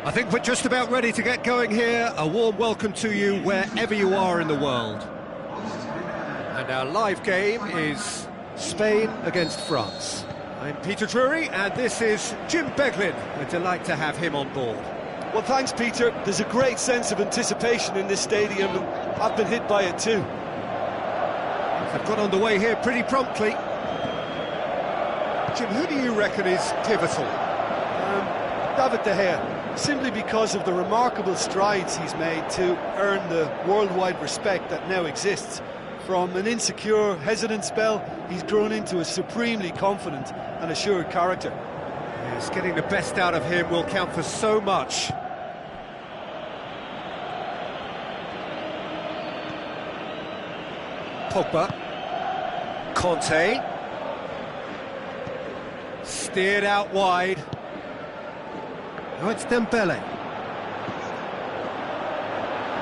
I think we're just about ready to get going here. A warm welcome to you wherever you are in the world. And our live game is Spain against France. I'm Peter Drury, and this is Jim Beglin. A delight to have him on board. Well, thanks, Peter. There's a great sense of anticipation in this stadium, and I've been hit by it too. They've got underway here pretty promptly. Jim, who do you reckon is pivotal? David De Gea, simply because of the remarkable strides he's made to earn the worldwide respect that now exists. From an insecure, hesitant spell, he's grown into a supremely confident and assured character. Yes, getting the best out of him will count for so much. Pogba. Conte. Steered out wide. Now it's Dembele.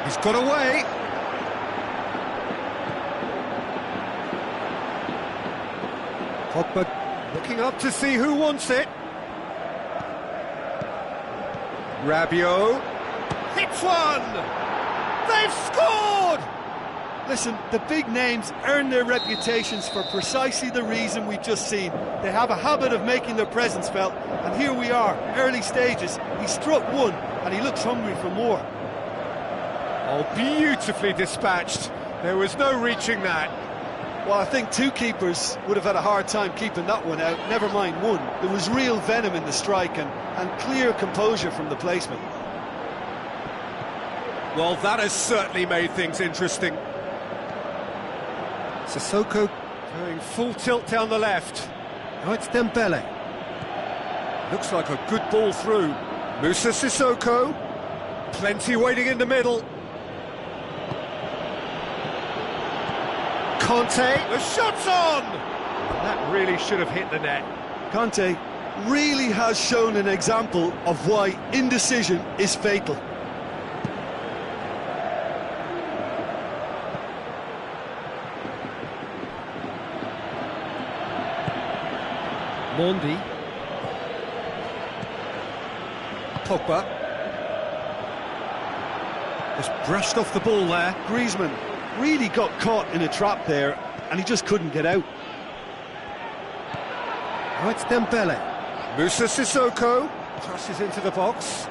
He's got away. Pogba looking up to see who wants it. Rabiot hits one! They've scored! Listen, the big names earn their reputations for precisely the reason we've just seen. They have a habit of making their presence felt, and here we are, early stages. He struck one, and he looks hungry for more. Oh, beautifully dispatched. There was no reaching that. Well, I think two keepers would have had a hard time keeping that one out, never mind one. There was real venom in the strike and clear composure from the placement. Well, that has certainly made things interesting. Sissoko going full tilt down the left. Now it's Dembele. Looks like a good ball through. Moussa Sissoko. Plenty waiting in the middle. Conte, the shot's on! That really should have hit the net. Conte really has shown an example of why indecision is fatal. Mondi. Pogba. Just brushed off the ball there. Griezmann really got caught in a trap there, and he just couldn't get out. Now it's Dembele. Moussa Sissoko crosses into the box.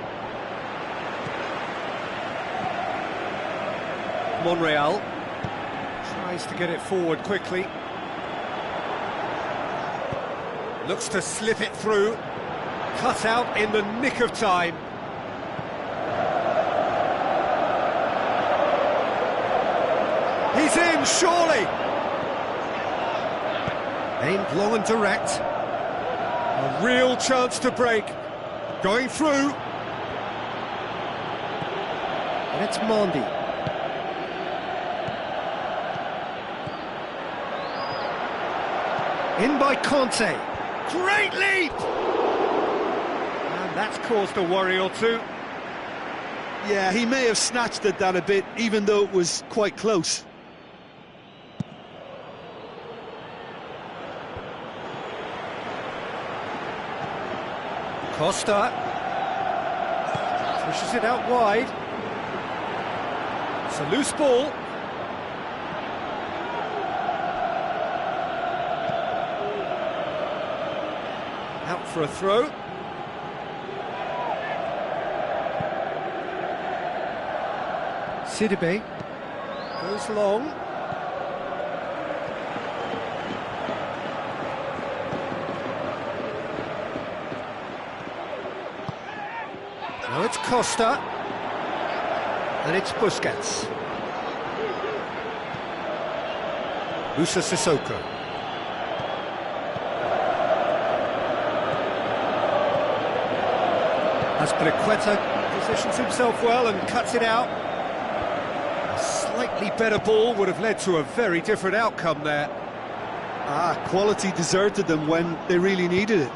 Monreal tries to get it forward quickly. Looks to slip it through. Cut out in the nick of time. He's in, surely! Aimed long and direct. A real chance to break. Going through. And it's Mondi. In by Conte. Great leap! And that's caused a worry or two. Yeah, he may have snatched at that a bit, even though it was quite close. Costa pushes it out wide. It's a loose ball. Out for a throw. Sidibe goes long. Now it's Costa, and it's Busquets. Moussa Sissoko. Azpilicueta positions himself well and cuts it out. A slightly better ball would have led to a very different outcome there. Quality deserted them when they really needed it.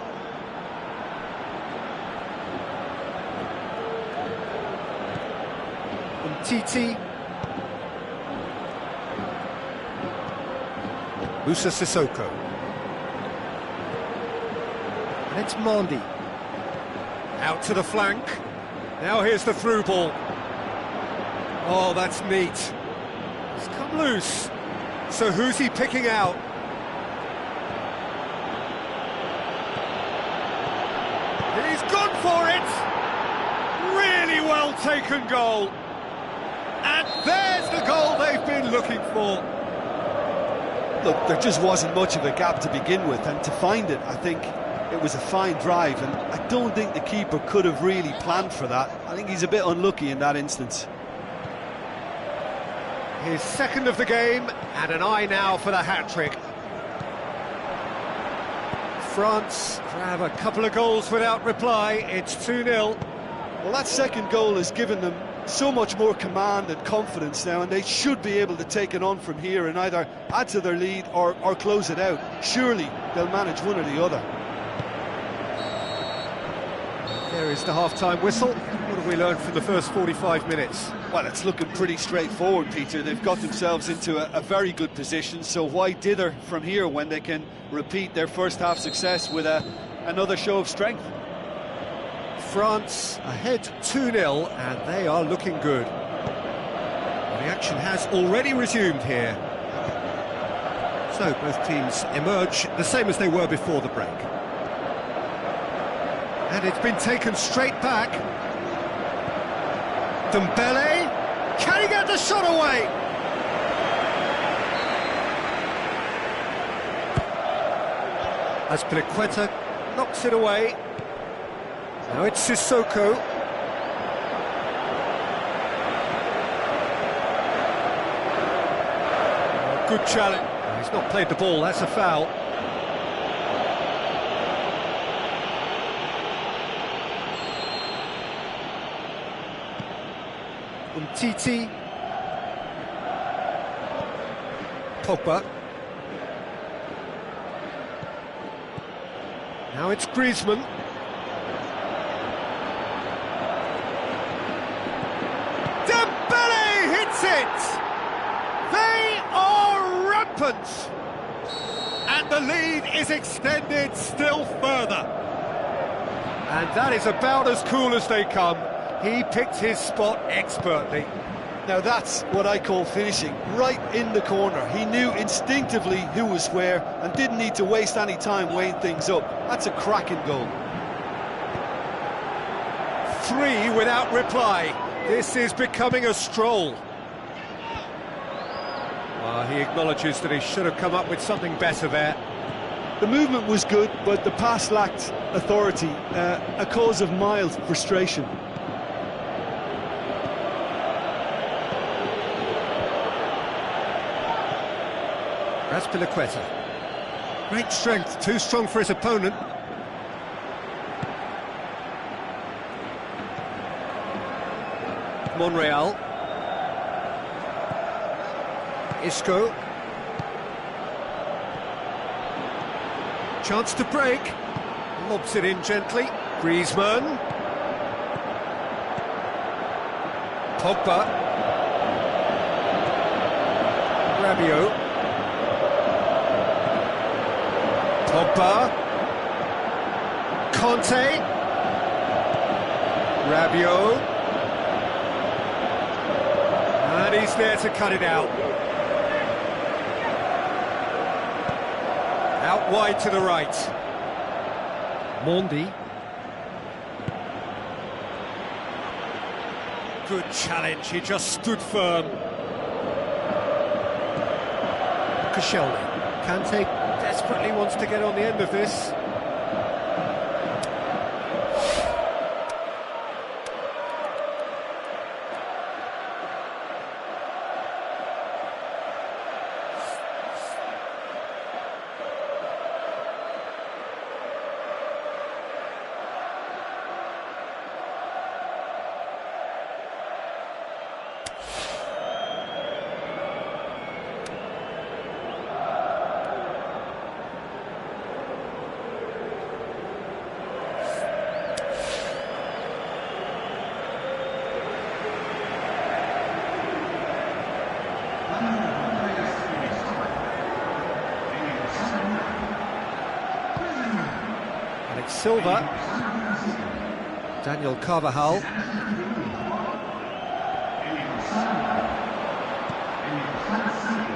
Titi. Moussa Sissoko. And it's Mondi. Out to the flank. Now here's the through ball. Oh, that's neat. It's come loose. So who's he picking out? He's gone for it! Really well taken goal. And there's the goal they've been looking for. Look, there just wasn't much of a gap to begin with, and to find it, I think it was a fine drive, and I don't think the keeper could have really planned for that. I think he's a bit unlucky in that instance. His second of the game, and an eye now for the hat-trick. France grab a couple of goals without reply. It's 2-0. Well, that second goal has given them so much more command and confidence now, and they should be able to take it on from here and either add to their lead or close it out. Surely they'll manage one or the other. There is the half-time whistle. What have we learned from the first 45 minutes? Well, it's looking pretty straightforward, Peter. They've got themselves into a very good position, so why dither from here when they can repeat their first half success with another show of strength? France ahead 2-0, and they are looking good. The action has already resumed here. So both teams emerge the same as they were before the break. And it's been taken straight back. Dembele, can he get the shot away? Azpilicueta knocks it away. Now it's Sissoko. Oh, good challenge. He's not played the ball, that's a foul. Titi, Pogba. Now it's Griezmann. Dembele hits it! They are rampant! And the lead is extended still further. And that is about as cool as they come. He picked his spot expertly. Now that's what I call finishing, right in the corner. He knew instinctively who was where and didn't need to waste any time weighing things up. That's a cracking goal. 3 without reply. This is becoming a stroll. He acknowledges that he should have come up with something better there. The movement was good, but the pass lacked authority, a cause of mild frustration. Azpilicueta. Great strength, too strong for his opponent. Monreal. Isco. Chance to break. Lobs it in gently. Griezmann. Pogba. Rabiot. Pogba. Conte. Rabiot. And he's there to cut it out. Out wide to the right. Mondi. Good challenge, he just stood firm. Koscielny. Kante desperately wants to get on the end of this. Silva. Daniel Carvajal.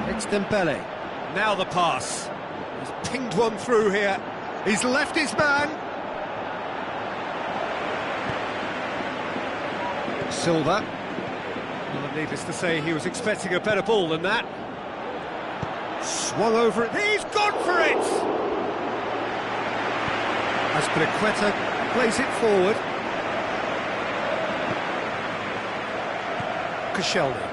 It's Dembele. Now the pass. He's pinged one through here. He's left his man. Silva. Well, needless to say, he was expecting a better ball than that. Swung over it. He's gone for it! Azpilicueta plays it forward. Koscielny.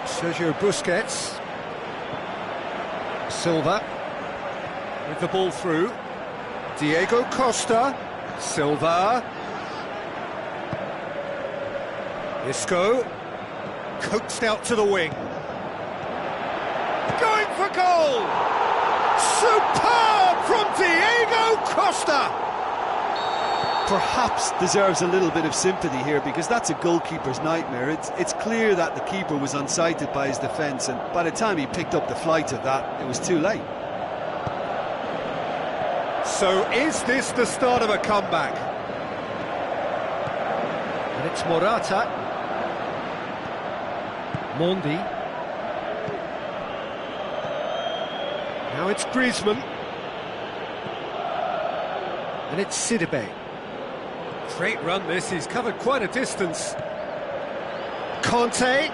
Sergio Busquets. Silva with the ball through. Diego Costa. Silva. Isco. Coaxed out to the wing. Going for goal! Superb from Diego Costa! Perhaps deserves a little bit of sympathy here, because that's a goalkeeper's nightmare. It's clear that the keeper was unsighted by his defence, and by the time he picked up the flight of that, it was too late. So is this the start of a comeback? And it's Morata. Mondi. Now it's Griezmann. And it's Sidibe. Great run this, he's covered quite a distance. Conte.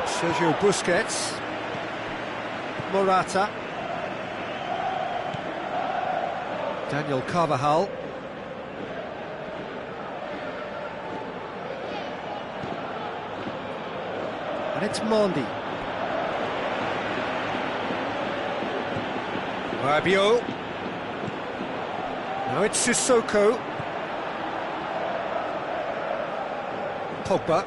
Sergio Busquets. Morata. Daniel Carvajal. And it's Mondi. Rabiot. Now it's Sissoko. Pogba.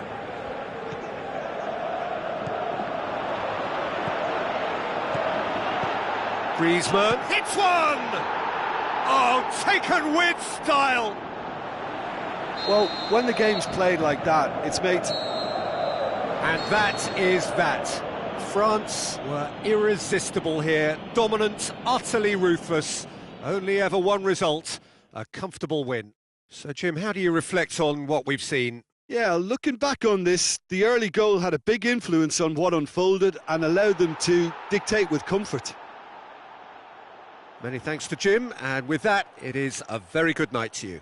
Griezmann hits one! Oh, taken with style! Well, when the game's played like that, it's made... And that is that. France were irresistible here, dominant, utterly ruthless. Only ever one result, a comfortable win. So, Jim, how do you reflect on what we've seen? Yeah, looking back on this, the early goal had a big influence on what unfolded and allowed them to dictate with comfort. Many thanks to Jim, and with that, it is a very good night to you.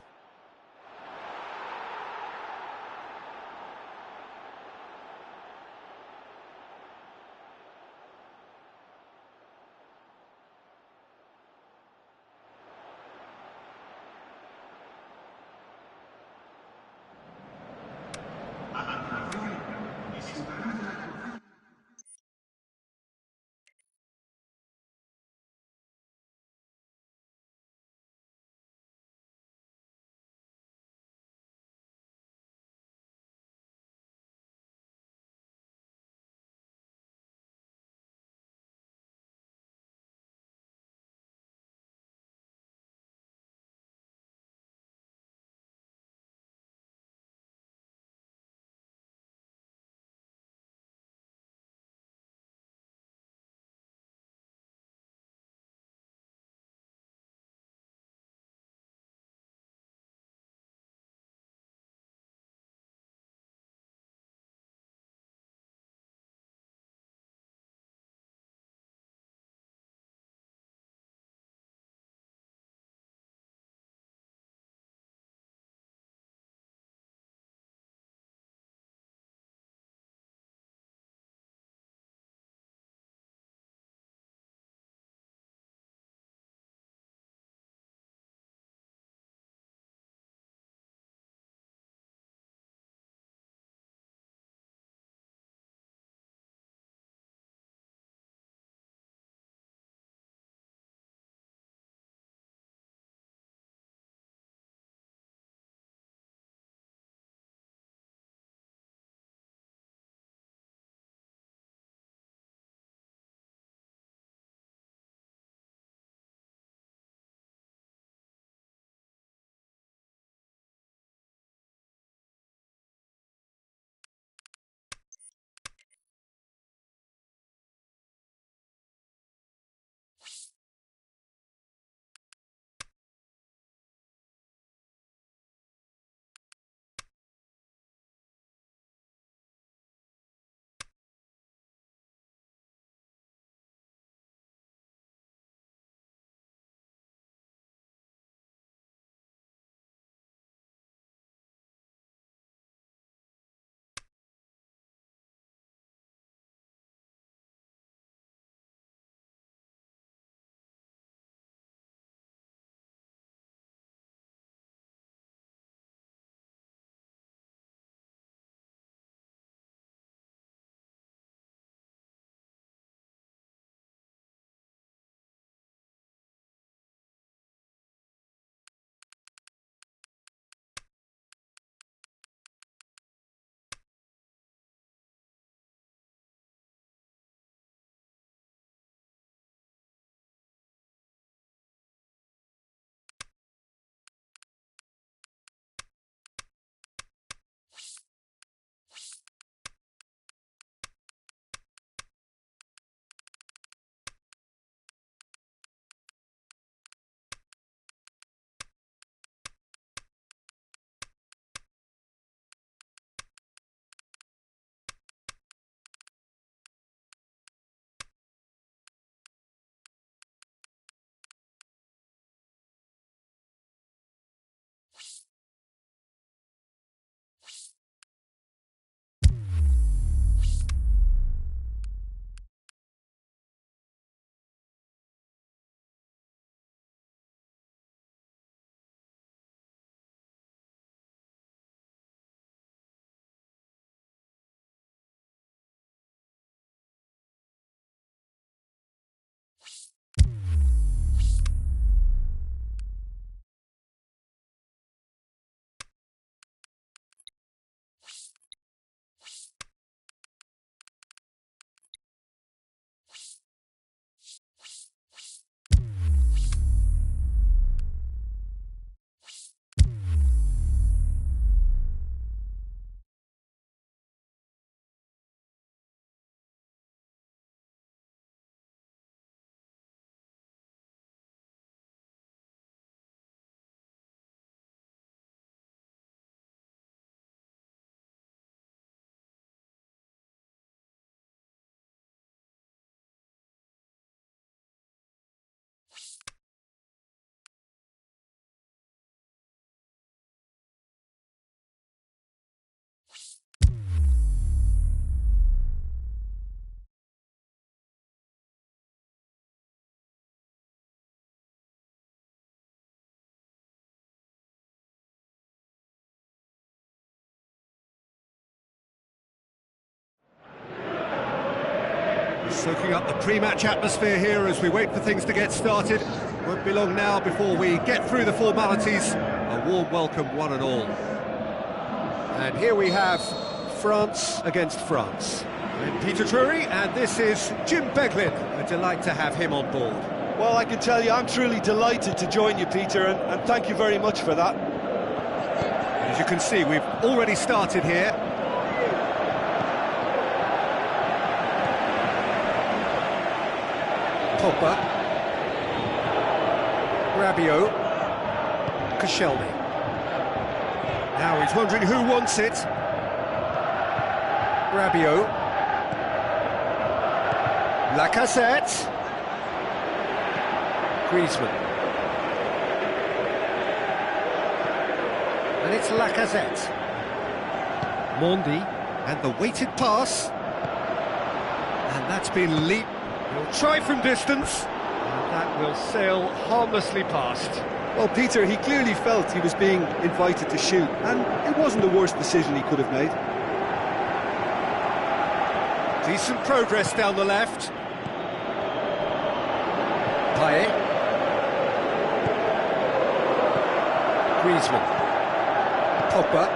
Soaking up the pre-match atmosphere here as we wait for things to get started. Won't be long now before we get through the formalities. A warm welcome, one and all. And here we have France against France. I'm Peter Drury, and this is Jim Beglin. A delight to have him on board. Well, I can tell you, I'm truly delighted to join you, Peter, and thank you very much for that. As you can see, we've already started here. Pogba, Rabiot, Koscielny. Now he's wondering who wants it. Rabiot, Lacazette, Griezmann. And it's Lacazette. Mondi, and the weighted pass. And that's been leaped. He'll try from distance, and that will sail harmlessly past. Well, Peter, he clearly felt he was being invited to shoot, and it wasn't the worst decision he could have made. Decent progress down the left. Payet. Griezmann. Pogba.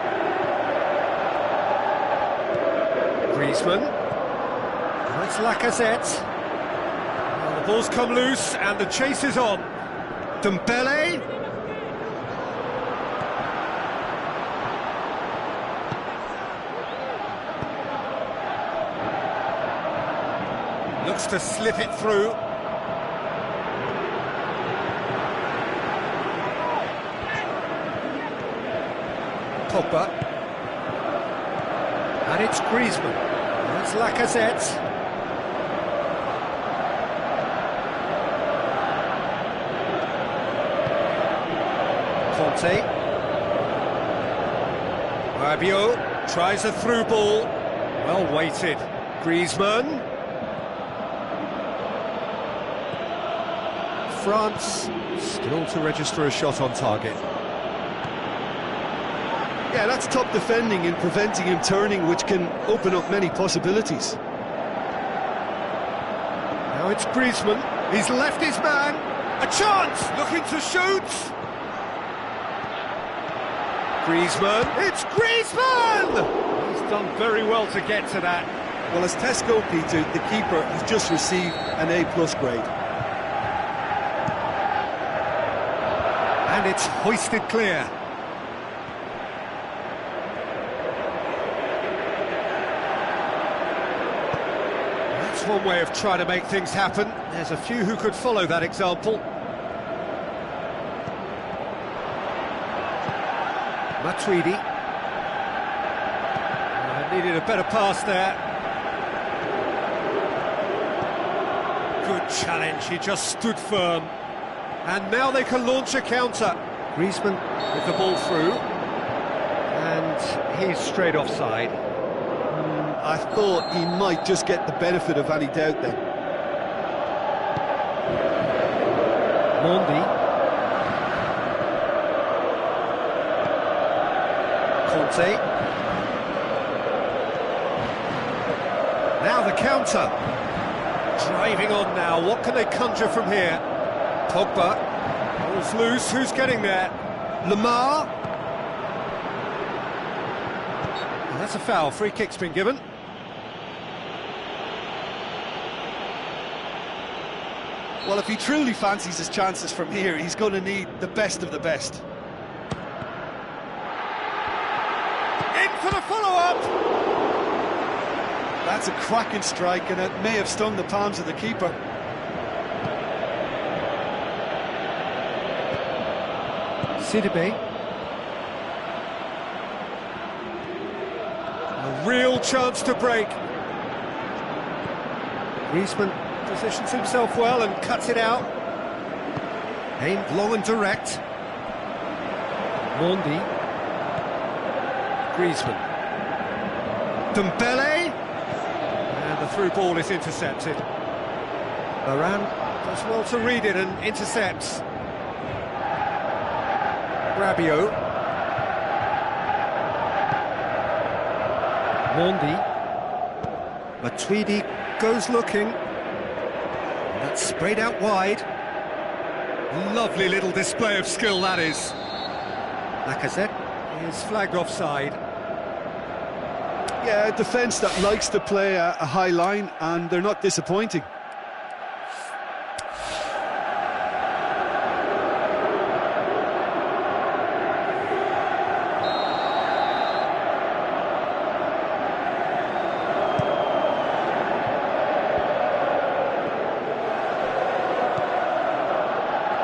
Griezmann. Now it's Lacazette. And the ball's come loose and the chase is on. Dembele. Looks to slip it through. Pogba. And it's Griezmann. That's Lacazette. Conte. Rabiot tries a through ball. Well weighted. Griezmann. France still to register a shot on target. Yeah, that's top defending and preventing him turning, which can open up many possibilities. Now it's Griezmann. He's left his man. A chance! Looking to shoot! Griezmann. It's Griezmann! He's done very well to get to that. Well, as Tesco, Peter, the keeper has just received an A+ grade. And it's hoisted clear. That's one way of trying to make things happen. There's a few who could follow that example. Matuidi. Needed a better pass there. Good challenge, he just stood firm. And now they can launch a counter. Griezmann with the ball through. And he's straight offside. I thought he might just get the benefit of any doubt then. Mondi. Conte. Now the counter. Driving on now, what can they conjure from here? Pogba. Ball's loose, who's getting there? Lamar. And that's a foul, free kick's been given. Well, if he truly fancies his chances from here, he's going to need the best of the best. In for the follow-up! That's a cracking strike, and it may have stung the palms of the keeper. Sidibe. A real chance to break. Griezmann positions himself well and cuts it out. Aimed long and direct. Mondi. Griezmann. Dembele. And the through ball is intercepted. Varane does well to read it and intercepts. Rabiot. Mondi. Matuidi goes looking. Sprayed out wide. Lovely little display of skill, that is. Lacazette is flagged offside. Yeah, a defence that likes to play a high line, and they're not disappointing.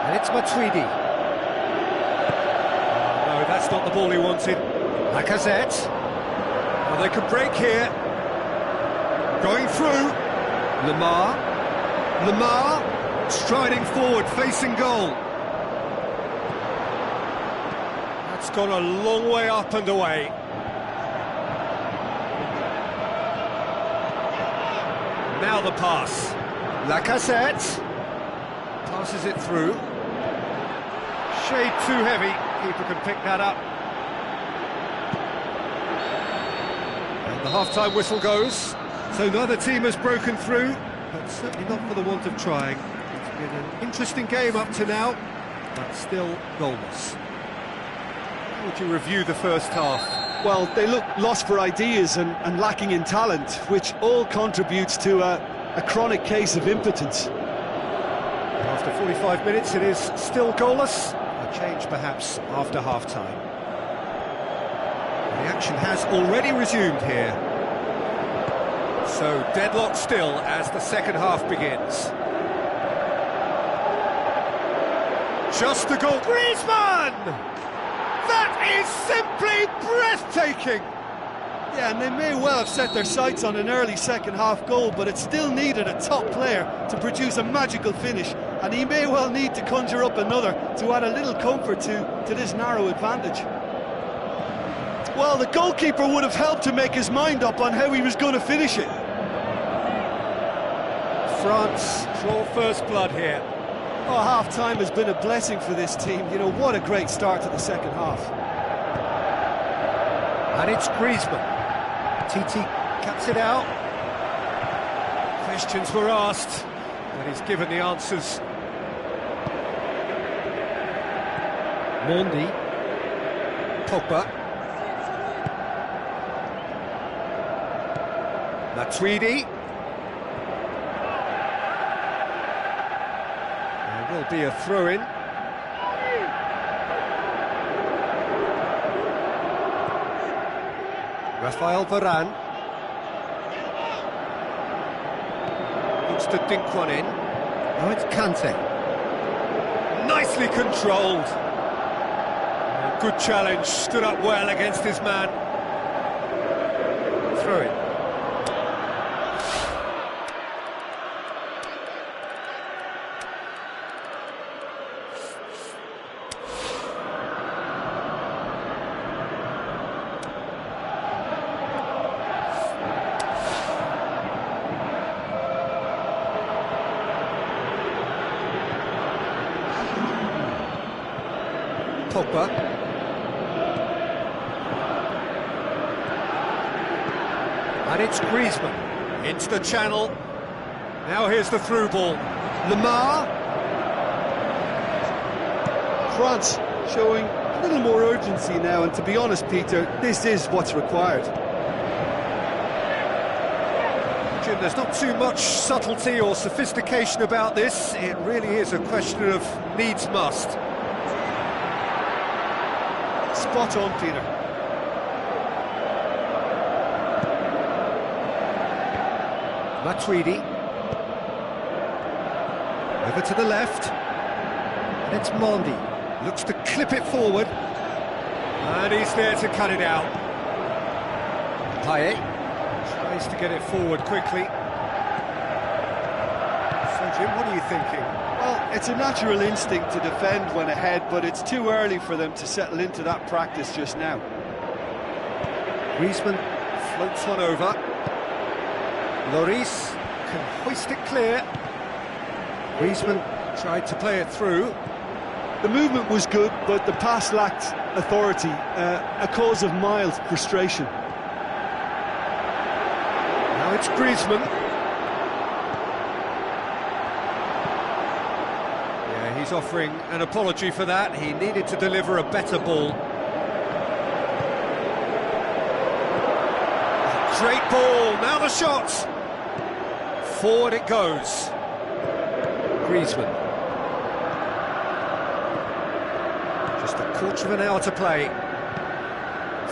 And it's Matuidi. No, that's not the ball he wanted. Lacazette. Well, they could break here. Going through. Lemar. Striding forward, facing goal. That's gone a long way up and away. Now the pass. Lacazette. Passes it through. Shade too heavy. Keeper can pick that up. And the half-time whistle goes. So neither team has broken through, but certainly not for the want of trying. It's been an interesting game up to now, but still goalless. How would you review the first half? Well, they look lost for ideas and lacking in talent, which all contributes to a chronic case of impotence. After 45 minutes, it is still goalless. A change, perhaps, after half-time. The action has already resumed here. So, deadlock still as the second half begins. Just a goal. Griezmann! That is simply breathtaking! Yeah, and they may well have set their sights on an early second-half goal, but it still needed a top player to produce a magical finish, and he may well need to conjure up another to add a little comfort to this narrow advantage. Well, the goalkeeper would have helped to make his mind up on how he was going to finish it. France draw first blood here. Oh, half-time has been a blessing for this team. You know, what a great start to the second half. And it's Griezmann. Titi cuts it out. Questions were asked, and he's given the answers. Mondi. Pogba. Matuidi. There will be a throw-in. Rafael Varane. Looks to dink one in. Now it's Kante. Nicely controlled. Good challenge, stood up well against his man. Throw it. Pogba. And it's Griezmann into the channel. Now here's the through ball. Lemar. France showing a little more urgency now, and to be honest, Peter, this is what's required. Jim, there's not too much subtlety or sophistication about this. It really is a question of needs must. Spot on, Peter. Matuidi. Over to the left. And it's Mondi. Looks to clip it forward. And he's there to cut it out. Payet tries to get it forward quickly. So, Jim, what are you thinking? Well, it's a natural instinct to defend when ahead, but it's too early for them to settle into that practice just now. Griezmann floats one over. Lloris can hoist it clear. Griezmann tried to play it through. The movement was good, but the pass lacked authority, a cause of mild frustration. Now it's Griezmann. offering an apology for that. He needed to deliver a better ball. Great ball, now the shot! Forward it goes. Griezmann. Just a quarter of an hour to play.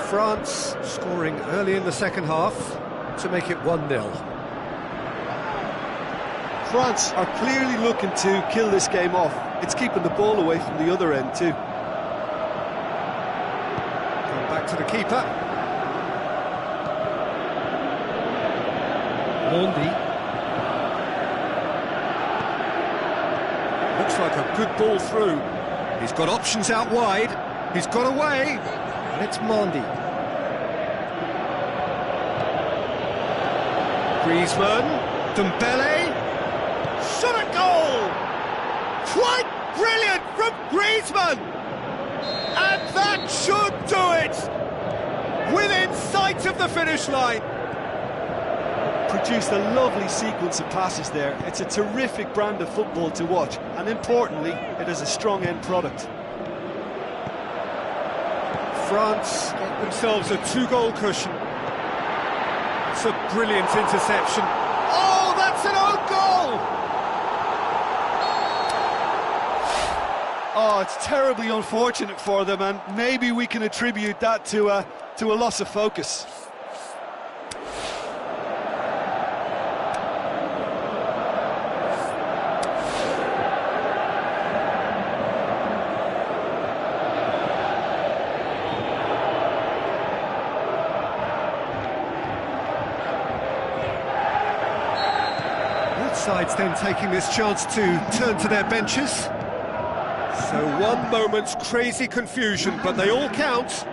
France scoring early in the second half to make it 1-0. France are clearly looking to kill this game off. It's keeping the ball away from the other end too. Going back to the keeper. Mondi. Looks like a good ball through. He's got options out wide. He's got away. And it's Mondi. Griezmann. Dembele. Shot at goal! Quite brilliant from Griezmann! And that should do it! Within sight of the finish line. Produced a lovely sequence of passes there. It's a terrific brand of football to watch, and importantly, it is a strong end product. France get themselves a 2-goal cushion. It's a brilliant interception. Oh, that's an own goal! Oh, it's terribly unfortunate for them, and maybe we can attribute that to a loss of focus. Both sides then taking this chance to turn to their benches. So one moment's crazy confusion, but they all count.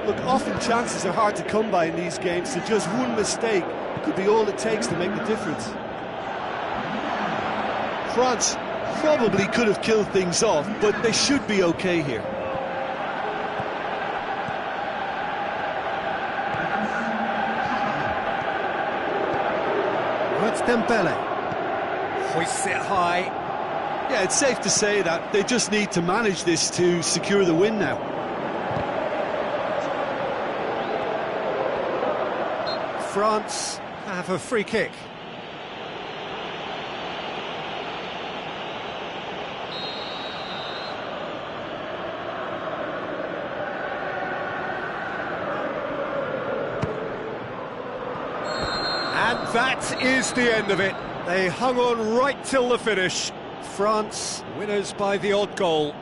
Look, often chances are hard to come by in these games, so just one mistake could be all it takes to make the difference. France probably could have killed things off, but they should be okay here. That's Dembele. Hoists it high. Yeah, it's safe to say that they just need to manage this to secure the win now. France have a free kick. And that is the end of it. They hung on right till the finish. France, winners by the odd goal.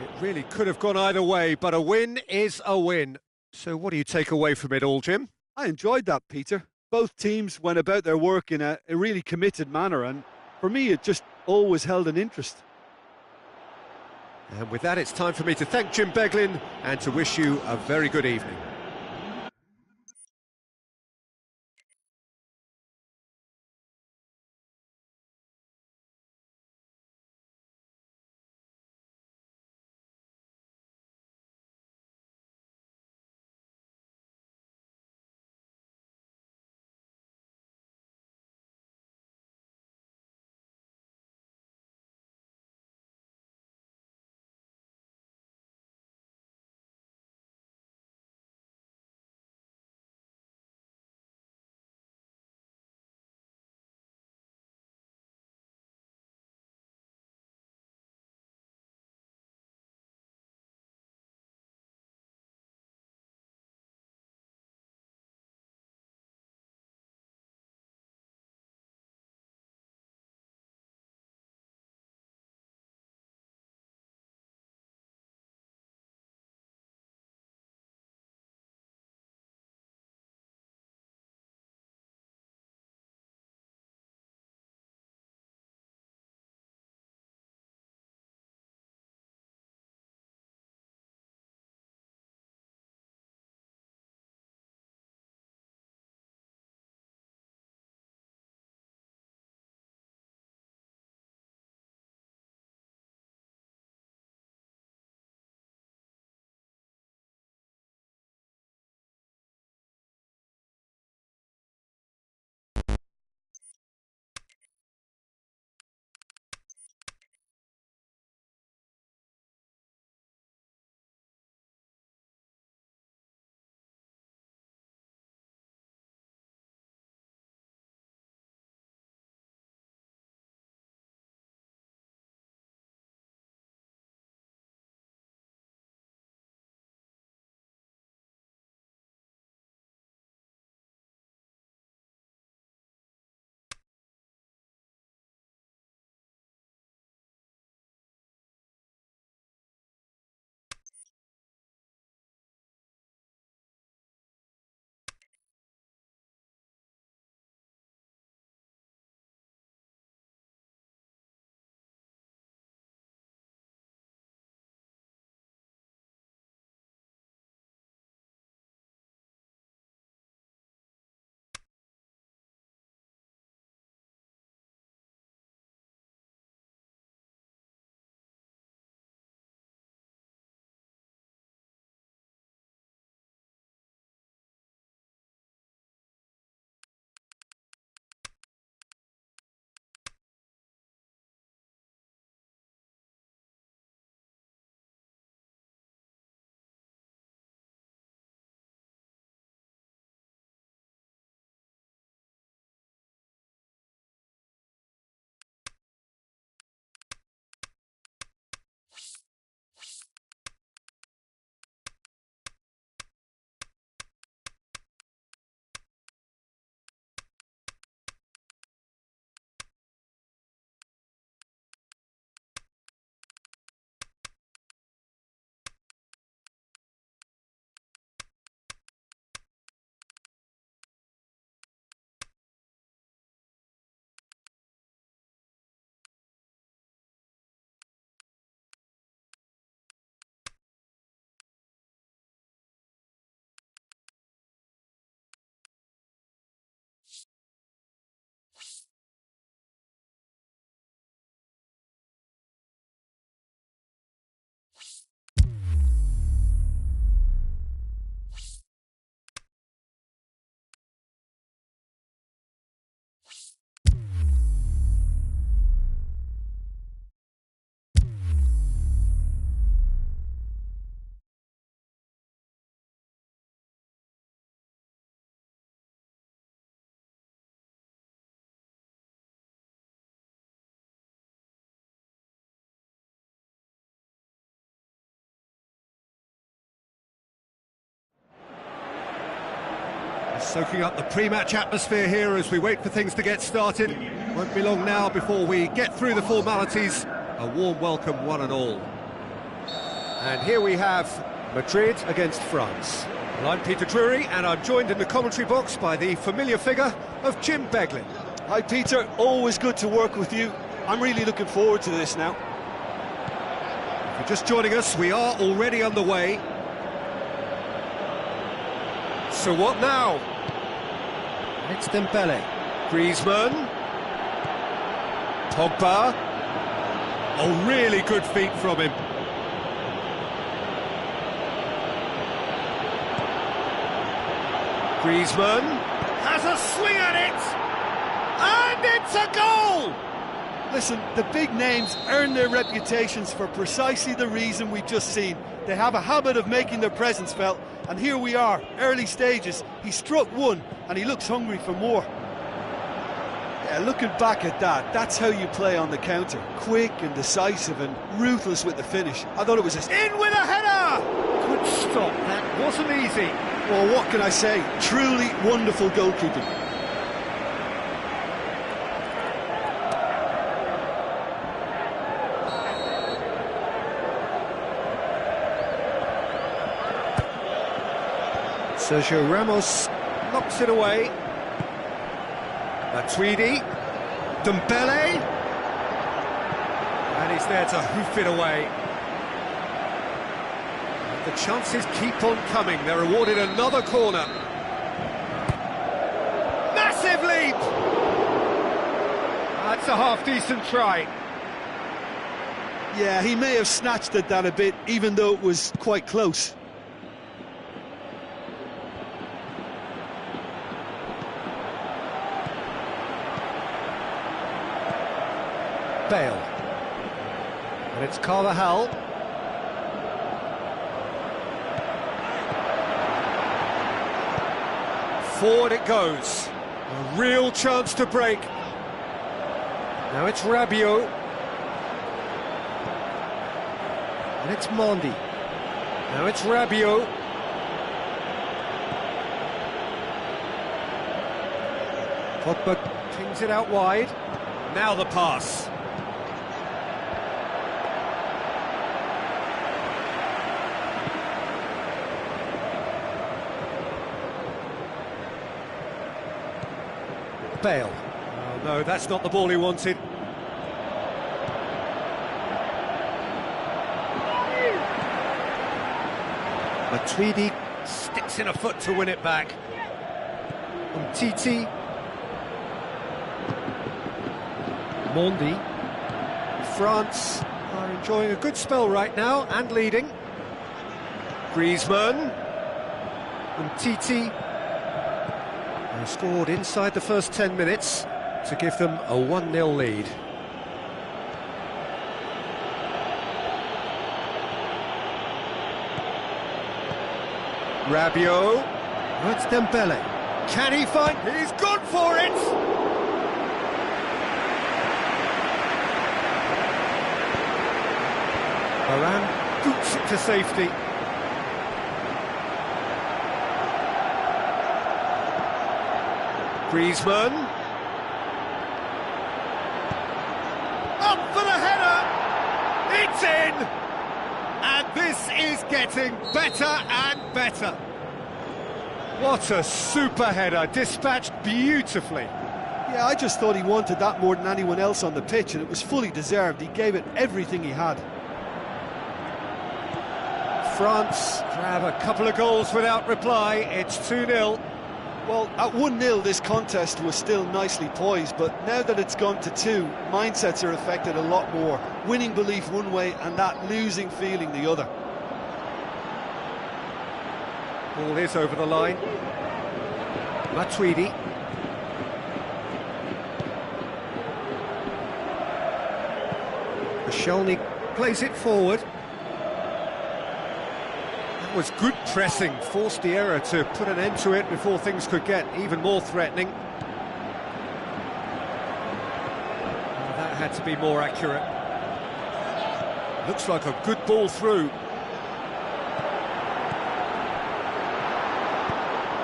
It really could have gone either way, but a win is a win. So what do you take away from it all, Jim? I enjoyed that, Peter. Both teams went about their work in a really committed manner, and for me it just always held an interest. And with that, it's time for me to thank Jim Beglin and to wish you a very good evening. Soaking up the pre-match atmosphere here as we wait for things to get started. Won't be long now before we get through the formalities. A warm welcome, one and all. And here we have Madrid against France. Well, I'm Peter Drury, and I'm joined in the commentary box by the familiar figure of Jim Beglin. Hi Peter, always good to work with you. I'm really looking forward to this now. If you're just joining us, we are already underway. So what now? It's Dembele. Griezmann. Pogba. Oh, really good feet from him. Griezmann has a swing at it, and it's a goal! Listen, the big names earn their reputations for precisely the reason we've just seen. They have a habit of making their presence felt, and here we are, early stages. He struck one, and he looks hungry for more. Yeah, looking back at that, that's how you play on the counter. Quick and decisive and ruthless with the finish. I thought it was in with a header! Good stop, that wasn't easy. Well, what can I say? Truly wonderful goalkeeping. Sergio Ramos knocks it away. Matuidi, Dembele, and he's there to hoof it away. The chances keep on coming. They're awarded another corner. Massive leap! That's a half-decent try. Yeah, he may have snatched at that a bit, even though it was quite close. Bale. And it's Carvajal. Forward it goes. A real chance to break. Now it's Rabiot. And it's Mondi. Now it's Rabiot. Pogba pings it out wide. Now the pass. Bale. Oh no, that's not the ball he wanted. Matuidi sticks in a foot to win it back. Umtiti. Mondi. France are enjoying a good spell right now and leading. Griezmann. Umtiti. They scored inside the first 10 minutes to give them a 1-0 lead. Rabiot. That's Dembele. Can he find? He's gone for it! Varane boots it to safety. Griezmann. Up for the header! It's in! And this is getting better and better. What a super header, dispatched beautifully. Yeah, I just thought he wanted that more than anyone else on the pitch, and it was fully deserved. He gave it everything he had. France grab a couple of goals without reply. It's 2-0. Well, at 1-0 this contest was still nicely poised, but now that it's gone to 2, mindsets are affected a lot more. Winning belief one way and that losing feeling the other. Ball is over the line. Matuidi. Koscielny plays it forward. That was good pressing, forced the error to put an end to it before things could get even more threatening. That had to be more accurate. Looks like a good ball through.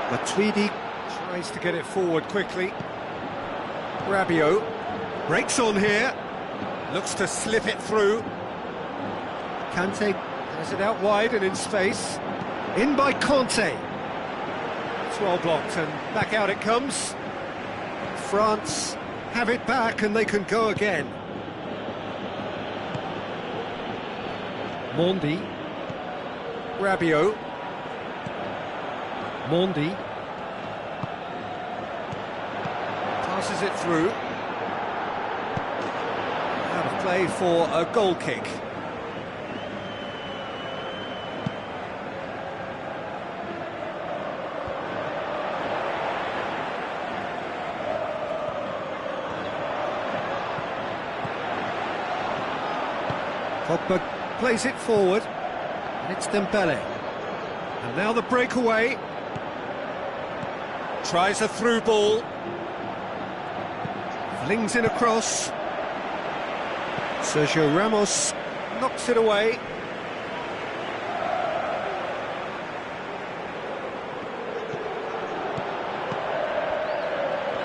Matuidi Tries to get it forward quickly. Rabiot breaks on here. Looks to slip it through. Kante has it out wide and in space. In by Conte. It's well blocked and back out it comes. France have it back and they can go again. Mondi. Rabiot. Mondi. Passes it through. Out of play for a goal kick. Pogba plays it forward, and it's Dembele. And now the breakaway. Tries a through ball. Flings in across. Sergio Ramos knocks it away.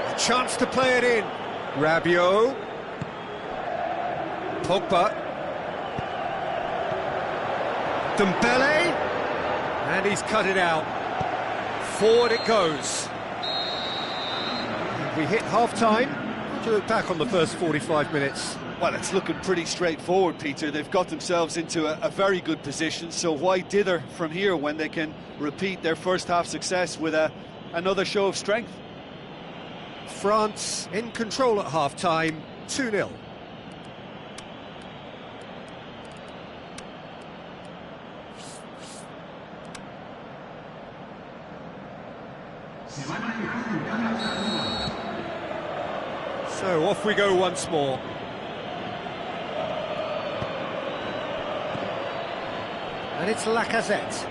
A chance to play it in. Rabiot. Pogba. Dembele, and he's cut it out. Forward it goes. We hit half-time. To look back on the first 45 minutes. Well, it's looking pretty straightforward, Peter. They've got themselves into a very good position, so why dither from here when they can repeat their first-half success with another show of strength? France in control at half-time, 2-0. So off we go once more. And it's Lacazette.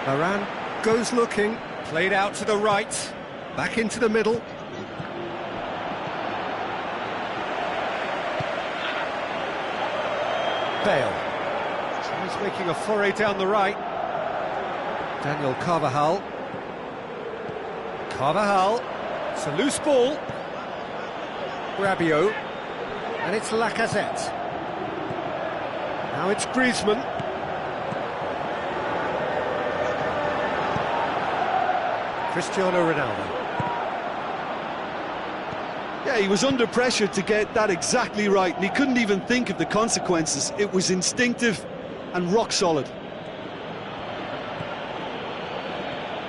Varane goes looking, played out to the right, back into the middle. Bale. He's making a foray down the right. Daniel Carvajal. Carvajal. It's a loose ball. Rabiot. And it's Lacazette. Now it's Griezmann. Cristiano Ronaldo. Yeah, he was under pressure to get that exactly right, and he couldn't even think of the consequences. It was instinctive and rock solid.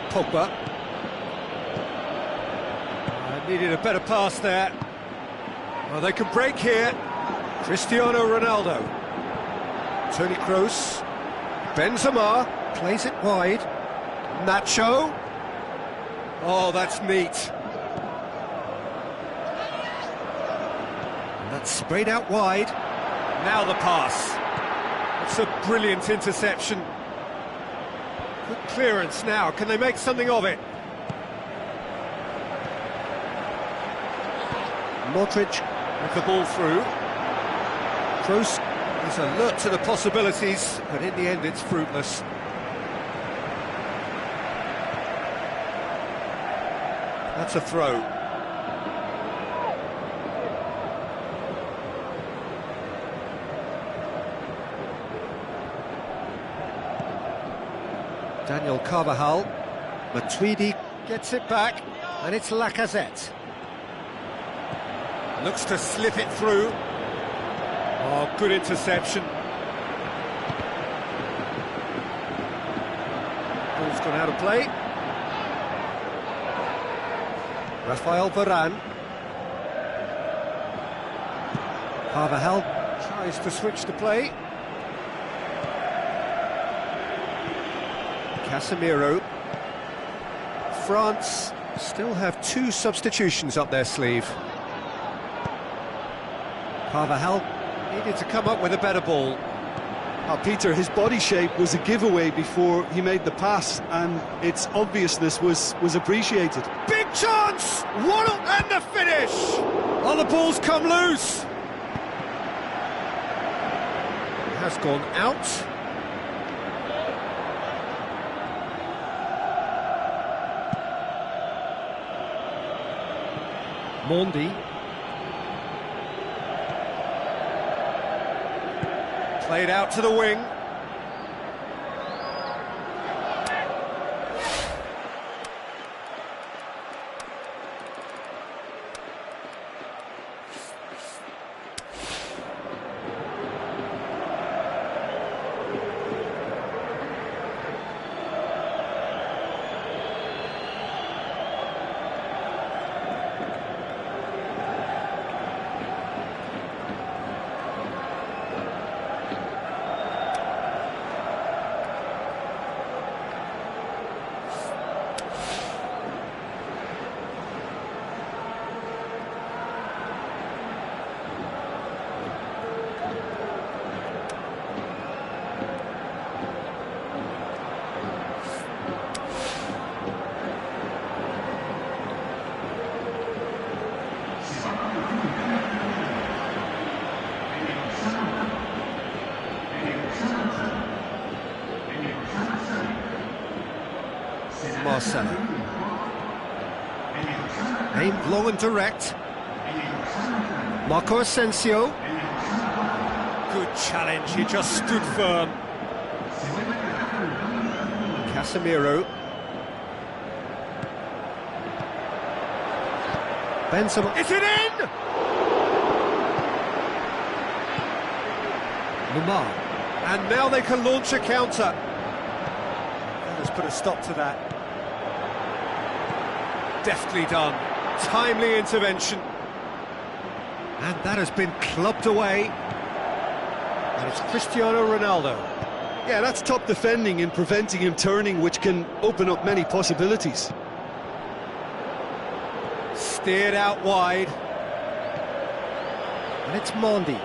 Pogba. Needed a better pass there. Well, they can break here. Cristiano Ronaldo. Toni Kroos. Benzema plays it wide. Nacho. Oh, that's neat. And that's sprayed out wide. Now the pass. It's a brilliant interception. Good clearance now. Can they make something of it? Modric with the ball through. Kroos is alert to the possibilities, but in the end it's fruitless. That's a throw. Daniel Carvajal. Matuidi gets it back, and it's Lacazette. Looks to slip it through. Oh, good interception. Ball's gone out of play. Rafael Varane. Carvajal tries to switch the play. Casemiro. France still have two substitutions up their sleeve. Carvajal needed to come up with a better ball. Peter, his body shape was a giveaway before he made the pass, and its obviousness was appreciated. Big chance! And the finish! Oh, the ball's come loose! It has gone out. Mondi. Played out to the wing. Marcelo. Aimed long and direct. Marco Asensio. Good challenge, he just stood firm. Casemiro. Benzema. Is it in? Lamar. And now they can launch a counter. Let's put a stop to that. Deftly done. Timely intervention. And that has been clubbed away. And it's Cristiano Ronaldo. Yeah, that's top defending in preventing him turning, which can open up many possibilities. Steered out wide. And it's Mondi.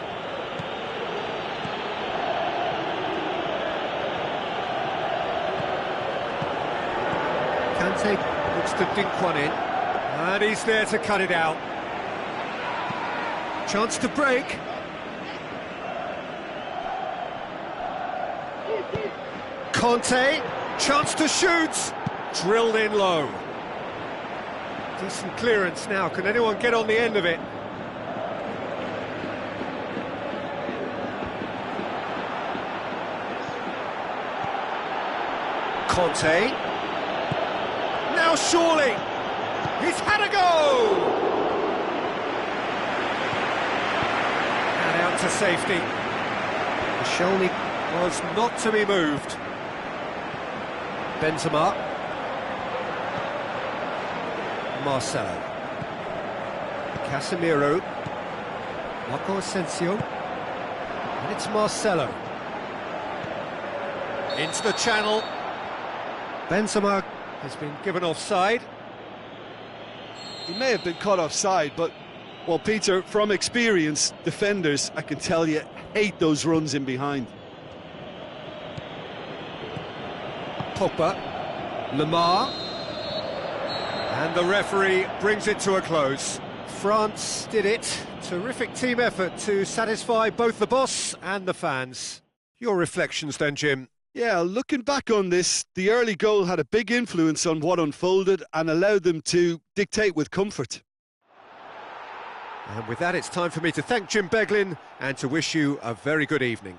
Kante looks to dink one in. And he's there to cut it out. Chance to break. Conte, chance to shoot. Drilled in low. Decent clearance now. Can anyone get on the end of it? Conte. Now surely. He's had a go! And out to safety. Koscielny was not to be moved. Benzema. Marcelo. Casemiro. Marco Asensio. And it's Marcelo. Into the channel. Benzema has been given offside. He may have been caught offside, but, well, Peter, from experience, defenders, I can tell you, hate those runs in behind. Pogba. Lamar. And the referee brings it to a close. France did it. Terrific team effort to satisfy both the boss and the fans. Your reflections then, Jim? Yeah, looking back on this, the early goal had a big influence on what unfolded and allowed them to dictate with comfort. And with that, it's time for me to thank Jim Beglin and to wish you a very good evening.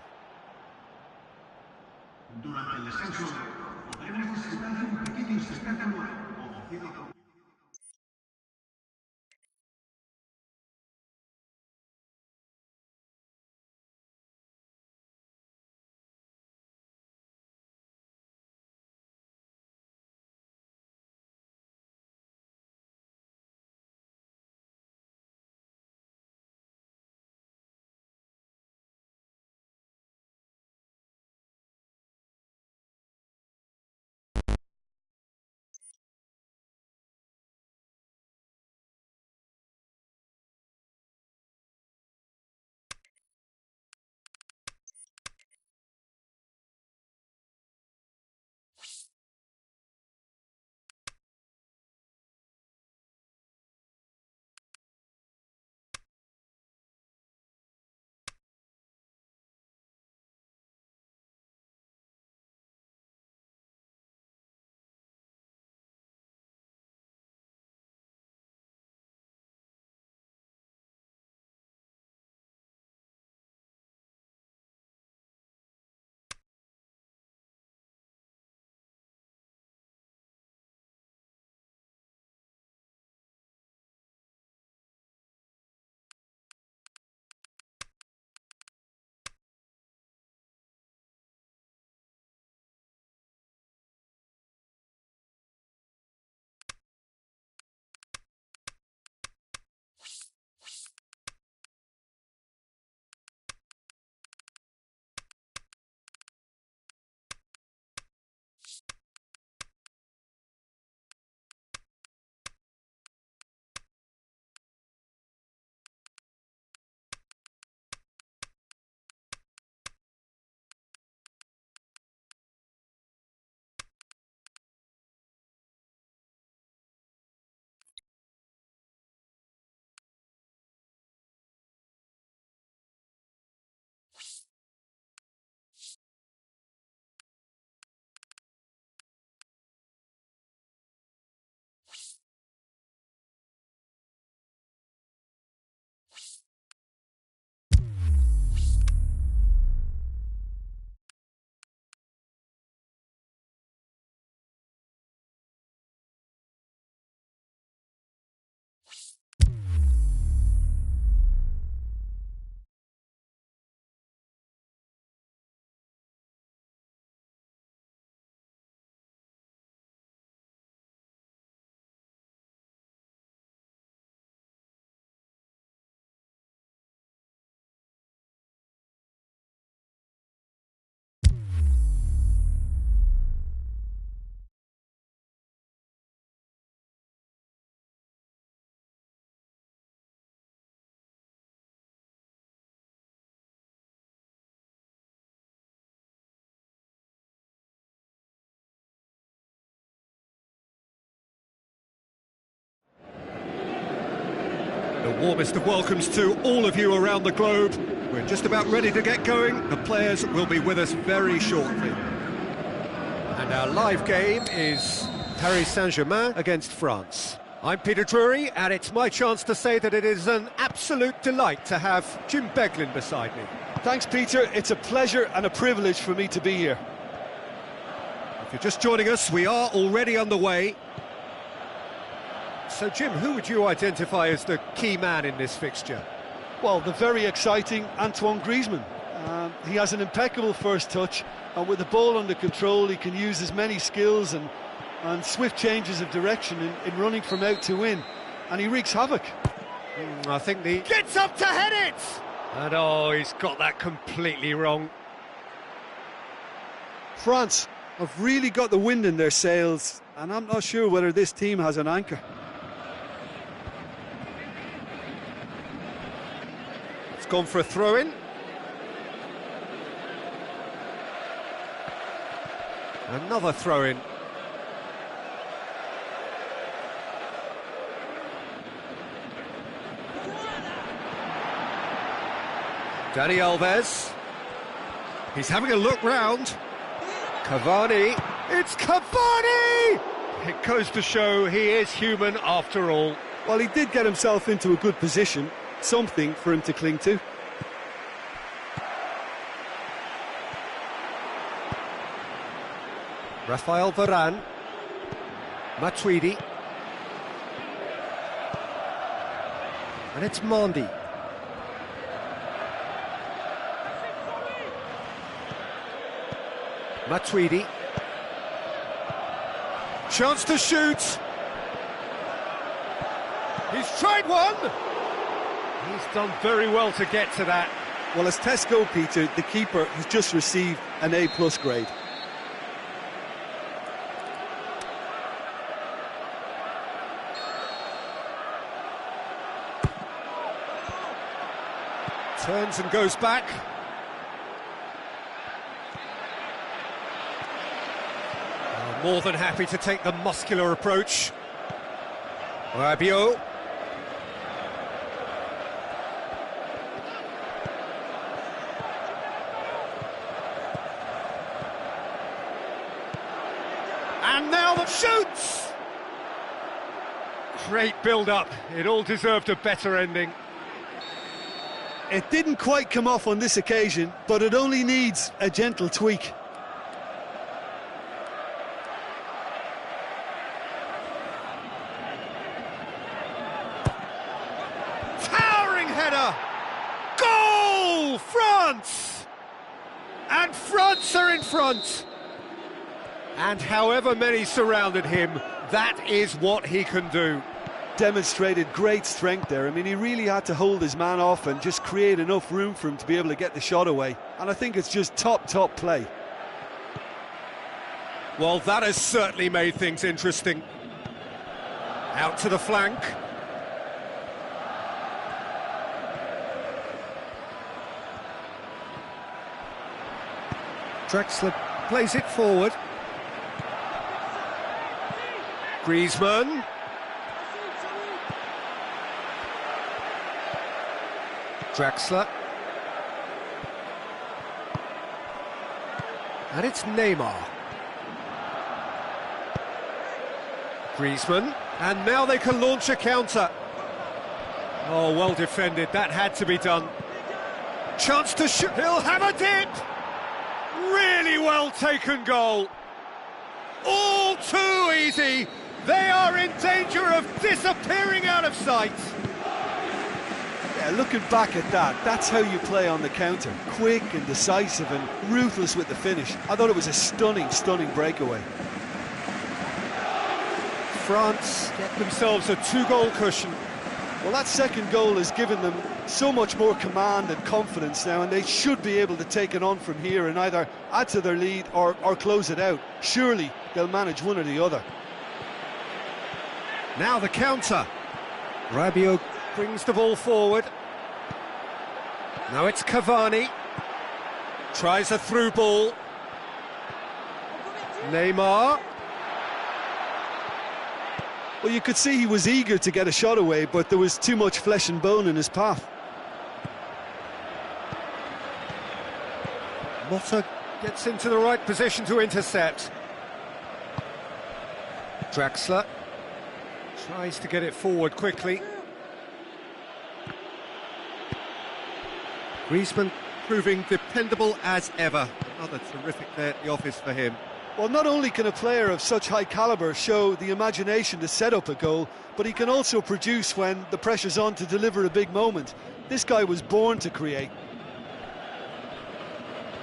Warmest of welcomes to all of you around the globe. We're just about ready to get going. The players will be with us very shortly. And our live game is Paris Saint-Germain against France. I'm Peter Drury, and it's my chance to say that it is an absolute delight to have Jim Beglin beside me. Thanks, Peter. It's a pleasure and a privilege for me to be here. If you're just joining us, we are already underway. So, Jim, who would you identify as the key man in this fixture? Well, the very exciting Antoine Griezmann. He has an impeccable first touch, and with the ball under control, he can use his many skills and swift changes of direction in running from out to in, and he wreaks havoc. I think he gets up to head it! And oh, he's got that completely wrong. France have really got the wind in their sails, and I'm not sure whether this team has an anchor. It's gone for a throw-in. Another throw-in. Dani Alves. He's having a look round. Cavani. It's Cavani! It goes to show he is human after all. Well, he did get himself into a good position, something for him to cling to. Rafael Varane. Matuidi. And it's Mendy. Matuidi. Chance to shoot. He's tried one. He's done very well to get to that. Well, as tests go, Peter, the keeper has just received an A+ grade. Turns and goes back. More than happy to take the muscular approach. Rabiot. And now the shoots! Great build-up. It all deserved a better ending. It didn't quite come off on this occasion, but it only needs a gentle tweak. Header! Goal! France! And France are in front! And however many surrounded him, that is what he can do. Demonstrated great strength there. I mean, he really had to hold his man off and just create enough room for him to be able to get the shot away. And I think it's just top play. Well, that has certainly made things interesting. Out to the flank. Drexler plays it forward. Griezmann. Drexler. And it's Neymar. Griezmann. And now they can launch a counter. Oh, well defended. That had to be done. Chance to shoot. He'll have a dip. Really well taken goal. All too easy. They are in danger of disappearing out of sight. Yeah, looking back at that, that's how you play on the counter. Quick and decisive and ruthless with the finish. I thought it was a stunning breakaway. France get themselves a 2-goal cushion. Well, that second goal has given them so much more command and confidence now, and they should be able to take it on from here and either add to their lead or close it out. Surely they'll manage one or the other. Now the counter. Rabiot brings the ball forward. Now it's Cavani. Tries a through ball. Neymar. Well, you could see he was eager to get a shot away, but there was too much flesh and bone in his path. Motta gets into the right position to intercept. Draxler tries to get it forward quickly. Griezmann proving dependable as ever. Another terrific day at the office for him. Well, not only can a player of such high calibre show the imagination to set up a goal, but he can also produce when the pressure's on to deliver a big moment. This guy was born to create.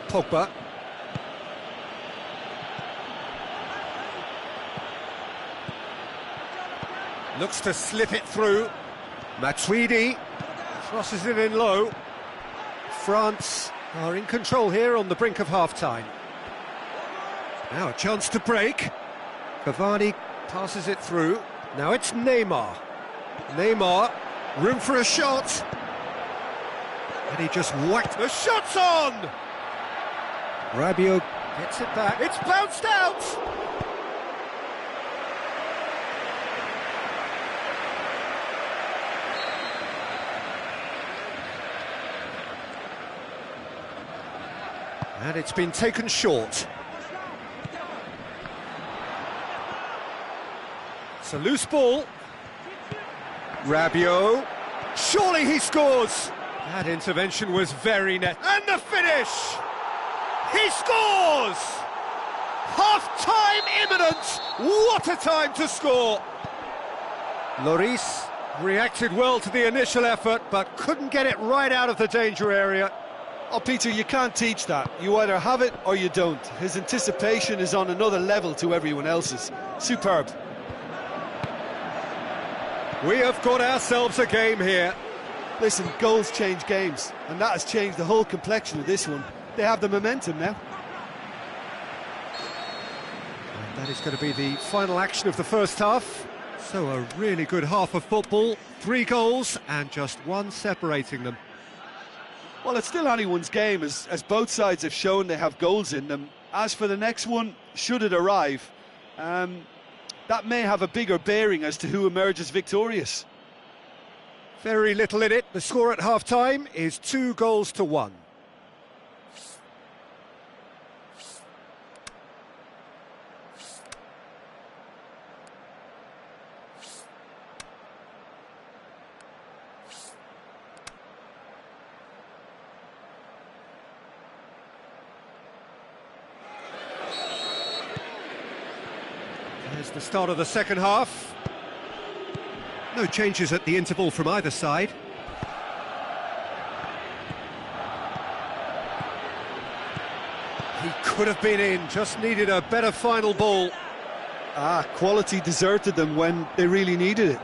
Pogba. Looks to slip it through. Matuidi crosses it in low. France are in control here on the brink of half-time. Now a chance to break. Cavani passes it through. Now it's Neymar. Neymar, room for a shot. And he just whacked. The shot's on! Rabiot gets it back. It's bounced out! And it's been taken short. It's a loose ball. Rabiot. Surely he scores! That intervention was very net. And the finish! He scores! Half-time imminent! What a time to score! Lloris reacted well to the initial effort, but couldn't get it right out of the danger area. Oh, Peter, you can't teach that. You either have it or you don't. His anticipation is on another level to everyone else's. Superb. We have got ourselves a game here. Listen, goals change games, and that has changed the whole complexion of this one. They have the momentum now. And that is going to be the final action of the first half. So a really good half of football. 3 goals and just 1 separating them. Well, it's still anyone's game, as both sides have shown they have goals in them. As for the next one, should it arrive, that may have a bigger bearing as to who emerges victorious. Very little in it. The score at half-time is 2-1. There's the start of the second half. No changes at the interval from either side. He could have been in, just needed a better final ball. Quality deserted them when they really needed it.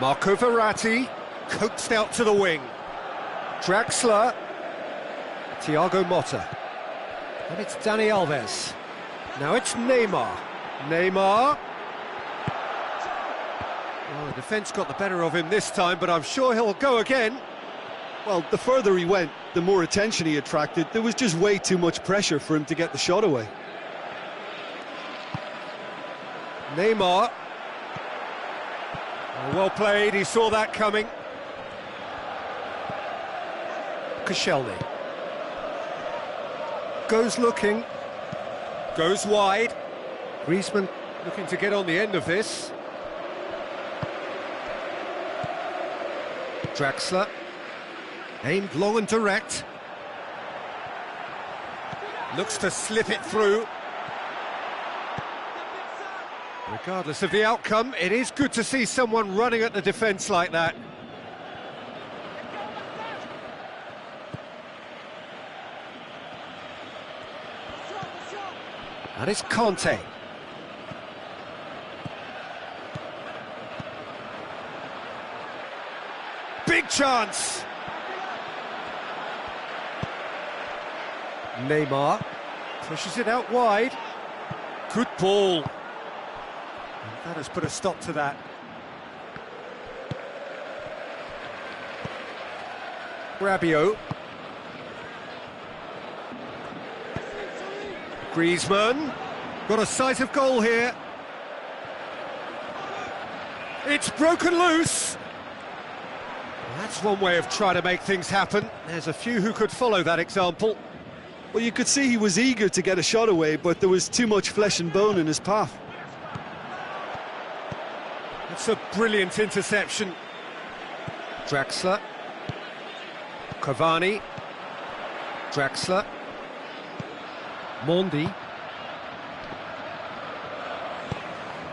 Marco Verratti coaxed out to the wing. Draxler. Thiago Motta. And it's Dani Alves. Now it's Neymar. Neymar. Well, the defence got the better of him this time, but I'm sure he'll go again. Well, the further he went, the more attention he attracted. There was just way too much pressure for him to get the shot away. Neymar. Well played, he saw that coming. Koscielny. Goes looking. Goes wide. Griezmann looking to get on the end of this. Draxler. Aimed long and direct. Looks to slip it through. Regardless of the outcome, it is good to see someone running at the defence like that. And it's Conte. Big chance! Neymar pushes it out wide. Good ball. And that has put a stop to that. Rabiot. Griezmann. Got a sight of goal here. It's broken loose. That's one way of trying to make things happen. There's a few who could follow that example. Well, you could see he was eager to get a shot away, but there was too much flesh and bone in his path. It's a brilliant interception. Draxler. Cavani. Draxler. Mondi.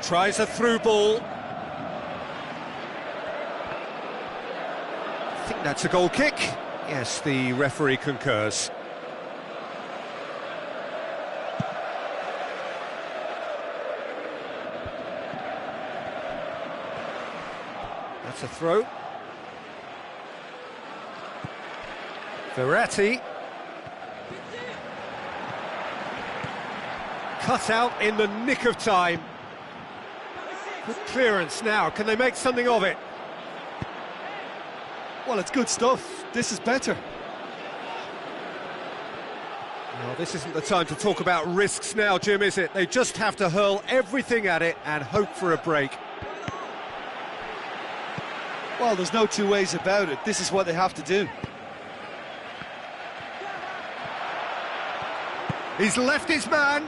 Tries a through ball. I think that's a goal kick. Yes, the referee concurs. That's a throw. Verratti. Cut out in the nick of time. Good clearance now. Can they make something of it? Well, it's good stuff. This is better. Well, this isn't the time to talk about risks now, Jim, is it? They just have to hurl everything at it and hope for a break. Well, there's no two ways about it. This is what they have to do. He's left his man.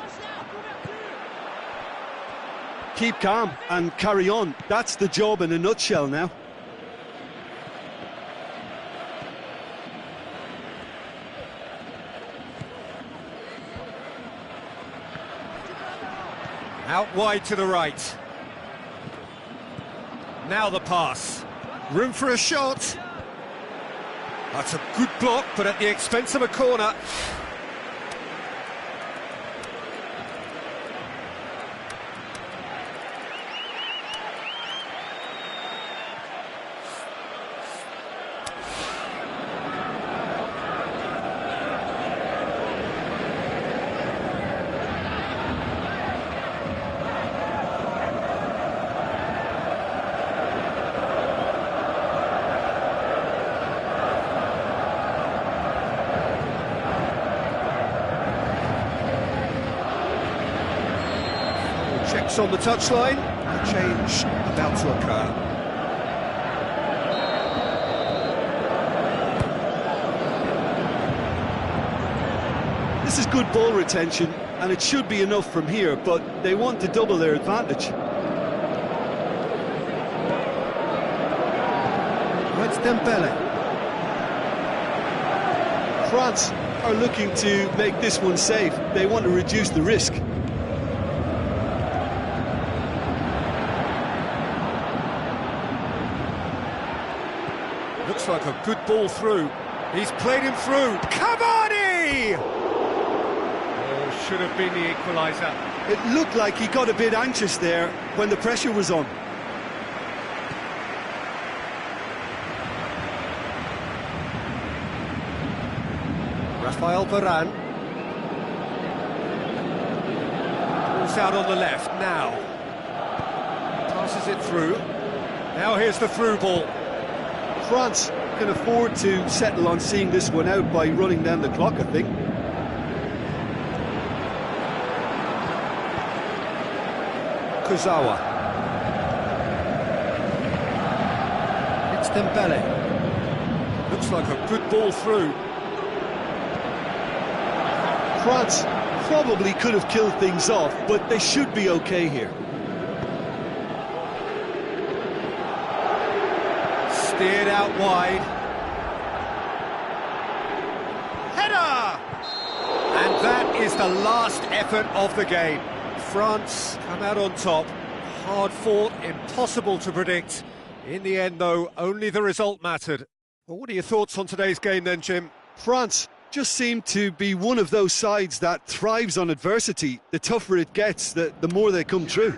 Keep calm and carry on. That's the job in a nutshell now. Out wide to the right. Now the pass. Room for a shot. That's a good block, but at the expense of a corner. Checks on the touchline, a change about to occur. This is good ball retention, and it should be enough from here, but they want to double their advantage. It's Dembele. France are looking to make this one safe. They want to reduce the risk. Looks like a good ball through. He's played him through. Cavani! Oh, should have been the equaliser. It looked like he got a bit anxious there when the pressure was on. Rafael Varane. Ball's out on the left now. Passes it through. Now here's the through ball. France can afford to settle on seeing this one out by running down the clock, I think. Kurzawa. It's Dembele. Looks like a good ball through. France probably could have killed things off, but they should be okay here. Steered out wide. Header! And that is the last effort of the game. France come out on top. Hard fought, impossible to predict. In the end, though, only the result mattered. Well, what are your thoughts on today's game then, Jim? France just seem to be one of those sides that thrives on adversity. The tougher it gets, the more they come through.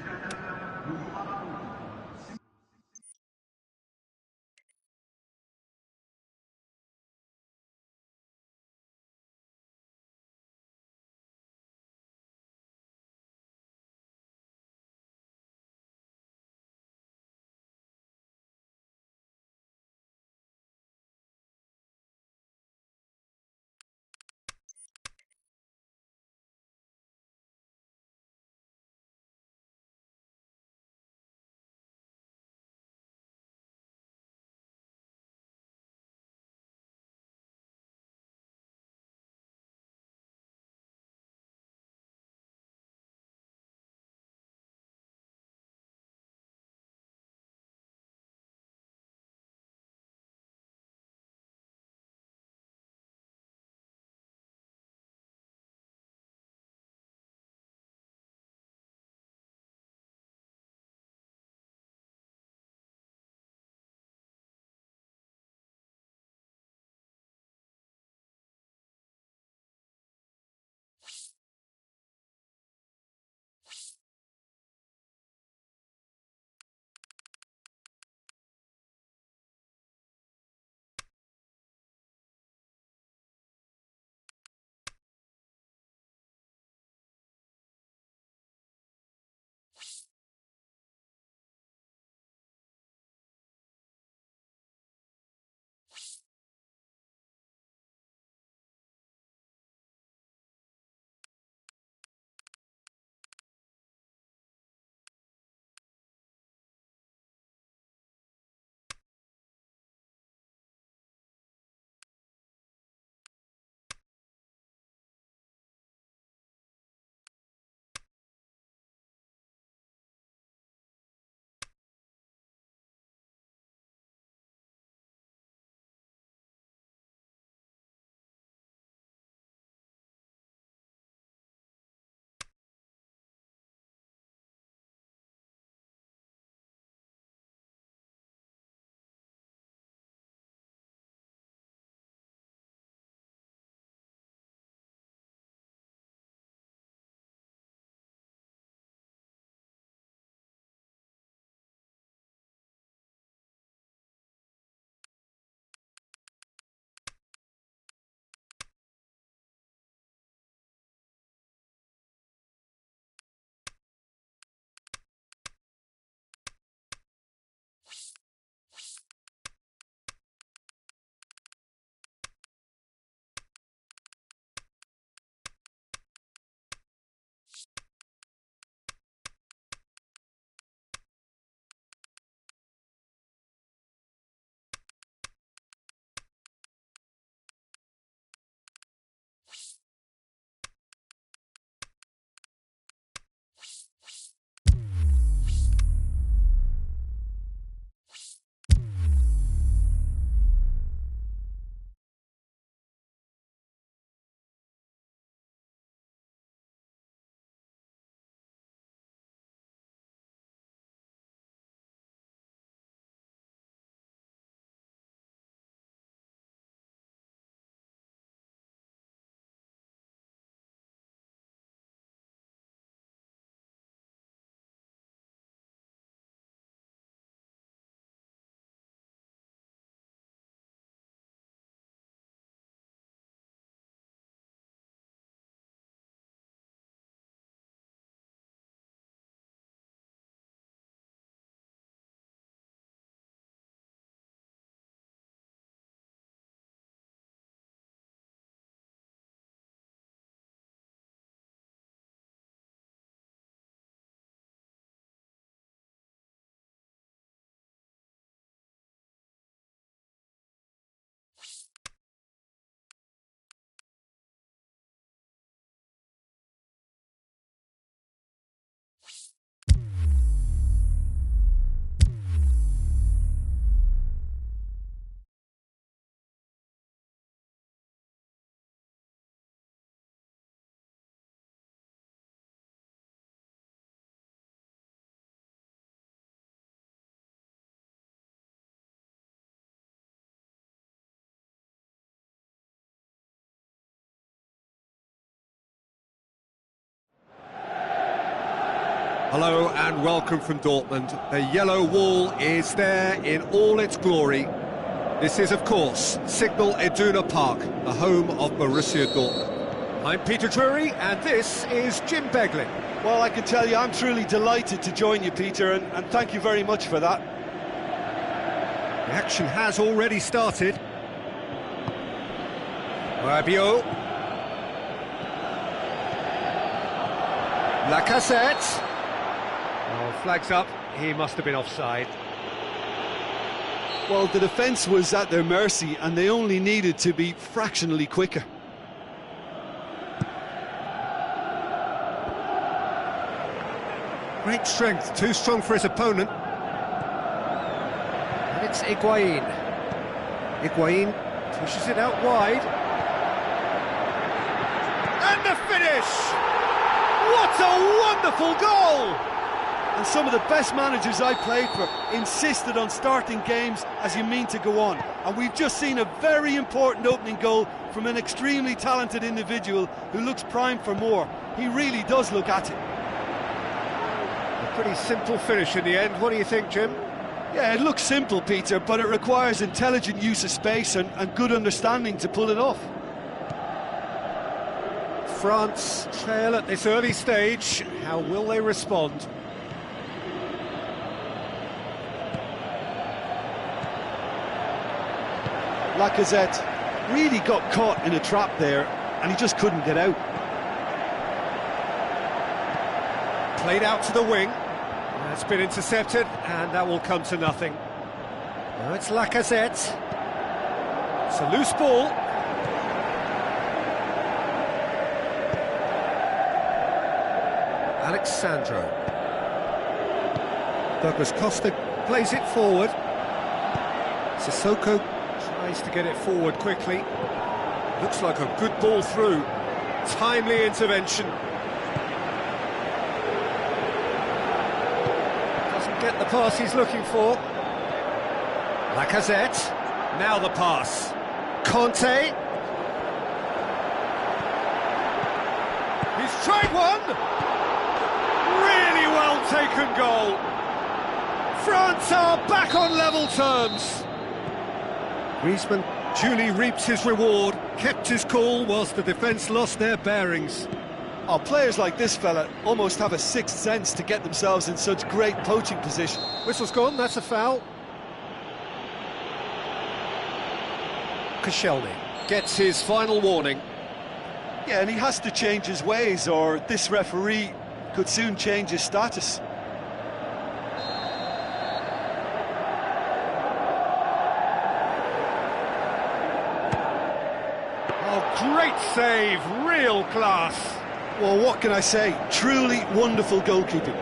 Hello and welcome from Dortmund. The yellow wall is there in all its glory. This is, of course, Signal Iduna Park, the home of Borussia Dortmund. I'm Peter Drury, and this is Jim Beglin. Well, I can tell you, I'm truly delighted to join you, Peter, and thank you very much for that. The action has already started. Rabiot. Lacazette. Oh, flags up. He must have been offside. Well, the defence was at their mercy, and they only needed to be fractionally quicker. Great strength, too strong for his opponent. And it's Higuain. Higuain pushes it out wide. And the finish! What a wonderful goal! And some of the best managers I played for insisted on starting games as you mean to go on. And we've just seen a very important opening goal from an extremely talented individual who looks primed for more. He really does look at it. A pretty simple finish in the end. What do you think, Jim? Yeah, it looks simple, Peter, but it requires intelligent use of space and good understanding to pull it off. France trail at this early stage. How will they respond? Lacazette really got caught in a trap there, and he just couldn't get out. Played out to the wing. That's been intercepted, and that will come to nothing. Now it's Lacazette. It's a loose ball. Alexandro. Douglas Costa plays it forward. Sissoko tries to get it forward quickly. Looks like a good ball through. Timely intervention. Doesn't get the pass he's looking for. Lacazette. Now the pass. Conte. He's tried one. Really well taken goal. France are back on level terms. Griezmann duly reaps his reward, kept his cool whilst the defence lost their bearings. Oh, players like this fella almost have a sixth sense to get themselves in such great poaching position. Whistle's gone, that's a foul. Koscielny gets his final warning. Yeah, and he has to change his ways, or this referee could soon change his status. Great save, real class. Well, what can I say? Truly wonderful goalkeeping.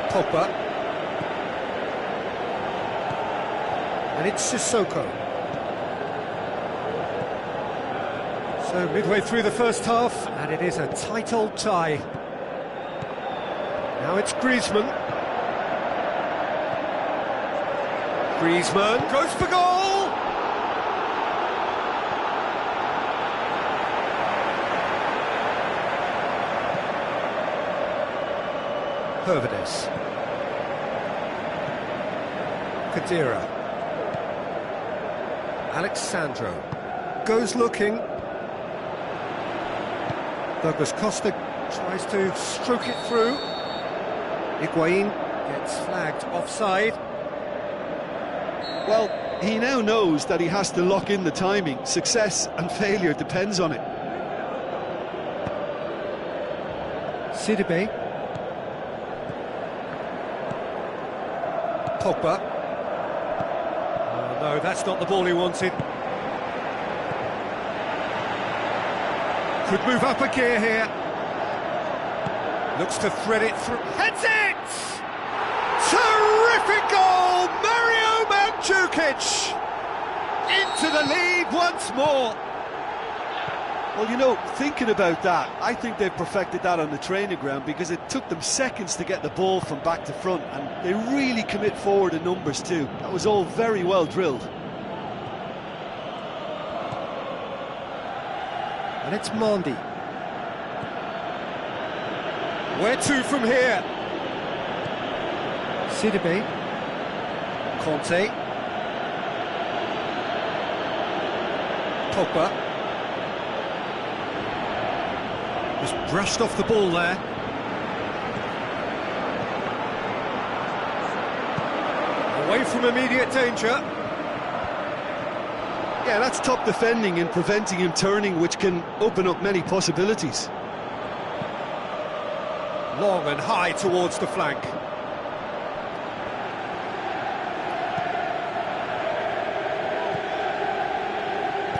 Pogba. And it's Sissoko. So midway through the first half, and it is a tight old tie. Now it's Griezmann. Griezmann goes for goal! Hervedes. Kadira. Alexandro goes looking. Douglas Costa tries to stroke it through. Higuain gets flagged offside. Well, he now knows that he has to lock in the timing. Success and failure depends on it. Sidibe. Pogba. Oh no, that's not the ball he wanted. Could move up a gear here. Looks to thread it through. Heads it! Terrific goal! Mario Mandzukic into the lead once more. Well, you know, thinking about that, I think they've perfected that on the training ground, because it took them seconds to get the ball from back to front, and they really commit forward in numbers too. That was all very well drilled. And it's Mondi. Where to from here? Sidibe. Conte. Pogba. Just brushed off the ball there. Away from immediate danger. Yeah, that's top defending and preventing him turning, which can open up many possibilities. Long and high towards the flank.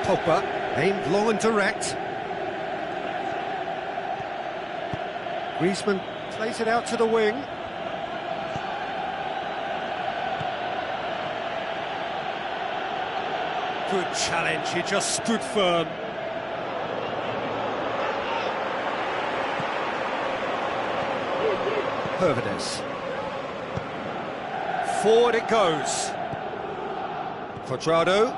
Pogba, aimed long and direct. Griezmann plays it out to the wing. Good challenge, he just stood firm. Hervedes. Forward it goes. Quadrado.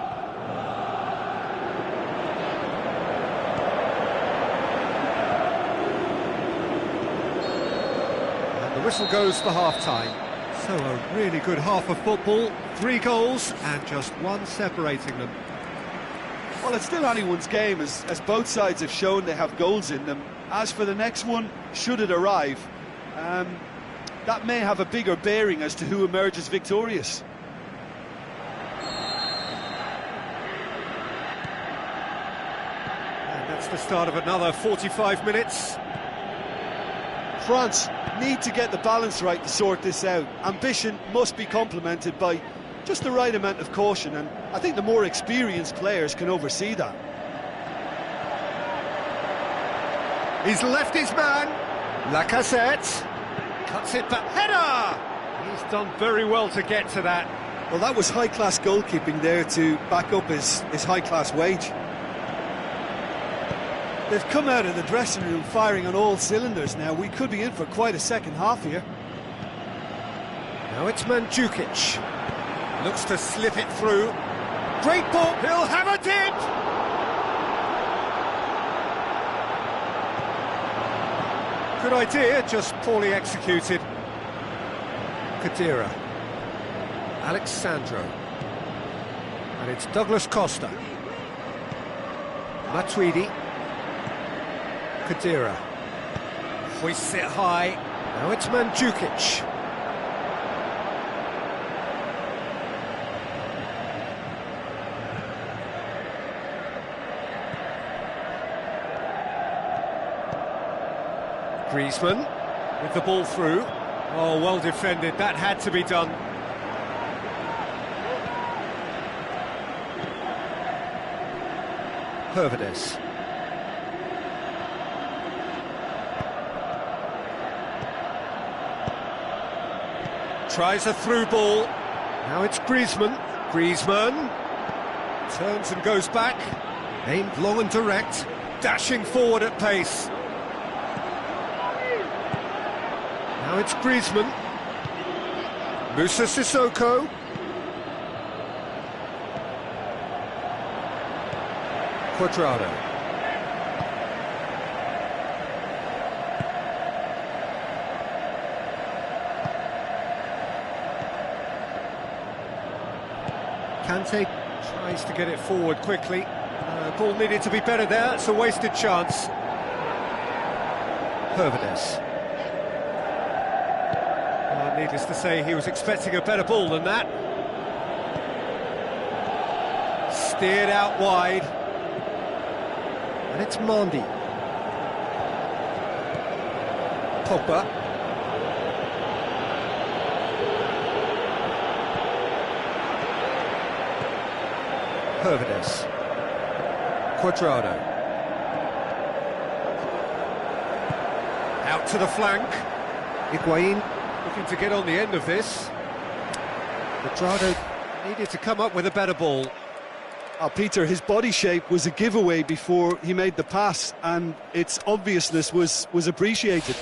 And the whistle goes for half-time. So a really good half of football, 3 goals and just one separating them. Well, it's still anyone's game, as both sides have shown they have goals in them. As for the next one, should it arrive, that may have a bigger bearing as to who emerges victorious. And that's the start of another 45 minutes. France need to get the balance right to sort this out. Ambition must be complemented by just the right amount of caution, and I think the more experienced players can oversee that. He's left his man. Lacazette cuts it back. Header! He's done very well to get to that. Well, that was high-class goalkeeping there to back up his high-class wage. They've come out of the dressing room firing on all cylinders now. We could be in for quite a second half here. Now it's Mandzukic. Looks to slip it through. Great ball, he'll have a dip! Good idea, just poorly executed. Khedira. Alexandro. And it's Douglas Costa. Matuidi. Khedira. Hoists it high. Now it's Mandzukic. Griezmann with the ball through. Oh, well defended, that had to be done. Hervedes. Tries a through ball. Now it's Griezmann. Griezmann turns and goes back. Aimed long and direct. Dashing forward at pace. Now it's Griezmann. Moussa Sissoko. Quadrado. Kante tries to get it forward quickly. Ball needed to be better there, it's a wasted chance. Hervedes. Needless to say, he was expecting a better ball than that. Steered out wide. And it's Mandi. Pogba. Hervedes. Quadrado. Out to the flank. Higuain looking to get on the end of this. Quadrado needed to come up with a better ball. Oh, Peter, his body shape was a giveaway before he made the pass, and its obviousness was appreciated.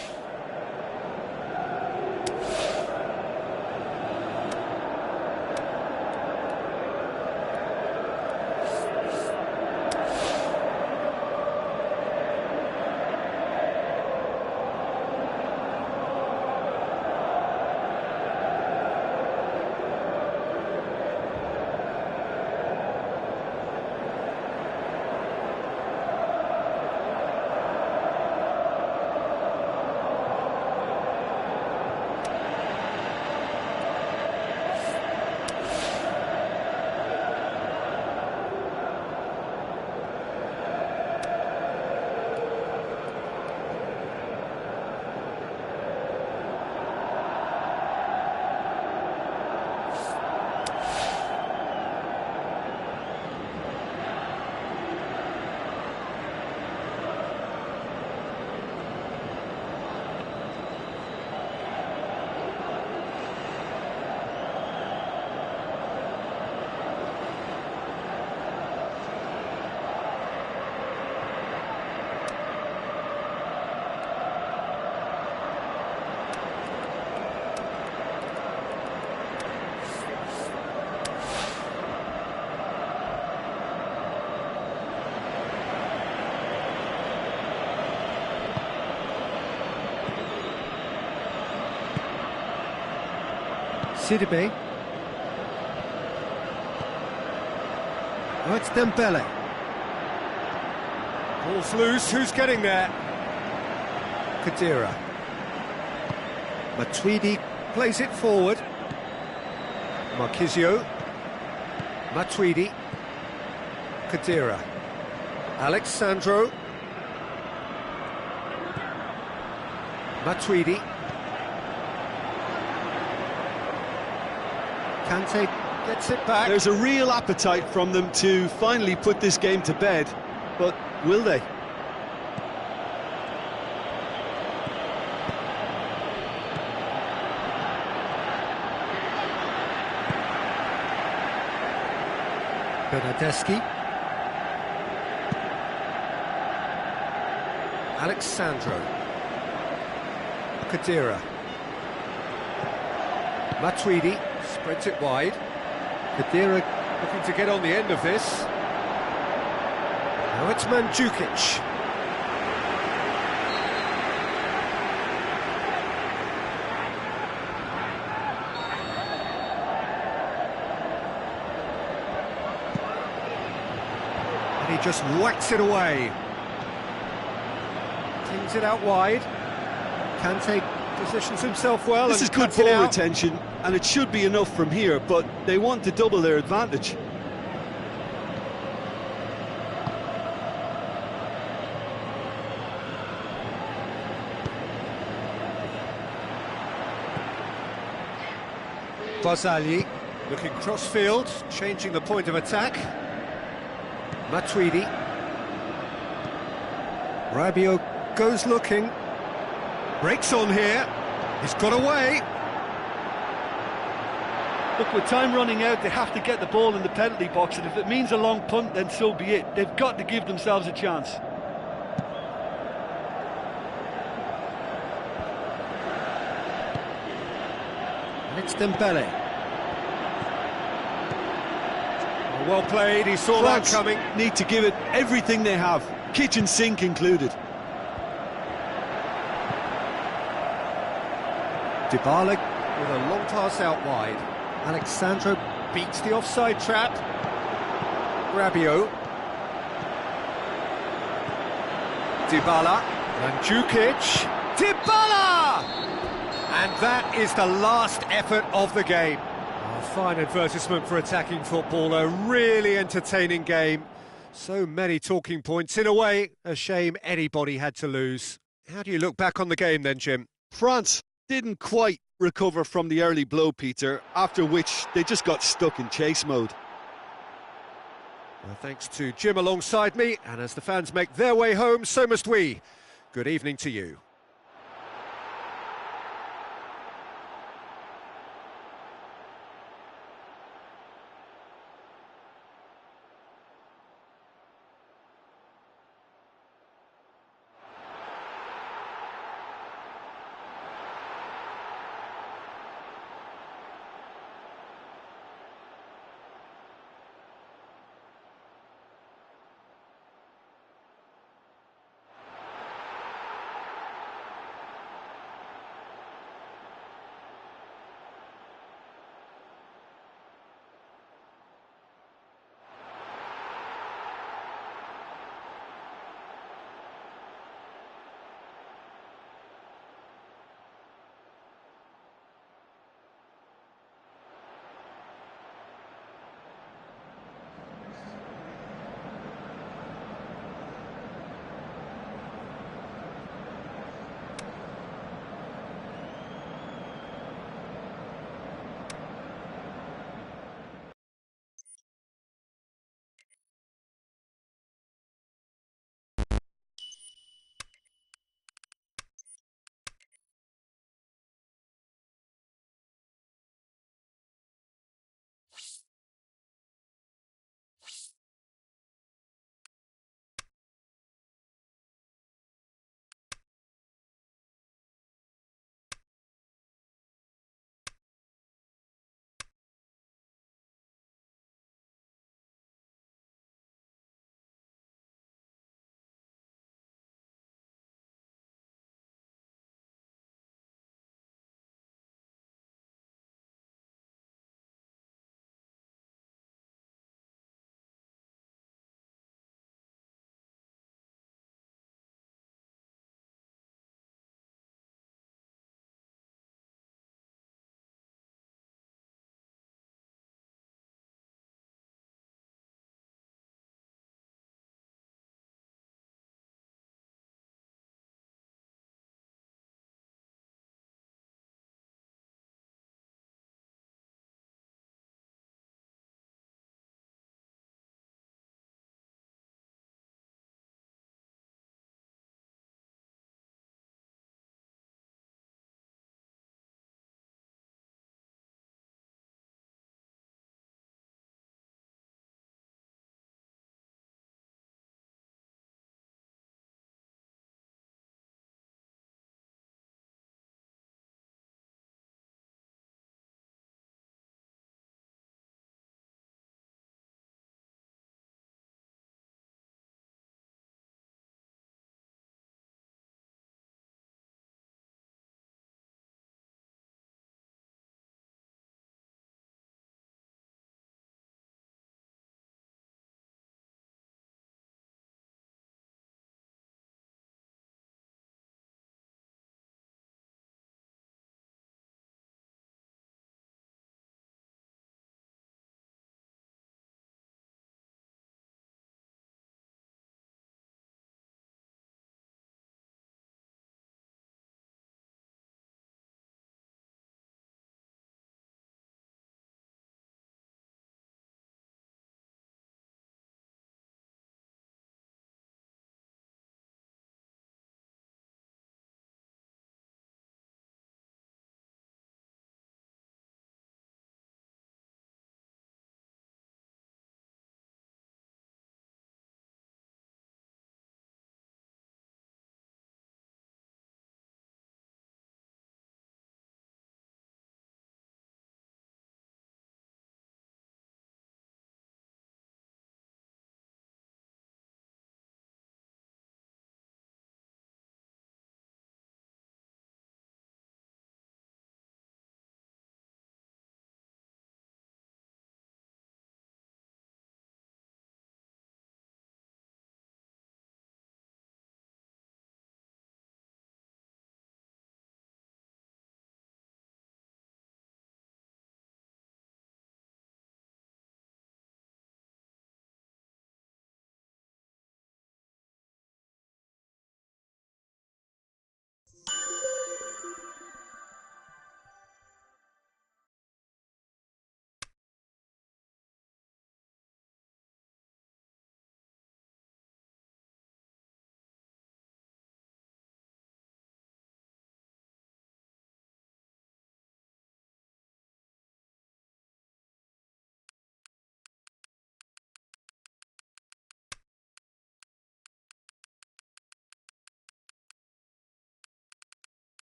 Sidibe. Oh, it's Dembele. Ball's loose, who's getting there? Khedira. Matuidi plays it forward. Marquisio. Matuidi. Khedira. Alexandro. Matuidi. Kante gets it back. There's a real appetite from them to finally put this game to bed, but will they? Bernardeschi. Alexandro. Khedira. Matuidi spreads it wide. Khedira looking to get on the end of this. Now it's Mandzukic. And he just whacks it away. Cleans it out wide. Kante positions himself well. This is good ball retention, and it should be enough from here, but they want to double their advantage. Barzagli looking cross-field, changing the point of attack. Matuidi. Rabiot goes looking. Breaks on here. He's got away. Look, with time running out, they have to get the ball in the penalty box, and if it means a long punt, then so be it. They've got to give themselves a chance. And it's Dembele. Oh, well played, he saw France that coming. Need to give it everything they have, kitchen sink included. Dybala with a long pass out wide. Alexandro beats the offside trap. Rabiot. Dybala. Mandzukic. Dybala! And that is the last effort of the game. A fine advertisement for attacking football, a really entertaining game. So many talking points. In a way, a shame anybody had to lose. How do you look back on the game then, Jim? France didn't quite recover from the early blow, Peter, after which they just got stuck in chase mode. Well, thanks to Jim alongside me, and as the fans make their way home, so must we. Good evening to you.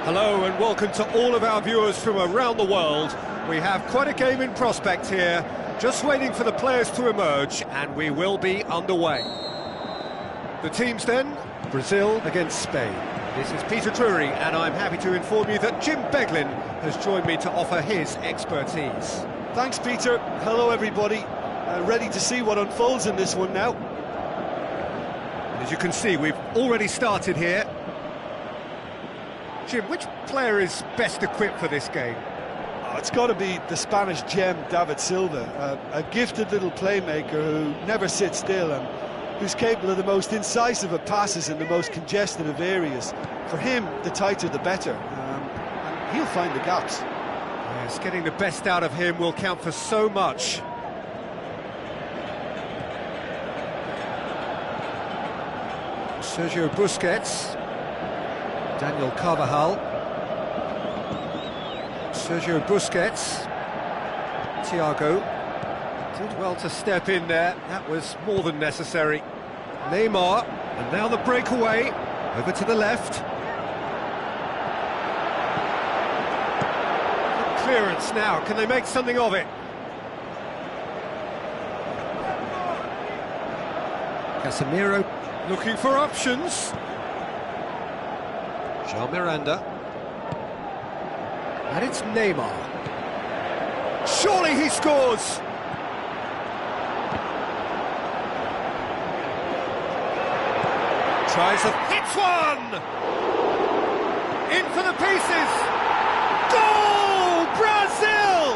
Hello and welcome to all of our viewers from around the world. We have quite a game in prospect here, just waiting for the players to emerge, and we will be underway. The teams then, Brazil against Spain. This is Peter Drury, and I'm happy to inform you that Jim Beglin has joined me to offer his expertise. Thanks, Peter. Hello, everybody. Ready to see what unfolds in this one now. As you can see, we've already started here. Jim, which player is best equipped for this game? It's got to be the Spanish gem, David Silva, a gifted little playmaker who never sits still and who's capable of the most incisive of passes in the most congested of areas. For him, the tighter the better, and he'll find the gaps. Yes, getting the best out of him will count for so much. Sergio Busquets, Daniel Carvajal, Sergio Busquets, Thiago, did well to step in there, that was more than necessary. Neymar, and now the breakaway, over to the left. Good clearance now, can they make something of it? Casemiro looking for options. Jean Miranda. And it's Neymar. Surely he scores! Tries a hits one! In for the pieces! Goal! Brazil!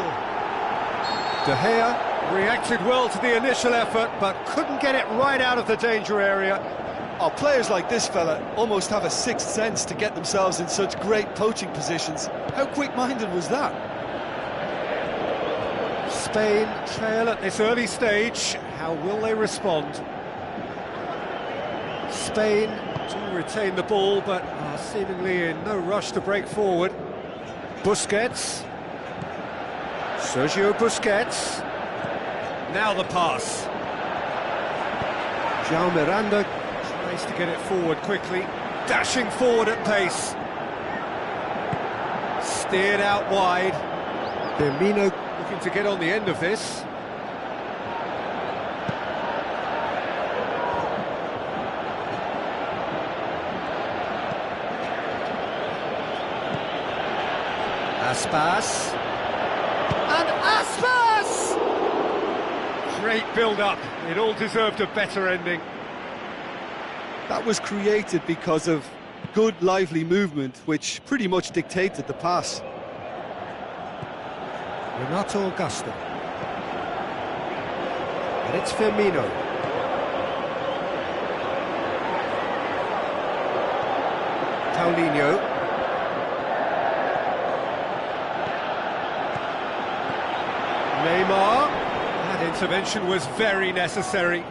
De Gea reacted well to the initial effort, but couldn't get it right out of the danger area. Oh, players like this fella almost have a sixth sense to get themselves in such great poaching positions. How quick-minded was that? Spain trail at this early stage. How will they respond? Spain do retain the ball, but are seemingly in no rush to break forward. Busquets. Sergio Busquets. Now the pass. João Miranda tries to get it forward quickly, dashing forward at pace. Steered out wide. Firmino looking to get on the end of this. Aspas. And Aspas! Great build-up. It all deserved a better ending. That was created because of good, lively movement, which pretty much dictated the pass. Renato Augusto. And it's Firmino. Paulinho. Neymar. That intervention was very necessary.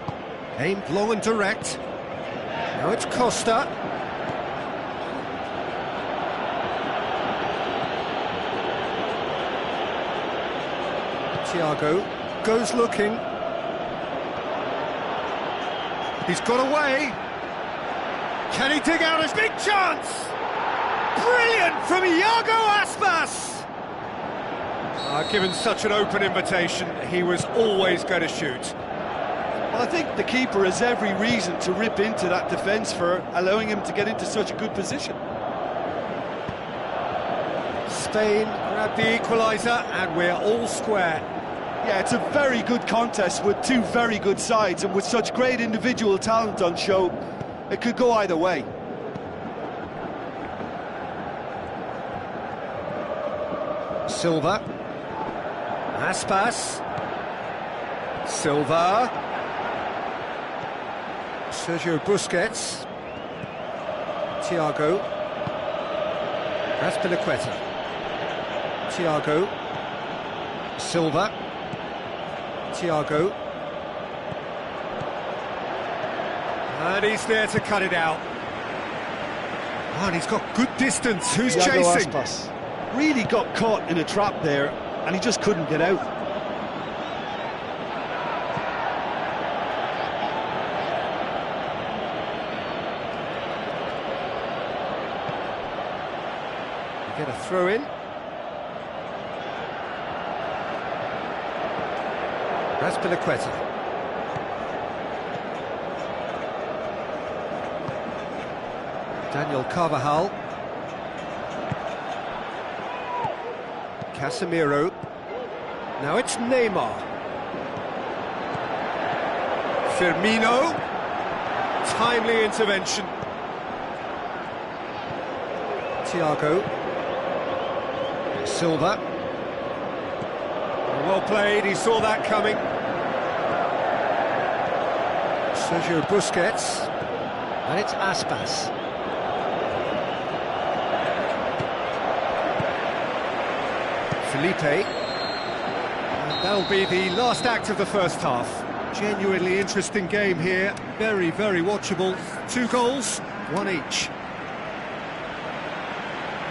Aimed long and direct. Now it's Costa. Thiago goes looking. He's got away. Can he dig out a big chance? Brilliant from Iago Aspas! Given such an open invitation, he was always going to shoot. Well, I think the keeper has every reason to rip into that defence for allowing him to get into such a good position. Spain grabbed the equaliser, and we're all square. Yeah, it's a very good contest with two very good sides, and with such great individual talent on show, it could go either way. Silva. Aspas. Silva. Sergio Busquets. Thiago. Azpilicueta. Thiago. Silva. Thiago. And he's there to cut it out. Oh, and he's got good distance. Who's Iago chasing? Aspas really got caught in a trap there, and he just couldn't get out. get a throw in. Azpilicueta. Daniel Carvajal. Casemiro. Now it's Neymar. Firmino. Timely intervention. Thiago. Silva. Well played, he saw that coming. Sergio Busquets. And it's Aspas. Felipe. And that'll be the last act of the first half. Genuinely interesting game here. Very, very watchable. 2 goals, 1 each.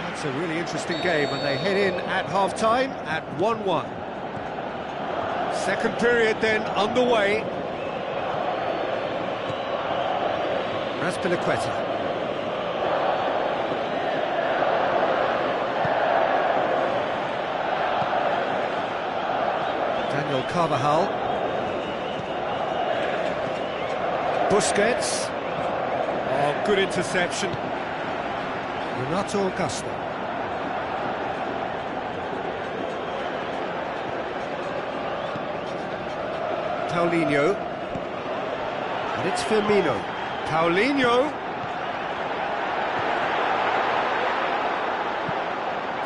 That's a really interesting game, and they head in at half-time at 1-1. Second period then underway. Azpilicueta. Daniel Carvajal. Busquets. Oh, good interception. Renato Augusto. Paulinho. And it's Firmino. Paulinho.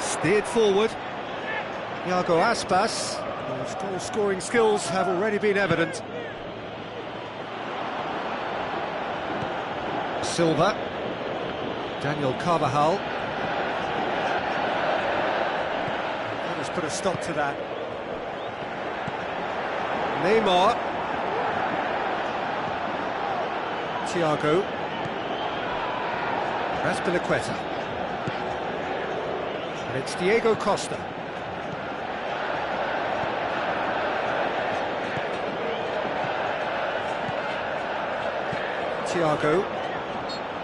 Steered forward. Iago Aspas. His goal-scoring skills have already been evident. Silva. Daniel Carvajal. Let us put a stop to that. Neymar. Thiago. Azpilicueta. And it's Diego Costa. Thiago.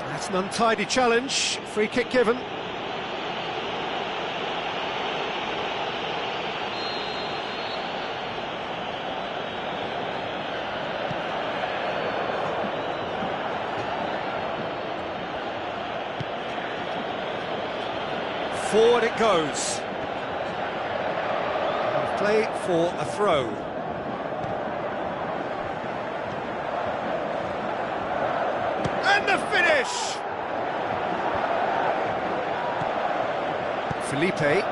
That's an untidy challenge. Free kick given. Forward it goes. Play for a throw. And the finish! Felipe.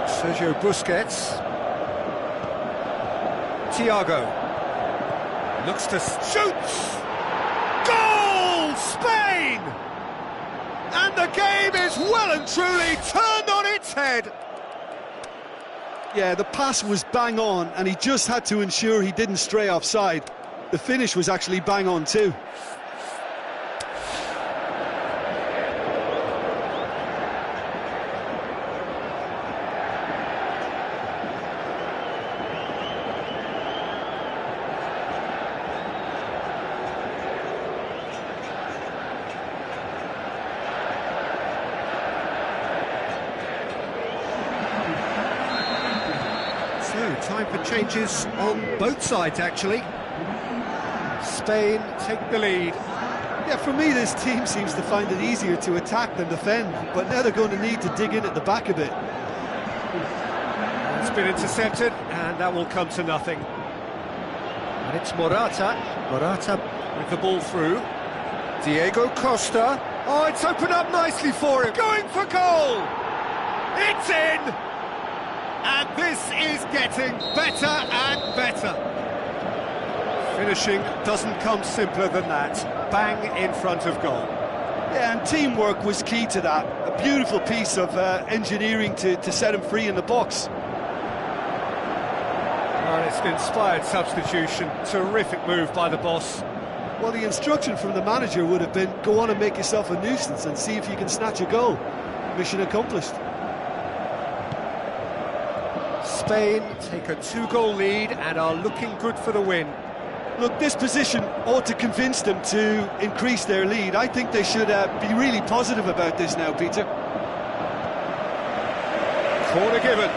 Sergio Busquets. Thiago. Looks to shoot! Goal! Spain! And the game is well and truly turned on its head. Yeah, the pass was bang on, and he just had to ensure he didn't stray offside. The finish was actually bang on too. Time for changes on both sides, actually. Spain take the lead. Yeah, for me, this team seems to find it easier to attack than defend, but now they're going to need to dig in at the back a bit. It's been intercepted, and that will come to nothing. And it's Morata. Morata with the ball through. Diego Costa. Oh, it's opened up nicely for him. Going for goal! It's in! And this is getting better and better. Finishing doesn't come simpler than that. Bang in front of goal. Yeah, and teamwork was key to that. A beautiful piece of engineering to set him free in the box. Well, it's an inspired substitution. Terrific move by the boss. Well, the instruction from the manager would have been, go on and make yourself a nuisance and see if you can snatch a goal. Mission accomplished. Spain take a 2-goal lead and are looking good for the win. Look, this position ought to convince them to increase their lead. I think they should be really positive about this now, Peter. Corner given.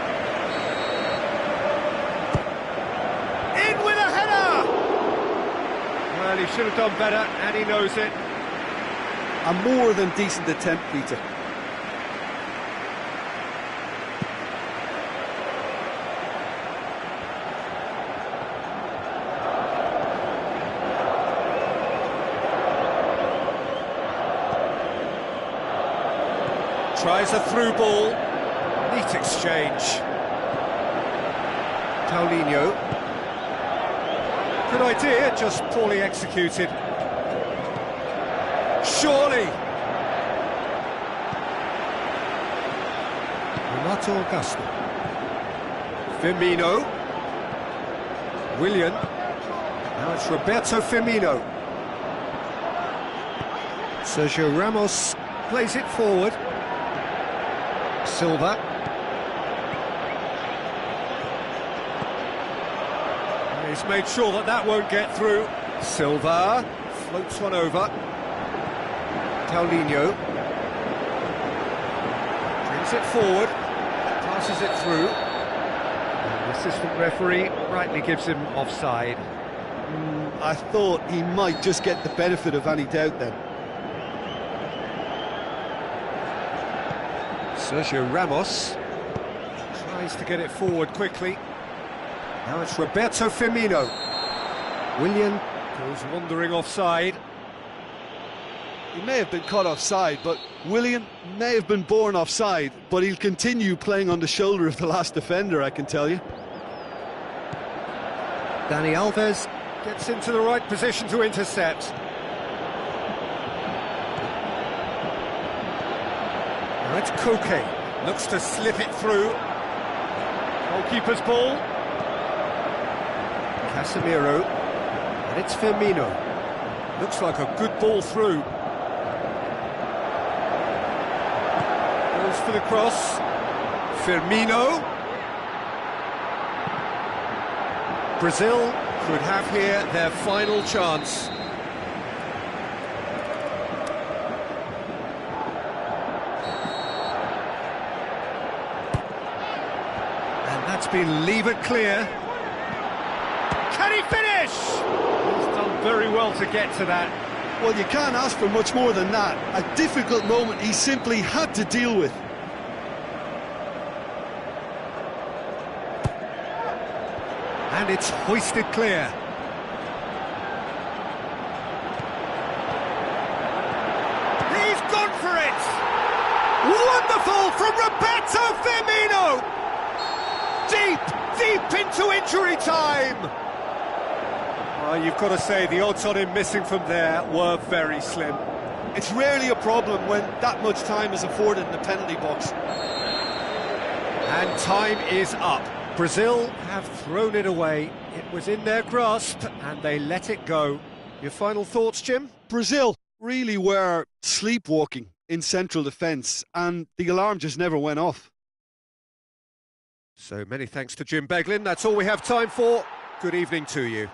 In with a header! Well, he should have done better, and he knows it. A more than decent attempt, Peter. Tries a through ball. Neat exchange. Paulinho. Good idea, just poorly executed. Surely. Renato Augusto. Firmino. Willian. Now it's Roberto Firmino. Sergio Ramos plays it forward. Silva. He's made sure that that won't get through. Silva floats one over. Paulinho brings it forward, passes it through. And the assistant referee rightly gives him offside. I thought he might just get the benefit of any doubt then. Sergio Ramos tries to get it forward quickly. Now it's Roberto Firmino. Willian goes wandering offside. He may have been caught offside, but Willian may have been born offside, but he'll continue playing on the shoulder of the last defender, I can tell you. Dani Alves gets into the right position to intercept. Now it's Koke, looks to slip it through. Goalkeeper's ball. Casemiro, and it's Firmino. Looks like a good ball through. Goes for the cross. Firmino. Brazil could have here their final chance. And that's been levered clear. Can he finish? He's done very well to get to that. Well, you can't ask for much more than that. A difficult moment he simply had to deal with. And it's hoisted clear. He's gone for it! Wonderful from Roberto Firmino! Deep into injury time! Well, you've got to say, the odds on him missing from there were very slim. It's rarely a problem when that much time is afforded in the penalty box. And time is up. Brazil have thrown it away. It was in their grasp, and they let it go. Your final thoughts, Jim? Brazil really were sleepwalking in central defence, and the alarm just never went off. So many thanks to Jim Beglin. That's all we have time for. Good evening to you.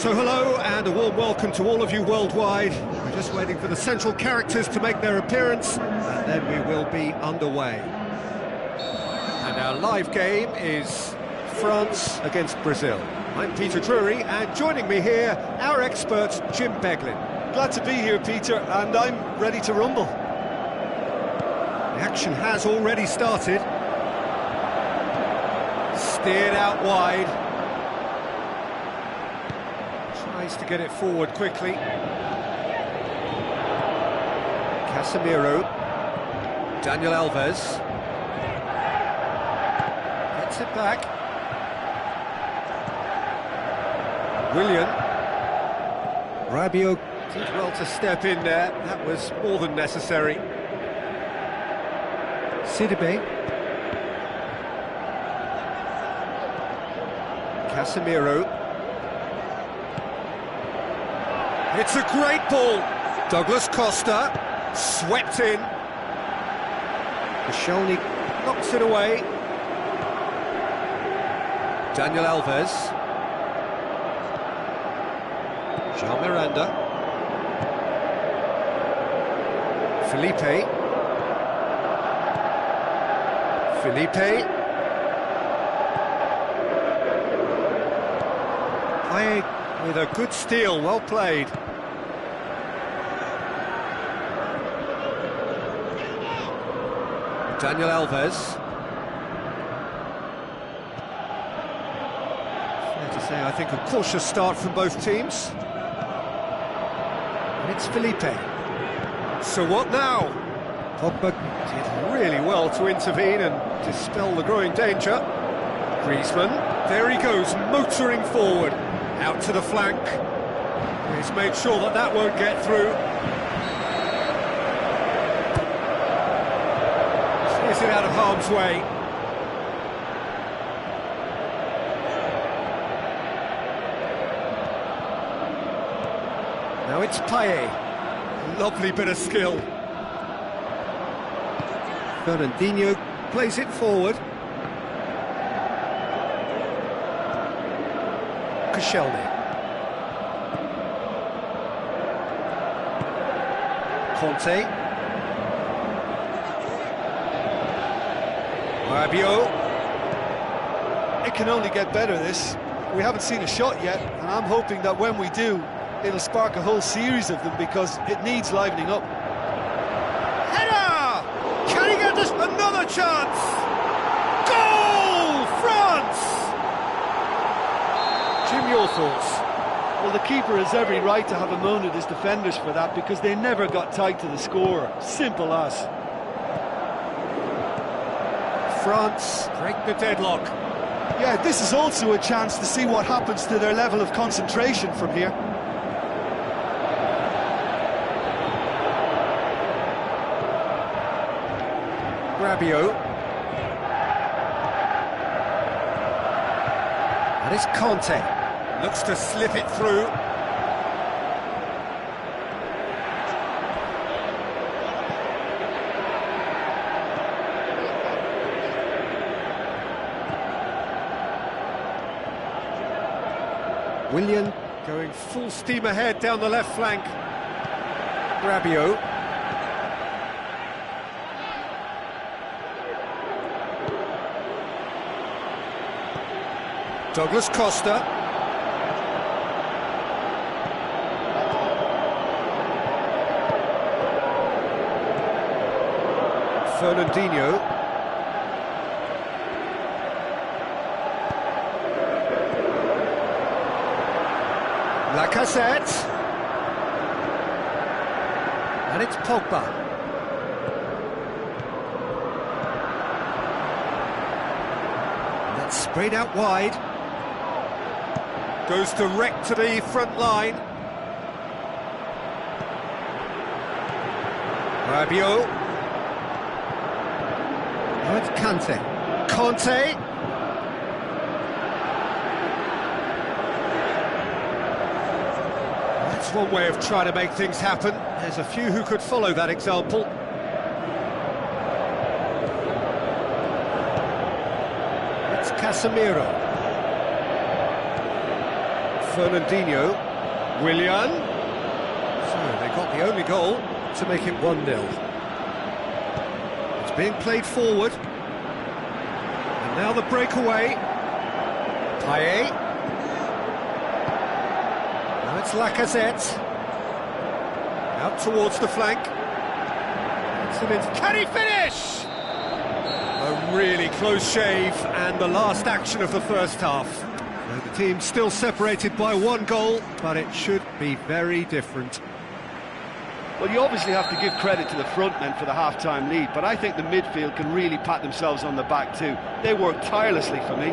So hello and a warm welcome to all of you worldwide. We're just waiting for the central characters to make their appearance and then we will be underway. And our live game is France against Brazil. I'm Peter Drury and joining me here, our expert Jim Beglin. Glad to be here, Peter, and I'm ready to rumble. The action has already started. Steered out wide. Tries to get it forward quickly. Casemiro. Daniel Alves. Gets it back. Willian. Rabiot did well to step in there. That was more than necessary. Sidibe. Casemiro. It's a great ball. Douglas Costa swept in. Koscielny knocks it away. Daniel Alves. Jean Miranda. Felipe. Payet with a good steal, well played. Daniel Alves. Fair to say, I think a cautious start from both teams. And it's Felipe. So what now? Pogba did really well to intervene and dispel the growing danger. Griezmann, there he goes, motoring forward, out to the flank. He's made sure that that won't get through. Clears it out of harm's way. Now it's Payet. Lovely bit of skill. Fernandinho plays it forward. Koscielny. Conte. Rabiot. It can only get better, this. We haven't seen a shot yet, and I'm hoping that when we do, it'll spark a whole series of them because it needs livening up. Header! Can he get this? Another chance! Goal! France! Jim, your thoughts? Well, the keeper has every right to have a moan at his defenders for that because they never got tight to the score. Simple as. France break the deadlock. Yeah, this is also a chance to see what happens to their level of concentration from here. Rabiot. And it's Conte. Looks to slip it through. Willian going full steam ahead down the left flank. Rabiot. Douglas Costa. Fernandinho. Lacazette. And it's Pogba. That's sprayed out wide. Goes direct to the front line. Rabiot. Now it's Conte. Conte. That's one way of trying to make things happen. There's a few who could follow that example. It's Casemiro. Fernandinho. Willian. So they got the only goal to make it 1-0. It's being played forward. And now the breakaway. Payet. Now it's Lacazette. Out towards the flank. Can he finish? A really close shave, and the last action of the first half. Now the team's still separated by 1 goal, but it should be very different. Well, you obviously have to give credit to the front men for the half-time lead, but I think the midfield can really pat themselves on the back too. They work tirelessly for me.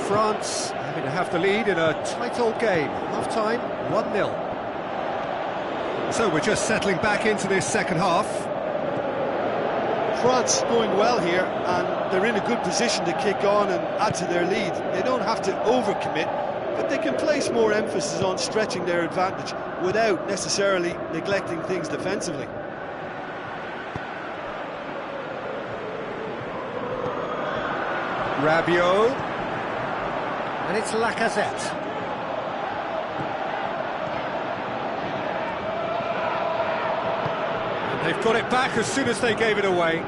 France having to have the lead in a tight old game. Half-time, 1-0. So we're just settling back into this second half. France going well here, and they're in a good position to kick on and add to their lead. They don't have to overcommit, but they can place more emphasis on stretching their advantage without necessarily neglecting things defensively. Rabiot. And it's Lacazette. They've got it back as soon as they gave it away.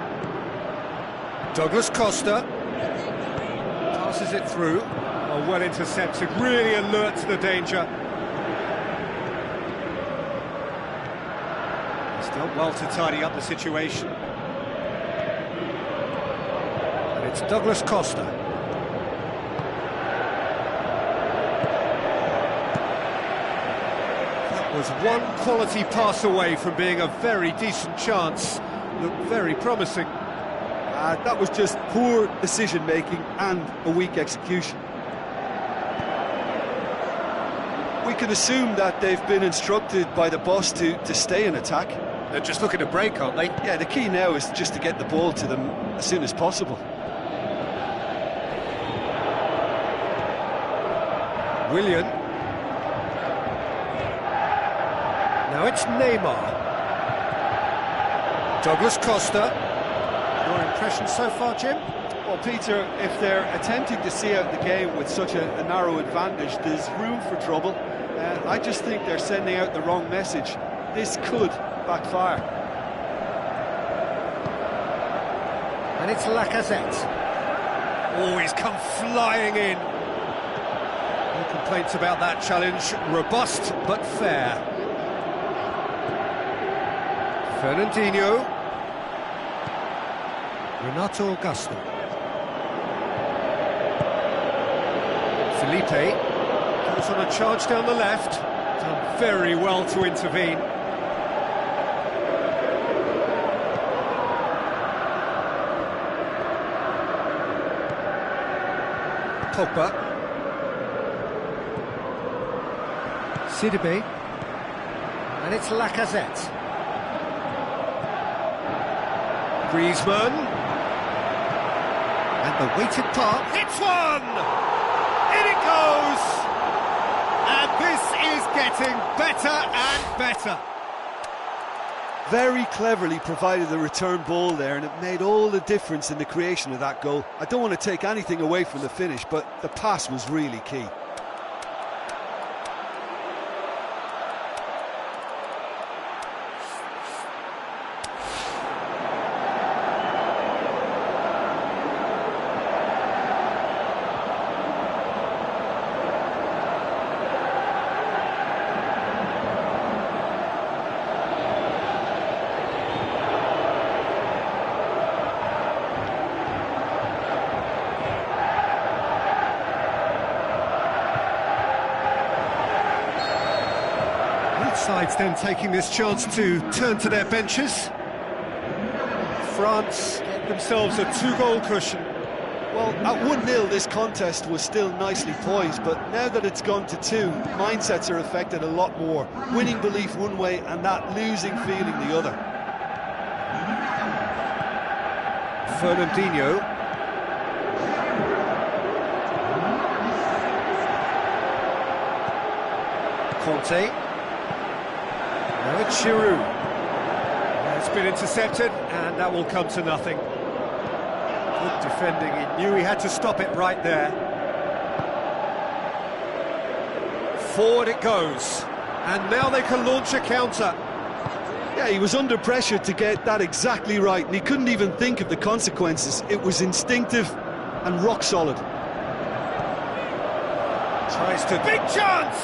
Douglas Costa passes it through. Oh, well intercepted, really alert to the danger. He's done well to tidy up the situation. And it's Douglas Costa. Was one quality pass away from being a very decent chance. Looked very promising. That was just poor decision-making and a weak execution. We can assume that they've been instructed by the boss to stay in attack. They're just looking to break, aren't they? Yeah, the key now is just to get the ball to them as soon as possible. Willian. Now it's Neymar. Douglas Costa. Your impression so far, Jim? Well, Peter, if they're attempting to see out the game with such a narrow advantage, there's room for trouble. I just think they're sending out the wrong message. This could backfire. And it's Lacazette. Oh, he's come flying in. No complaints about that challenge. Robust but fair. Fernandinho. Renato Augusto. Felipe goes on a charge down the left. Done very well to intervene. Pogba. Sidibe. And it's Lacazette. Griezmann. And the weighted pass. Hits one! In it goes! And this is getting better and better. Very cleverly provided the return ball there, and it made all the difference in the creation of that goal. I don't want to take anything away from the finish, but the pass was really key. Sides then taking this chance to turn to their benches. France get themselves a 2-goal cushion. Well, at 1-0 this contest was still nicely poised, but now that it's gone to 2, mindsets are affected a lot more. Winning belief one way and that losing feeling the other. Fernandinho. Conte. Now it's Giroud. It's been intercepted, and that will come to nothing. Good defending, he knew he had to stop it right there. Forward it goes. And now they can launch a counter. Yeah, he was under pressure to get that exactly right, and he couldn't even think of the consequences. It was instinctive and rock solid. Tries to... Big chance!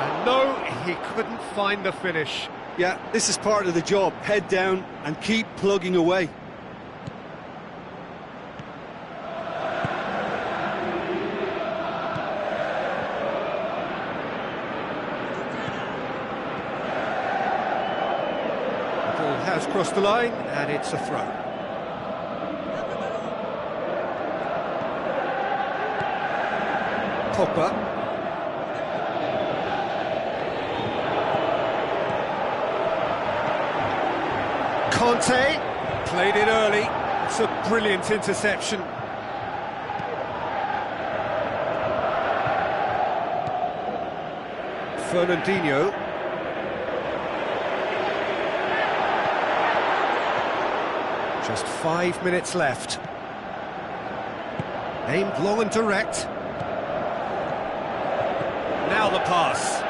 And no, he couldn't find the finish. Yeah, this is part of the job. Head down and keep plugging away. The ball has crossed the line, and it's a throw. Pogba. Conte, played it early, it's a brilliant interception. Fernandinho. Just 5 minutes left. Aimed long and direct. Now the pass.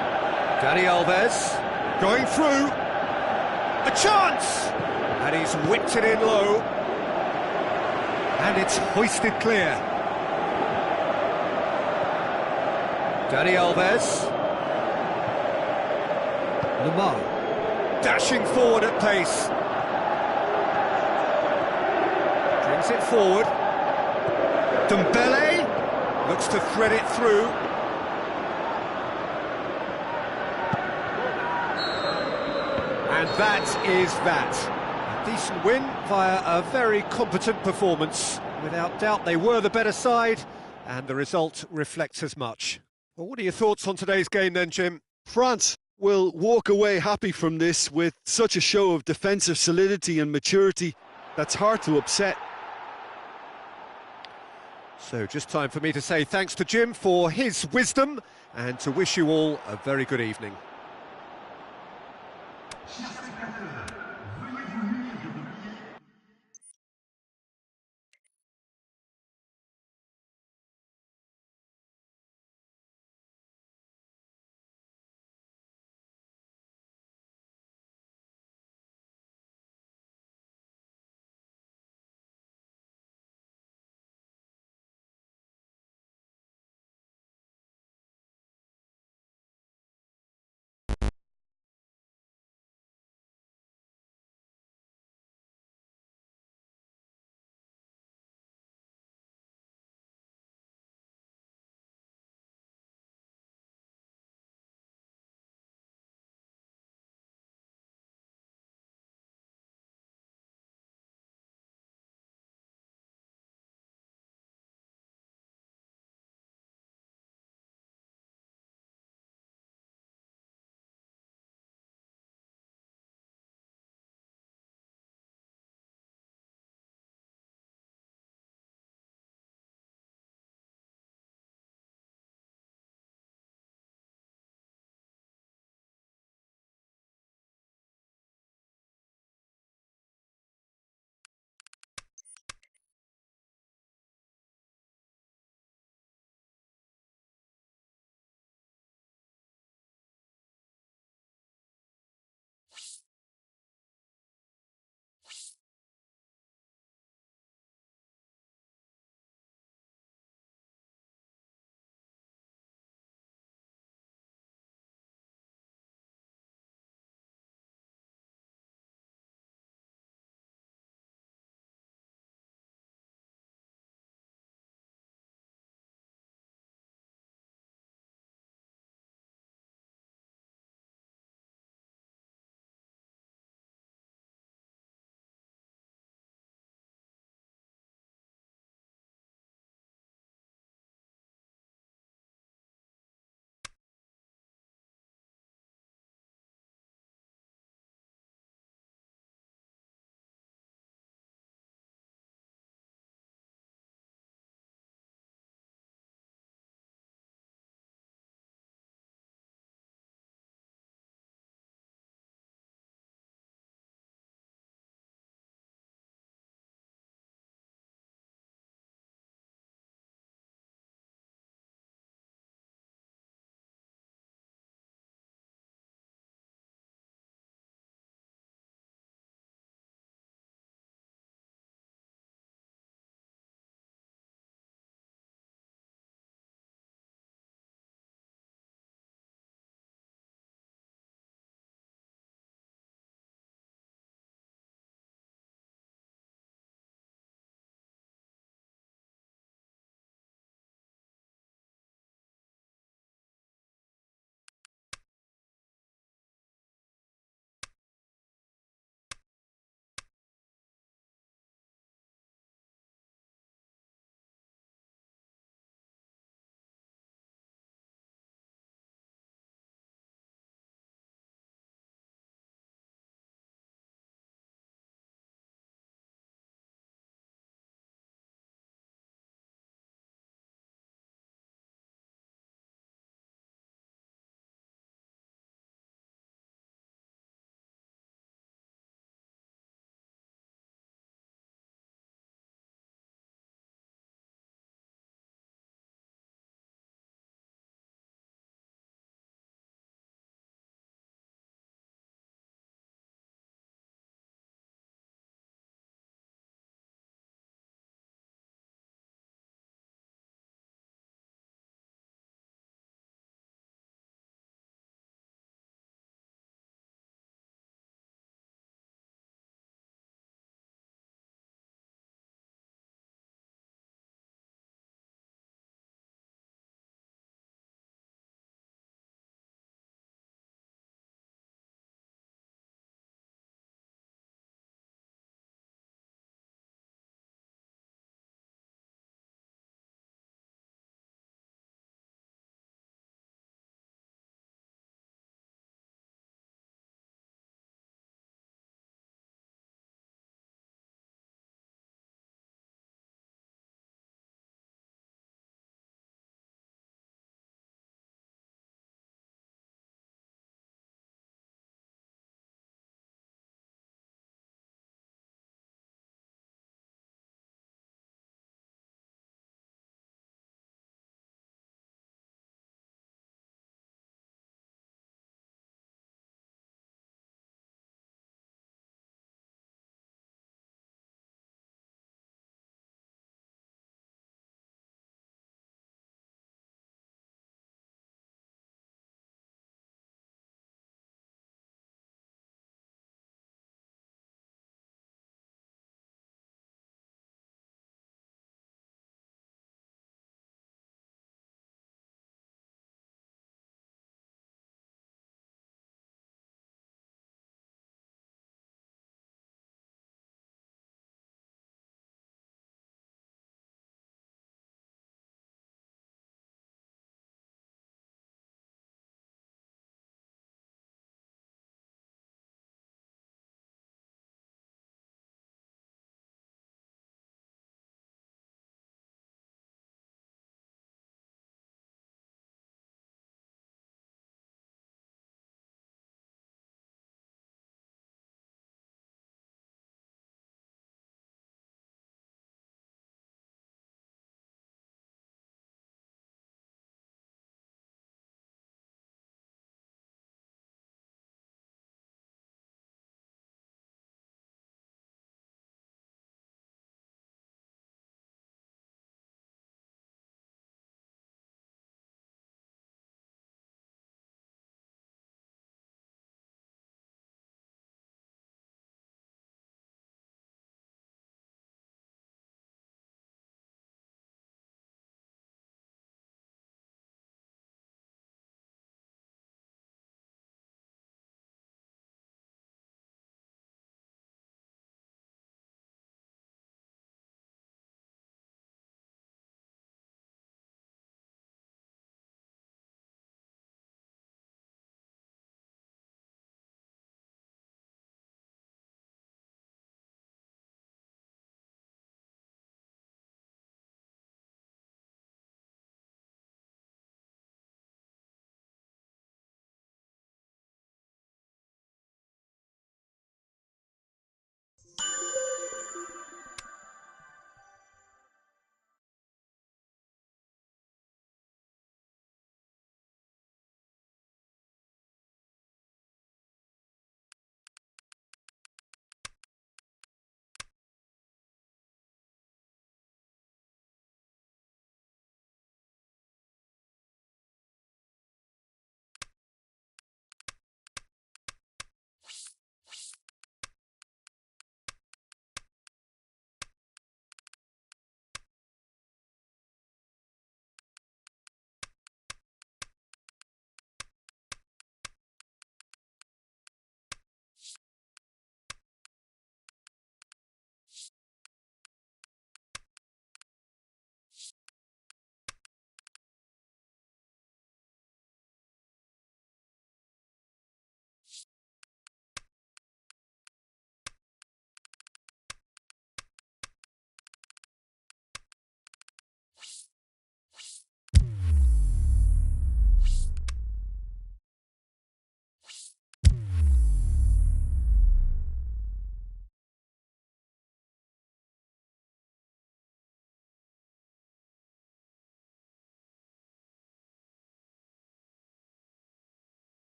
Dani Alves, going through. A chance! And he's whipped it in low. And it's hoisted clear. Dani Alves. Lamar. Dashing forward at pace. Brings it forward. Dembele looks to thread it through. And that is that. A decent win via a very competent performance. Without doubt, they were the better side, and the result reflects as much. Well, what are your thoughts on today's game then, Jim? France will walk away happy from this with such a show of defensive solidity and maturity that's hard to upset. So just time for me to say thanks to Jim for his wisdom and to wish you all a very good evening.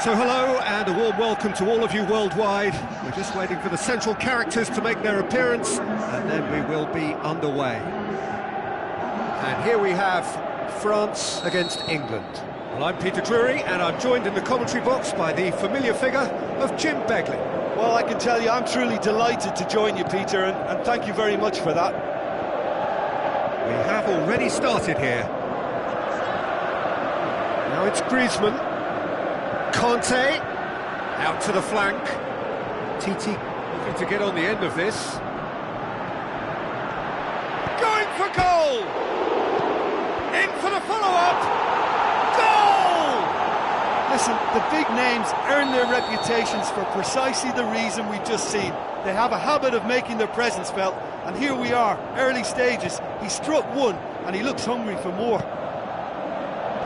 So hello and a warm welcome to all of you worldwide. We're just waiting for the central characters to make their appearance and then we will be underway. And here we have France against England. Well, I'm Peter Drury and I'm joined in the commentary box by the familiar figure of Jim Begley. Well, I can tell you I'm truly delighted to join you, Peter, and thank you very much for that. We have already started here. Now it's Griezmann. Conte, out to the flank. Titi looking to get on the end of this. Going for goal! In for the follow-up! Goal! Listen, the big names earn their reputations for precisely the reason we've just seen. They have a habit of making their presence felt, and here we are, early stages. He struck one, and he looks hungry for more.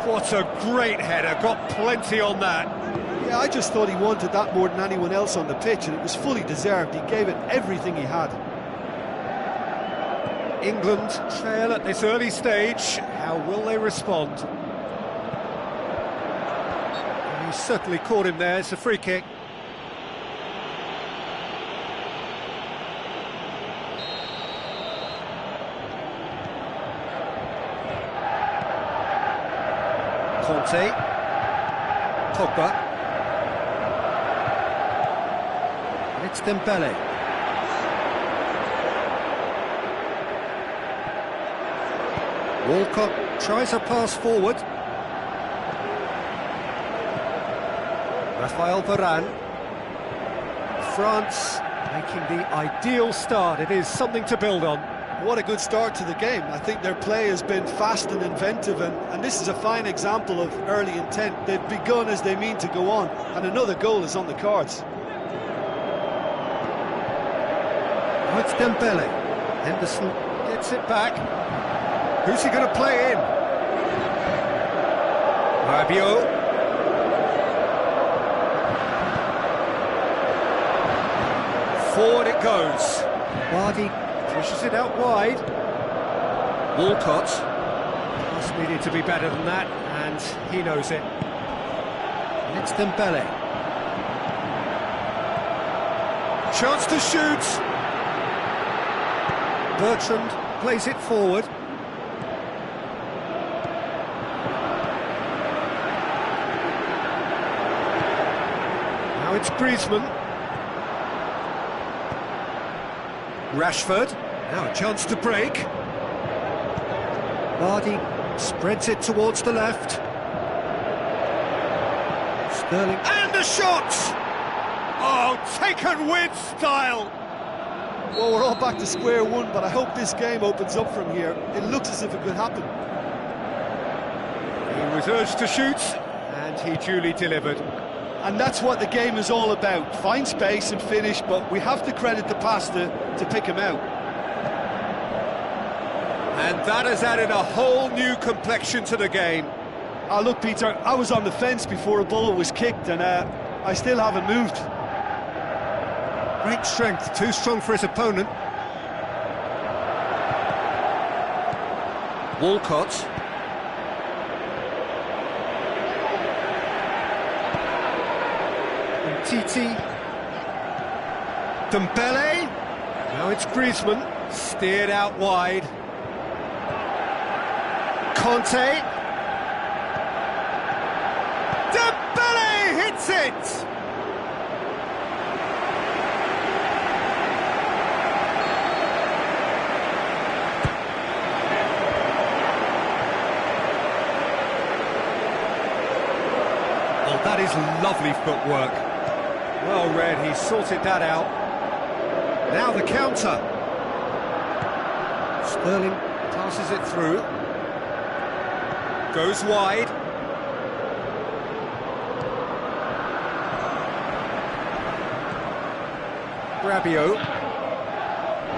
What a great header, got plenty on that. Yeah, I just thought he wanted that more than anyone else on the pitch, and it was fully deserved. He gave it everything he had. England trail at this early stage. How will they respond? He certainly caught him there. It's a free kick. Conte, Pogba, and it's Dembele. Walcott tries a pass forward. Rafael Varane. France making the ideal start. It is something to build on. What a good start to the game. I think their play has been fast and inventive, and this is a fine example of early intent. They've begun as they mean to go on, and another goal is on the cards. Oh, it's Dembele. Henderson gets it back. Who's he going to play in? Rabiot. Forward it goes. Vardy pushes it out wide. Walcott. Pass needed to be better than that, and he knows it. And it's Dembele. Chance to shoot. Bertrand plays it forward. Now it's Griezmann. Rashford. Now a chance to break. Vardy spreads it towards the left. Sterling. And the shot! Oh, taken with style! Well, we're all back to square one, but I hope this game opens up from here. It looks as if it could happen. He was urged to shoot, and he duly delivered. And that's what the game is all about. Find space and finish, but we have to credit the pass to pick him out. And that has added a whole new complexion to the game. Oh, look, Peter, I was on the fence before a ball was kicked, and I still haven't moved. Great strength, too strong for his opponent. Walcott. And Titi. Dembele. Now it's Griezmann. Steered out wide. Conte. Dembele hits it! Oh, that is lovely footwork. Well read, he sorted that out. Now the counter. Sterling passes it through. Goes wide. Rabiot.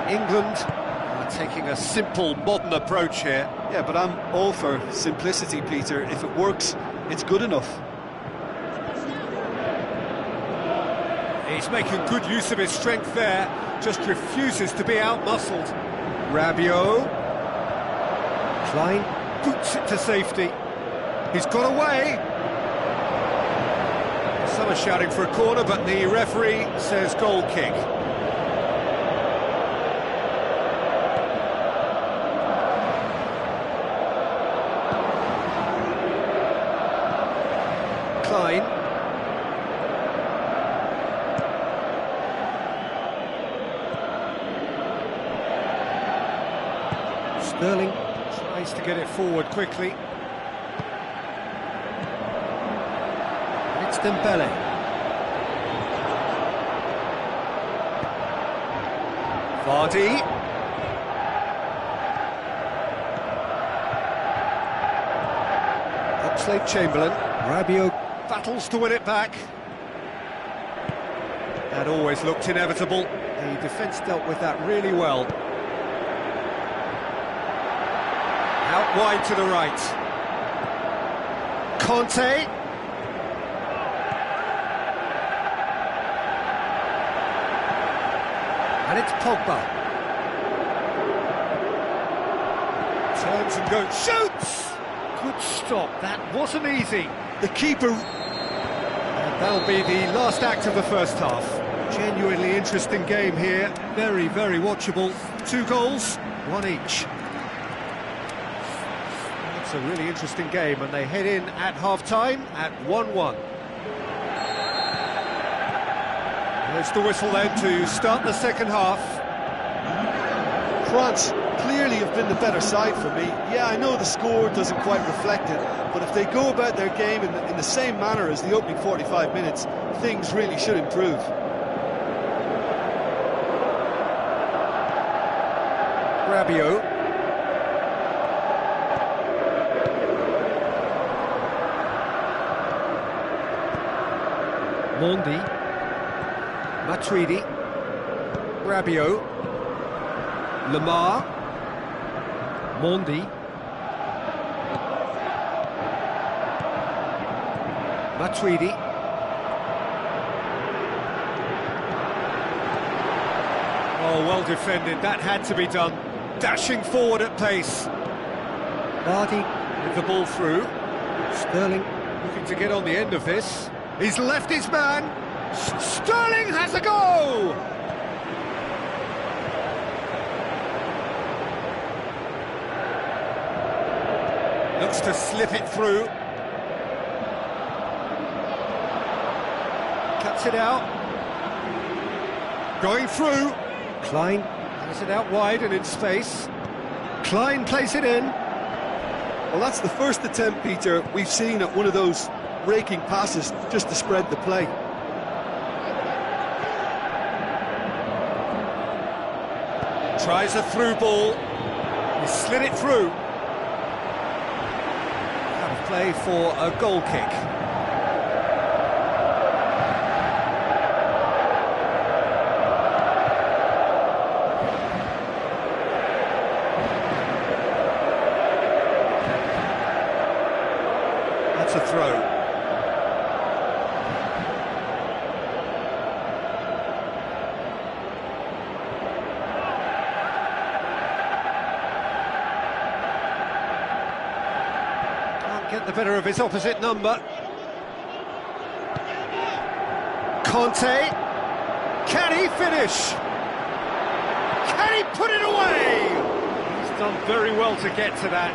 England are taking a simple, modern approach here. Yeah, but I'm all for simplicity, Peter. If it works, it's good enough. He's making good use of his strength there, just refuses to be out-muscled. Rabiot. Klein boots it to safety. He's got away. Some are shouting for a corner, but the referee says goal kick. Klein. Sterling tries to get it forward quickly. It's Dembele. Vardy. Oxlade-Chamberlain. Rabiot battles to win it back. That always looked inevitable. The defence dealt with that really well. Out wide to the right. Conte. And it's Pogba. Turns and goes, shoots! Good stop, that wasn't easy. The keeper... And that'll be the last act of the first half. Genuinely interesting game here, very, very watchable. 2 goals, 1 each. It's a really interesting game, and they head in at half-time at 1-1. There's the whistle then to start the second half. France clearly have been the better side for me. Yeah, I know the score doesn't quite reflect it, but if they go about their game in the same manner as the opening 45 minutes, things really should improve. Rabiot. Mondi. Matuidi, Rabiot, Lamar, Mondi, Matuidi, oh, well defended, that had to be done, dashing forward at pace. Vardy with the ball through, Sterling looking to get on the end of this, he's left his man. Sterling has a go! Looks to slip it through. Cuts it out. Going through. Klein has it out wide and in space. Klein plays it in. Well, that's the first attempt, Peter, we've seen at one of those raking passes just to spread the play. Tries a through ball, he slid it through. Out of play for a goal kick. That's a throw. Get the better of his opposite number. Conte, can he finish? Can he put it away? He's done very well to get to that.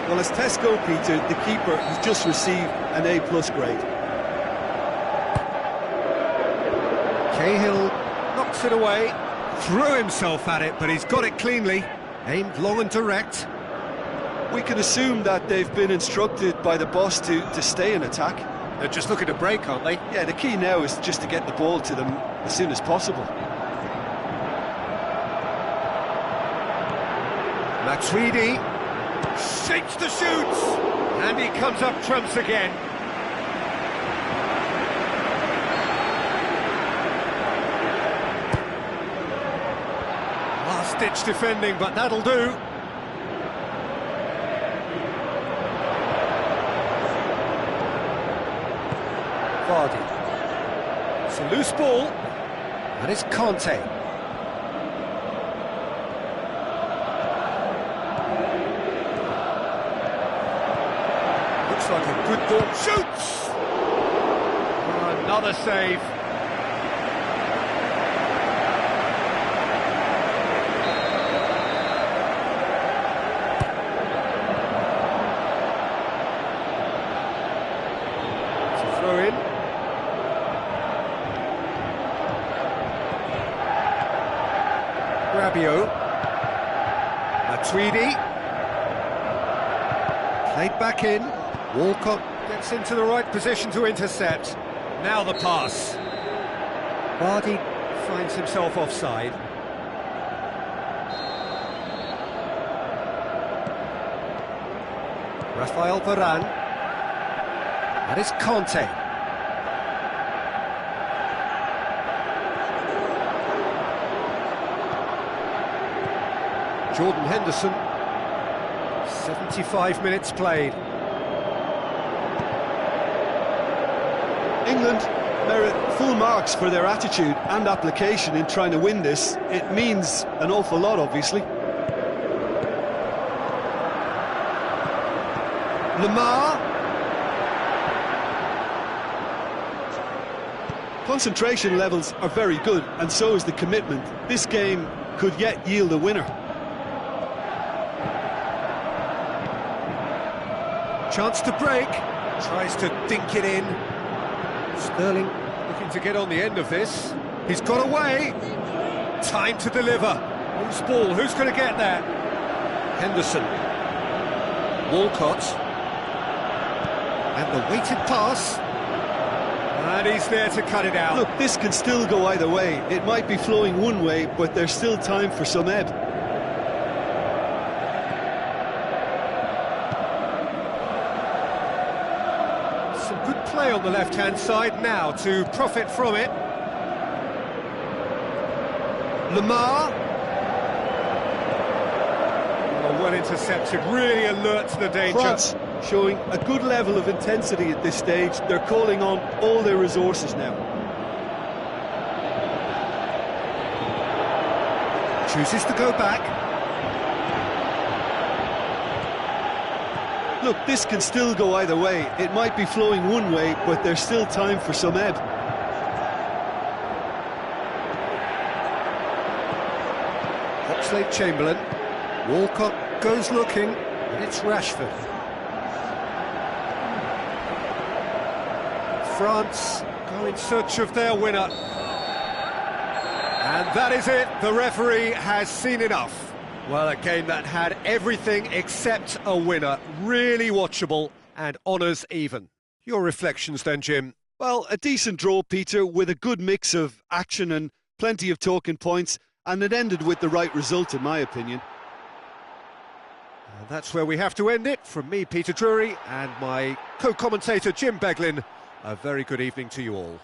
Well, as Tesco, Peter, the keeper has just received an A+ grade. Cahill knocks it away, threw himself at it, but he's got it cleanly, aimed long and direct. We can assume that they've been instructed by the boss to stay in attack. They're just looking to break, aren't they? Yeah, the key now is just to get the ball to them as soon as possible. Matuidi shapes the shoots, and he comes up trumps again. Last-ditch defending, but that'll do. Vardy. It's a loose ball, and it's Conte. Looks like a good ball. Shoots! Another save. It's a throw in. Rabiot. Matuidi. Played back in. Walcott gets into the right position to intercept. Now the pass. Vardy finds himself offside. Rafael Varane. That is Conte. Jordan Henderson. 75 minutes played. England merit full marks for their attitude and application in trying to win this. It means an awful lot, obviously. Lamar. Concentration levels are very good, and so is the commitment. This game could yet yield a winner. Chance to break. Tries to dink it in. Sterling looking to get on the end of this. He's got away. Time to deliver. Whose ball? Who's going to get there? Henderson. Walcott. And the weighted pass. And he's there to cut it out. Look, this can still go either way. It might be flowing one way, but there's still time for some ebb. Some good play on the left-hand side now to profit from it. Lamar. Well intercepted, really alert to the danger. France showing a good level of intensity at this stage. They're calling on all their resources now. Chooses to go back. Look, this can still go either way. It might be flowing one way, but there's still time for some ebb. Oxlade-Chamberlain. Walcott goes looking, and it's Rashford. France go in search of their winner. And that is it. The referee has seen enough. Well, a game that had everything except a winner. Really watchable and honours even. Your reflections then, Jim? Well, a decent draw, Peter, with a good mix of action and plenty of talking points, and it ended with the right result, in my opinion. And that's where we have to end it. From me, Peter Drury, and my co-commentator, Jim Beglin, a very good evening to you all.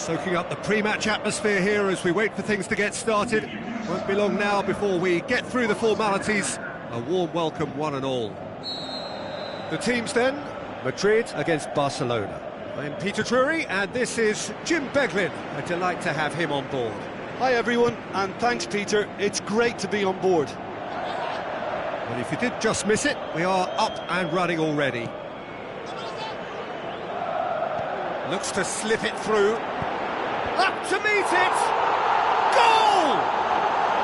Soaking up the pre-match atmosphere here as we wait for things to get started. Won't be long now before we get through the formalities. A warm welcome, one and all. The teams then, Madrid against Barcelona. I'm Peter Drury, and this is Jim Beglin. A delight to have him on board. Hi everyone, and thanks Peter, it's great to be on board. Well, if you did just miss it, we are up and running already. Looks to slip it through. Up to meet it! Goal!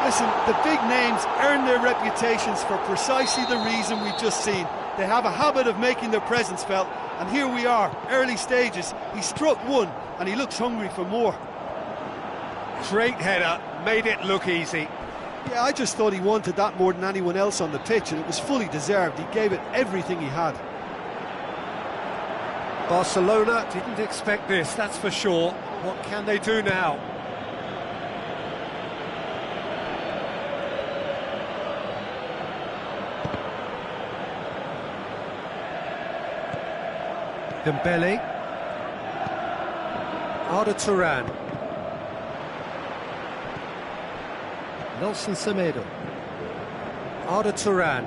Listen, the big names earn their reputations for precisely the reason we've just seen. They have a habit of making their presence felt, and here we are, early stages. He struck one, and he looks hungry for more. Great header, made it look easy. Yeah, I just thought he wanted that more than anyone else on the pitch, and it was fully deserved. He gave it everything he had. Barcelona didn't expect this, that's for sure. What can they do now? Dembele. Arda Turan. Nelson Semedo. Arda Turan.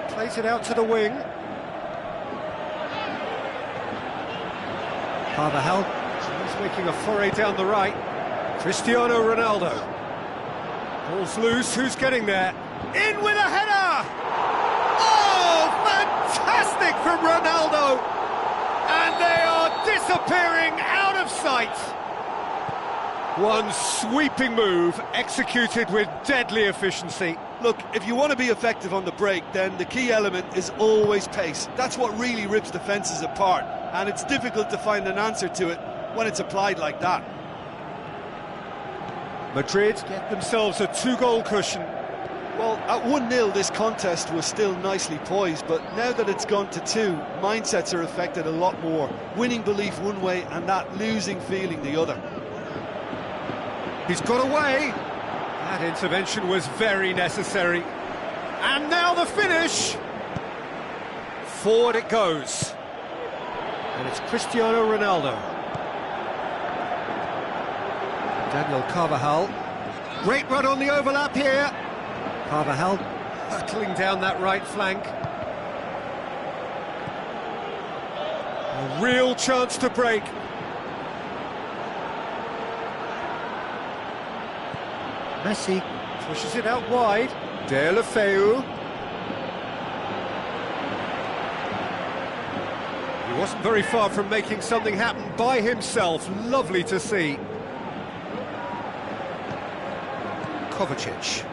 Plays it out to the wing. Carvajal, he's making a foray down the right. Cristiano Ronaldo. Ball's loose, who's getting there? In with a header! Oh, fantastic from Ronaldo! And they are disappearing out of sight. One sweeping move, executed with deadly efficiency. Look, if you want to be effective on the break, then the key element is always pace. That's what really rips defences apart, and it's difficult to find an answer to it when it's applied like that. Madrid get themselves a two-goal cushion. Well, at 1-0 this contest was still nicely poised, but now that it's gone to 2, mindsets are affected a lot more. Winning belief one way and that losing feeling the other. He's got away. That intervention was very necessary. And now the finish. Forward it goes. And it's Cristiano Ronaldo. Daniel Carvajal. Great run on the overlap here. Carvajal hurtling down that right flank. A real chance to break. Messi pushes it out wide. Deulofeu. He wasn't very far from making something happen by himself. Lovely to see. Kovacic.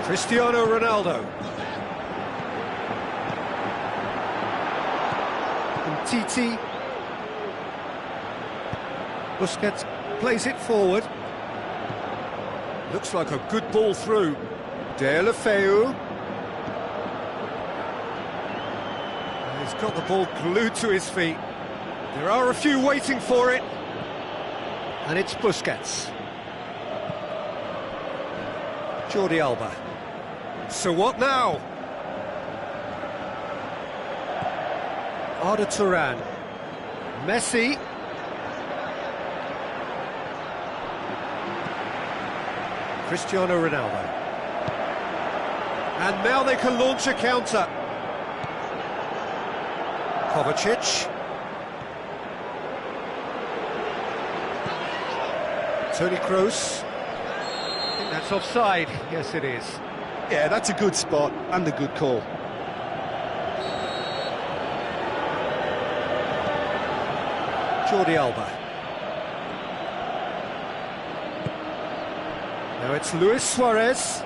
Cristiano Ronaldo. And Titi. Busquets plays it forward. Looks like a good ball through. Deulofeu. He's got the ball glued to his feet. There are a few waiting for it. And it's Busquets. Jordi Alba. So what now? Arda Turan. Messi. Cristiano Ronaldo. And now they can launch a counter. Kovacic. Toni Kroos. I think that's offside. Yes, it is. Yeah, that's a good spot and a good call. Jordi Alba. Now it's Luis Suarez.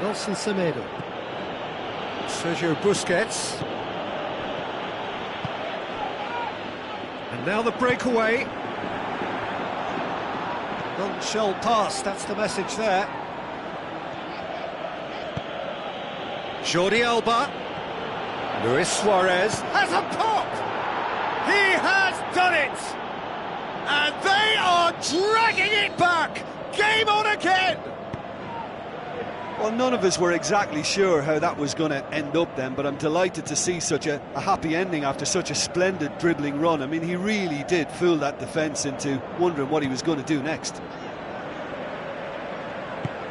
Nelson Semedo. Sergio Busquets. And now the breakaway. Non-shell pass, that's the message there. Jordi Alba. Luis Suarez has a pop! He has done it! And they are dragging it back! Game on again! Well, none of us were exactly sure how that was going to end up then, but I'm delighted to see such a happy ending after such a splendid dribbling run. I mean, he really did fool that defence into wondering what he was going to do next.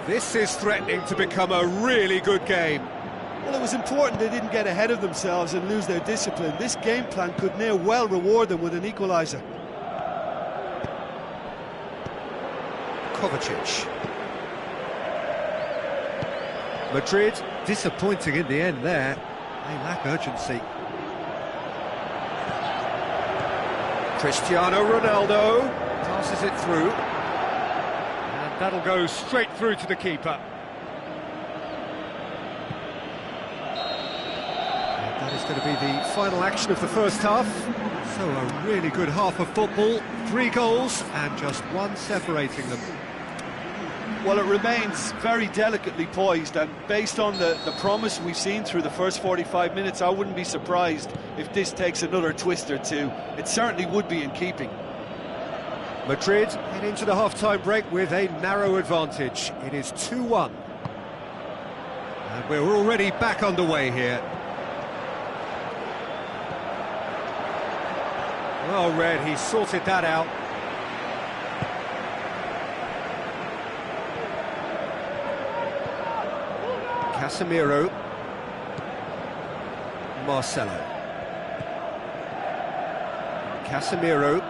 This is threatening to become a really good game. Well, it was important they didn't get ahead of themselves and lose their discipline. This game plan could now well reward them with an equaliser. Kovacic. Madrid disappointing in the end there. They lack urgency. Cristiano Ronaldo passes it through. And that'll go straight through to the keeper. And that is going to be the final action of the first half. So a really good half of football. 3 goals and just 1 separating them. Well, it remains very delicately poised, and based on the promise we've seen through the first 45 minutes, I wouldn't be surprised if this takes another twist or two. It certainly would be in keeping. Madrid head into the half-time break with a narrow advantage. It is 2-1. And we're already back underway here. Well read, he sorted that out. Casemiro, Marcelo, Casemiro,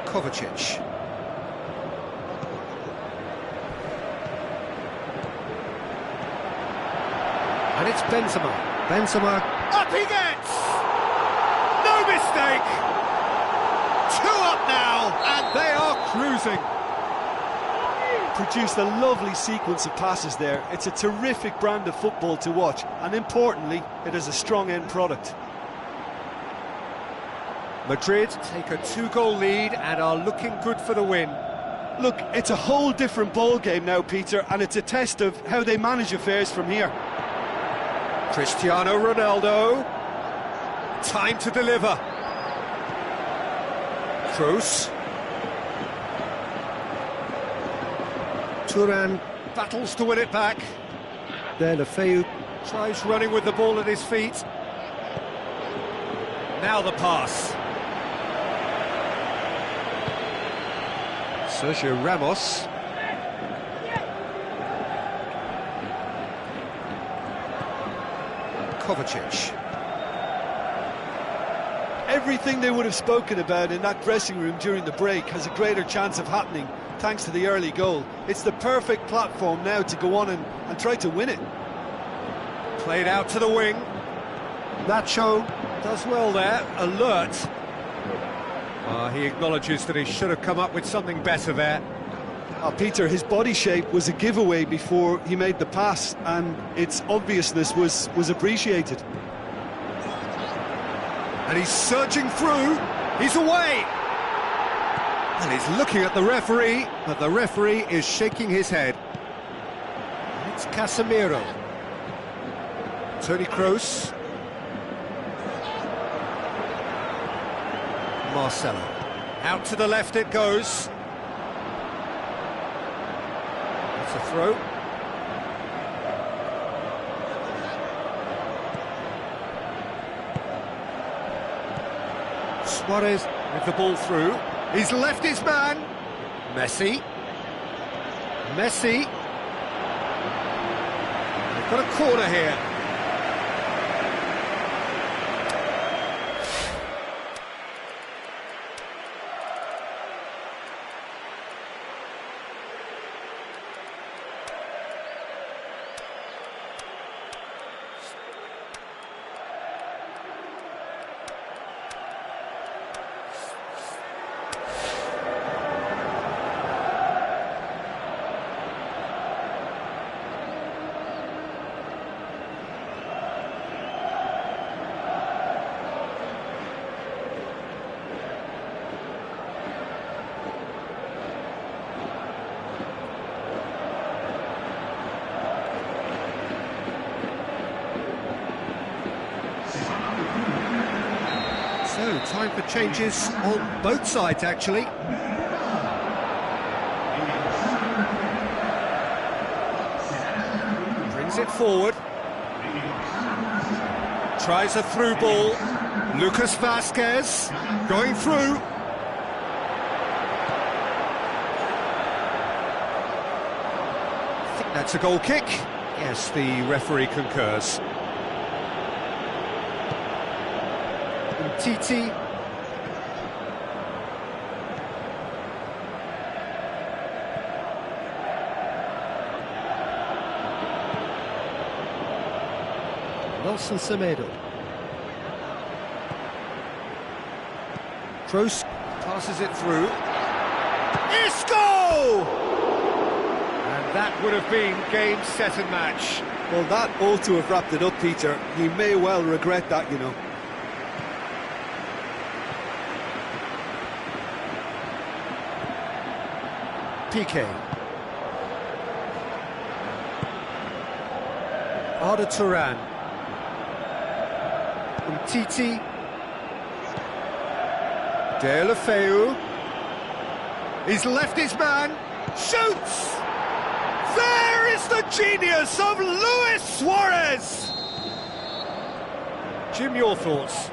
Kovacic, and it's Benzema. Benzema, up he gets! No mistake! 2 up now, and they are cruising. Produced a lovely sequence of passes there. It's a terrific brand of football to watch, and importantly, it is a strong end product. Madrid take a 2-goal lead and are looking good for the win. Look, it's a whole different ball game now, Peter, and it's a test of how they manage affairs from here. Cristiano Ronaldo, time to deliver. Kroos. Turan battles to win it back. There Lefeu tries running with the ball at his feet. Now the pass. Sergio Ramos. Kovacic. Everything they would have spoken about in that dressing room during the break has a greater chance of happening thanks to the early goal. It's the perfect platform now to go on and try to win it. Played out to the wing. Nacho does well there, alert. He acknowledges that he should have come up with something better there. Peter, his body shape was a giveaway before he made the pass, and its obviousness was appreciated. And he's surging through, he's away! And he's looking at the referee, but the referee is shaking his head. It's Casemiro. Toni Kroos. Marcelo. Out to the left it goes. That's a throw. Suarez with the ball through. He's left his man. Messi. Messi. They've got a corner here. So, time for changes on both sides, actually. Brings it forward. Tries a through ball. Lucas Vasquez going through. I think that's a goal kick. Yes, the referee concurs. Titi. Nelson Semedo. Kroos passes it through. Isco! And that would have been game, set and match. Well, that ought to have wrapped it up, Peter. He may well regret that, you know. Piqué. Arda Turan. Titi. Deulofeu. He's left his man. Shoots! There is the genius of Luis Suarez! Jim, your thoughts?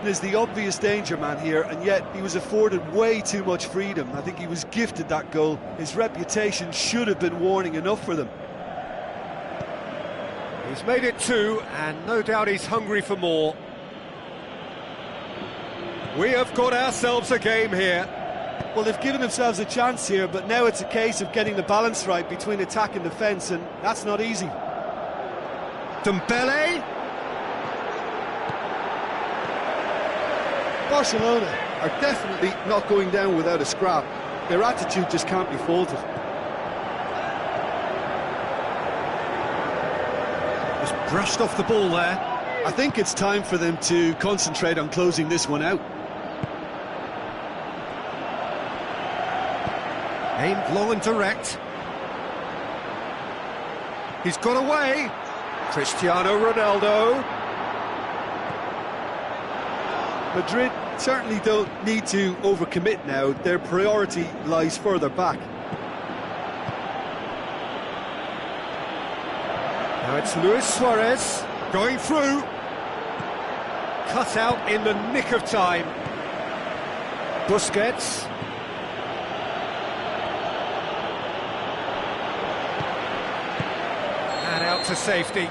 There's the obvious danger man here, and yet he was afforded way too much freedom. I think he was gifted that goal. His reputation should have been warning enough for them. He's made it 2, and no doubt he's hungry for more. We have got ourselves a game here. Well, they've given themselves a chance here, but now it's a case of getting the balance right between attack and defence, and that's not easy. Dembele. Barcelona are definitely not going down without a scrap. Their attitude just can't be faulted. Just brushed off the ball there. I think it's time for them to concentrate on closing this one out. Aimed long and direct. He's got away. Cristiano Ronaldo. Madrid certainly don't need to overcommit now. Their priority lies further back. Now it's Luis Suarez going through. Cut out in the nick of time. Busquets. And out to safety.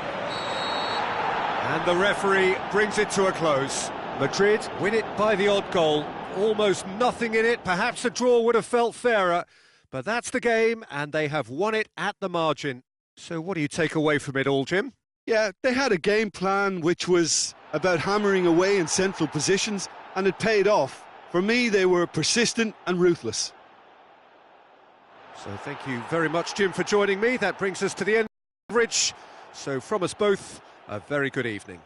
And the referee brings it to a close. Madrid win it by the odd goal. Almost nothing in it. Perhaps a draw would have felt fairer. But that's the game, and they have won it at the margin. So what do you take away from it all, Jim? Yeah, they had a game plan which was about hammering away in central positions, and it paid off. For me, they were persistent and ruthless. So thank you very much, Jim, for joining me. That brings us to the end of the coverage. So from us both, a very good evening.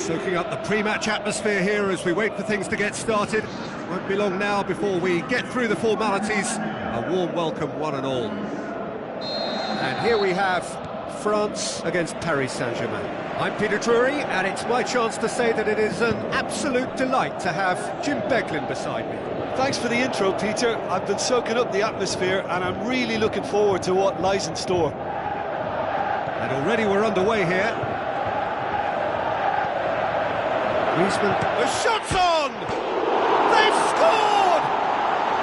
Soaking up the pre-match atmosphere here as we wait for things to get started. Won't be long now before we get through the formalities. A warm welcome, one and all. And here we have France against Paris Saint-Germain. I'm Peter Drury, and it's my chance to say that it is an absolute delight to have Jim Beglin beside me. Thanks for the intro, Peter. I've been soaking up the atmosphere, and I'm really looking forward to what lies in store. And already we're underway here. Griezmann. The shot's on! They've scored!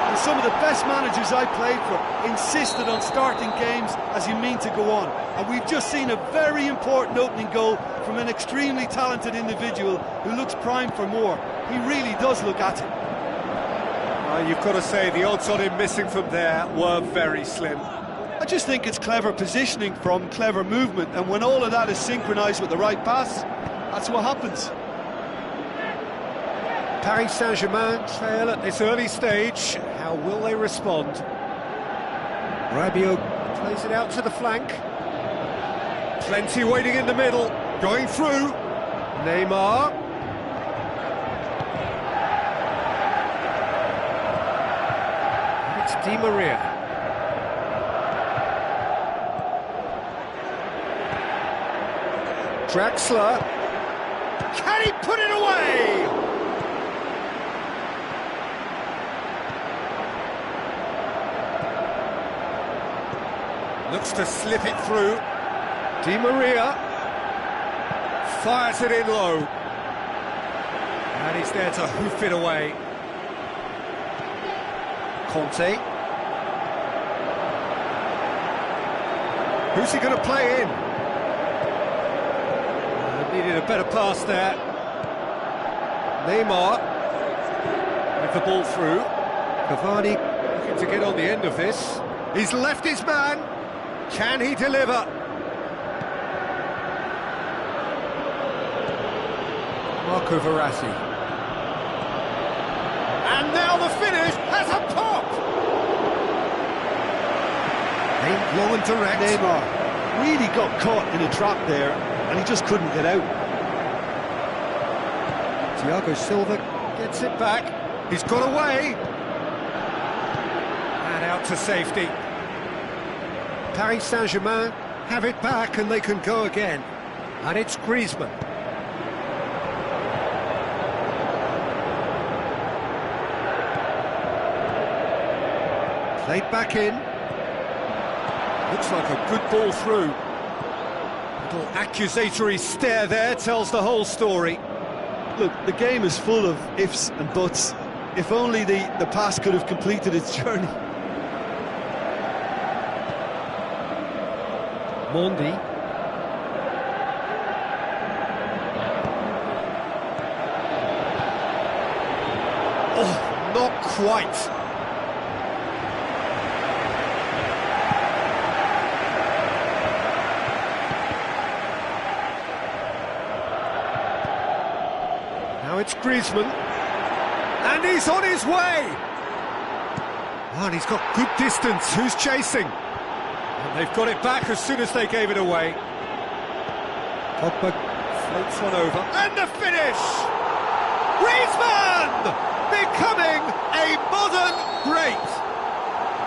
And some of the best managers I played for insisted on starting games as you mean to go on. And we've just seen a very important opening goal from an extremely talented individual who looks primed for more. He really does look at it. You've got to say the odds on him missing from there were very slim. I just think it's clever positioning from clever movement, and when all of that is synchronised with the right pass, that's what happens. Paris Saint-Germain trail at this early stage. How will they respond? Rabiot plays it out to the flank. Plenty waiting in the middle. Going through. Neymar. It's Di Maria. Draxler. Can he put it away? Looks to slip it through. Di Maria fires it in low. And he's there to hoof it away. Conte. Who's he going to play in? Needed a better pass there. Neymar with the ball through. Cavani looking to get on the end of this. He's left his man. Can he deliver? Marco Verratti. And now the finish has a pop! Aimed long and direct. Neymar really got caught in a trap there, and he just couldn't get out. Thiago Silva gets it back. He's got away. And out to safety. Paris Saint-Germain have it back and they can go again. And it's Griezmann. Played back in. Looks like a good ball through. Little accusatory stare there tells the whole story. Look, the game is full of ifs and buts. If only the pass could have completed its journey. Mondi. Oh, not quite. Now it's Griezmann. And he's on his way! Oh, and he's got good distance. Who's chasing? And they've got it back as soon as they gave it away. Pogba floats one over. And the finish! Griezmann! Becoming a modern great!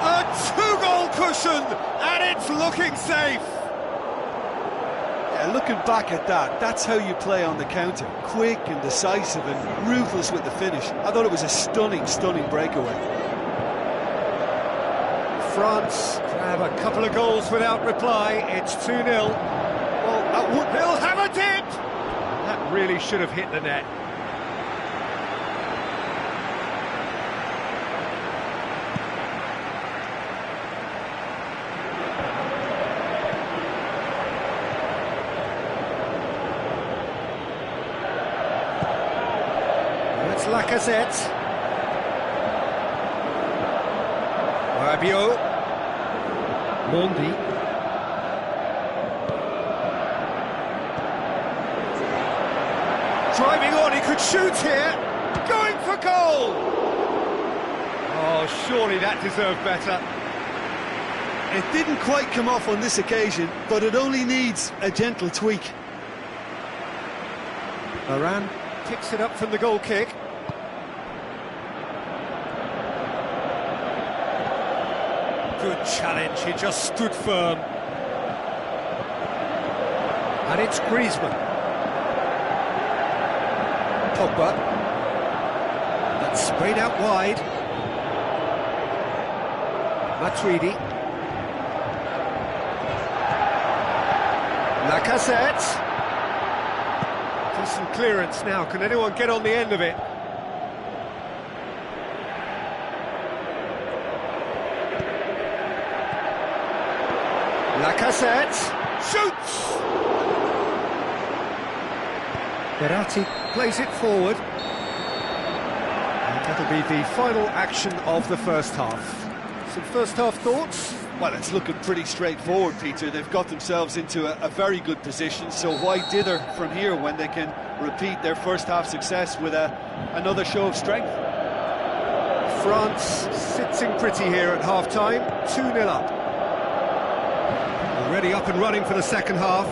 A two-goal cushion, and it's looking safe! Yeah, looking back at that, that's how you play on the counter. Quick and decisive and ruthless with the finish. I thought it was a stunning, stunning breakaway. France grab a couple of goals without reply. It's 2-0. Well, they'll have a dip! That really should have hit the net. It's Lacazette. Rabiot. Mondi. Driving on, he could shoot here. Going for goal! Oh, surely that deserved better. It didn't quite come off on this occasion, but it only needs a gentle tweak. Varane picks it up from the goal kick. Good challenge, he just stood firm. And it's Griezmann. Pogba. That's sprayed out wide. Matuidi. Lacazette. Decent clearance now. Can anyone get on the end of it? Lacazette shoots. Berratti plays it forward. And that'll be the final action of the first half. Some first half thoughts? Well, it's looking pretty straightforward, Peter. They've got themselves into a very good position, so why dither from here when they can repeat their first half success with another show of strength? France sitting pretty here at half-time, 2-0 up. Already up and running for the second half.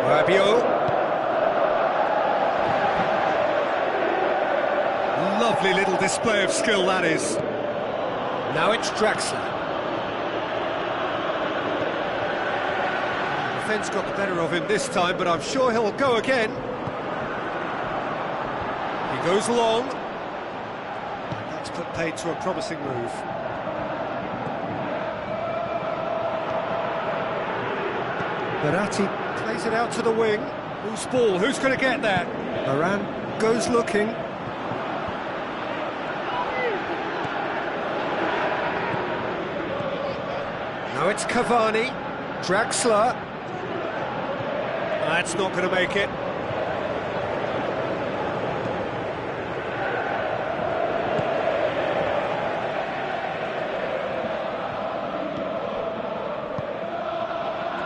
Rabiot. Lovely little display of skill, that is. Now it's Draxler. The defence got the better of him this time, but I'm sure he'll go again. He goes long. That's put paid to a promising move. Berratti plays it out to the wing. Whose ball? Who's going to get that? Varane goes looking. Now it's Cavani, Draxler. That's not going to make it.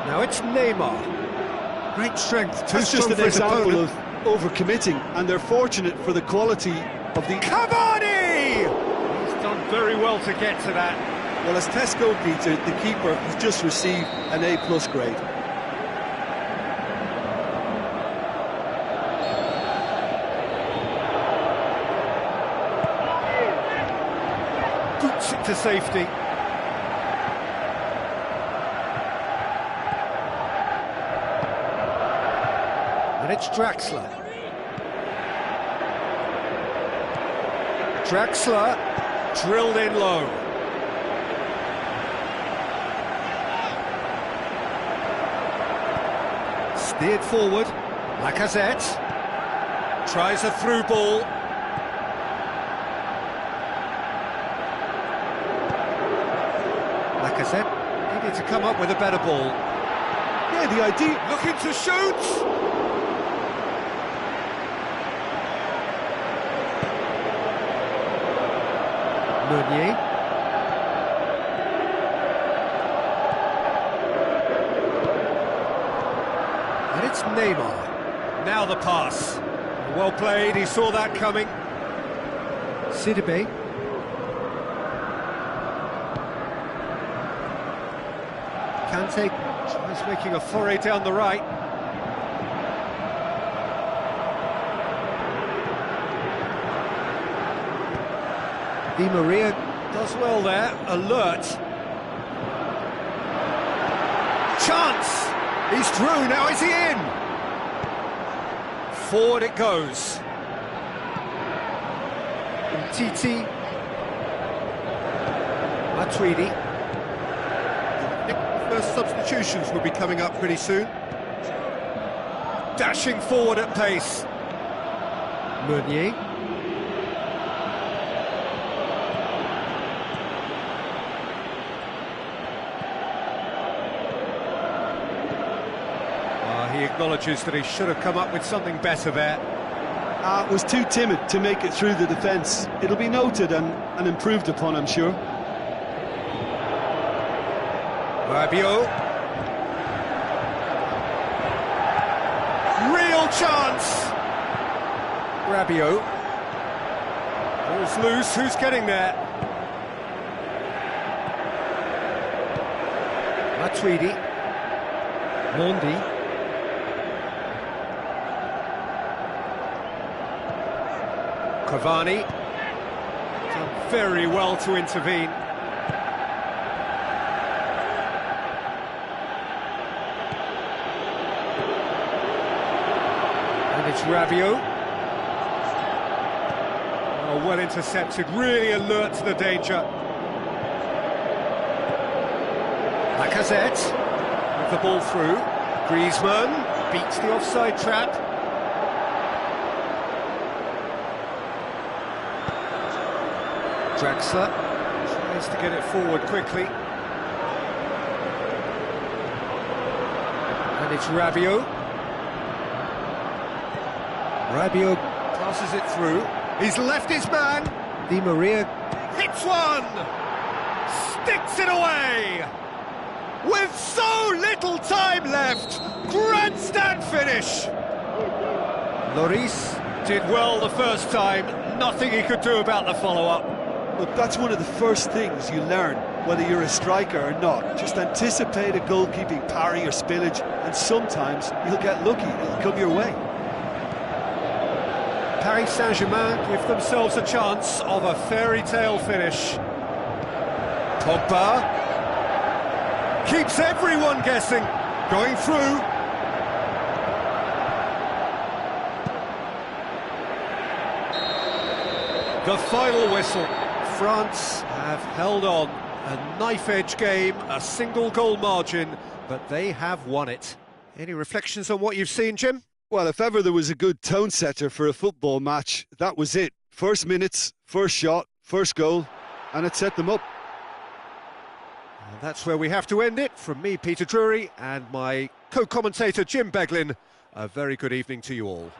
Now it's Neymar. Great strength. That's just an example of overcommitting, and they're fortunate for the quality of the... Cavani! He's done very well to get to that. Well, as Tesco, Peter, the keeper has just received an A+ grade. Boots it to safety. And it's Draxler. Draxler drilled in low. Steered forward, Lacazette tries a through ball. Lacazette needed to come up with a better ball. Yeah, the idea... Looking to shoot! Meunier. And it's Neymar. Now the pass. Well played, he saw that coming. Sidibe. Kante tries making a foray down the right. Di Maria does well there, alert. Chance! He's through, now is he in? Forward it goes. Titi. Matuidi. The first substitutions will be coming up pretty soon. Dashing forward at pace. Meunier. He acknowledges that he should have come up with something better there. Was too timid to make it through the defence. It'll be noted and improved upon, I'm sure. Rabiot. Real chance! Rabiot. Ball's loose, who's getting there? Matuidi. Mondi. Cavani. Done very well to intervene. And it's Rabiot. Oh, well intercepted, really alert to the danger. Lacazette with the ball through. Griezmann beats the offside trap. Draxler tries to get it forward quickly. And it's Rabiot. Rabiot passes it through. He's left his man. Di Maria hits one! Sticks it away! With so little time left! Grandstand finish! Lloris did well the first time. Nothing he could do about the follow-up. Look, that's one of the first things you learn, whether you're a striker or not. Just anticipate a goalkeeping parry or spillage, and sometimes you'll get lucky, it'll come your way. Paris Saint-Germain give themselves a chance of a fairy tale finish. Pogba keeps everyone guessing, going through. The final whistle. France have held on. A knife-edge game, a single goal margin, but they have won it. Any reflections on what you've seen, Jim? Well, if ever there was a good tone setter for a football match, that was it. First minutes, first shot, first goal, and it set them up. And that's where we have to end it. From me, Peter Drury, and my co-commentator, Jim Beglin, a very good evening to you all.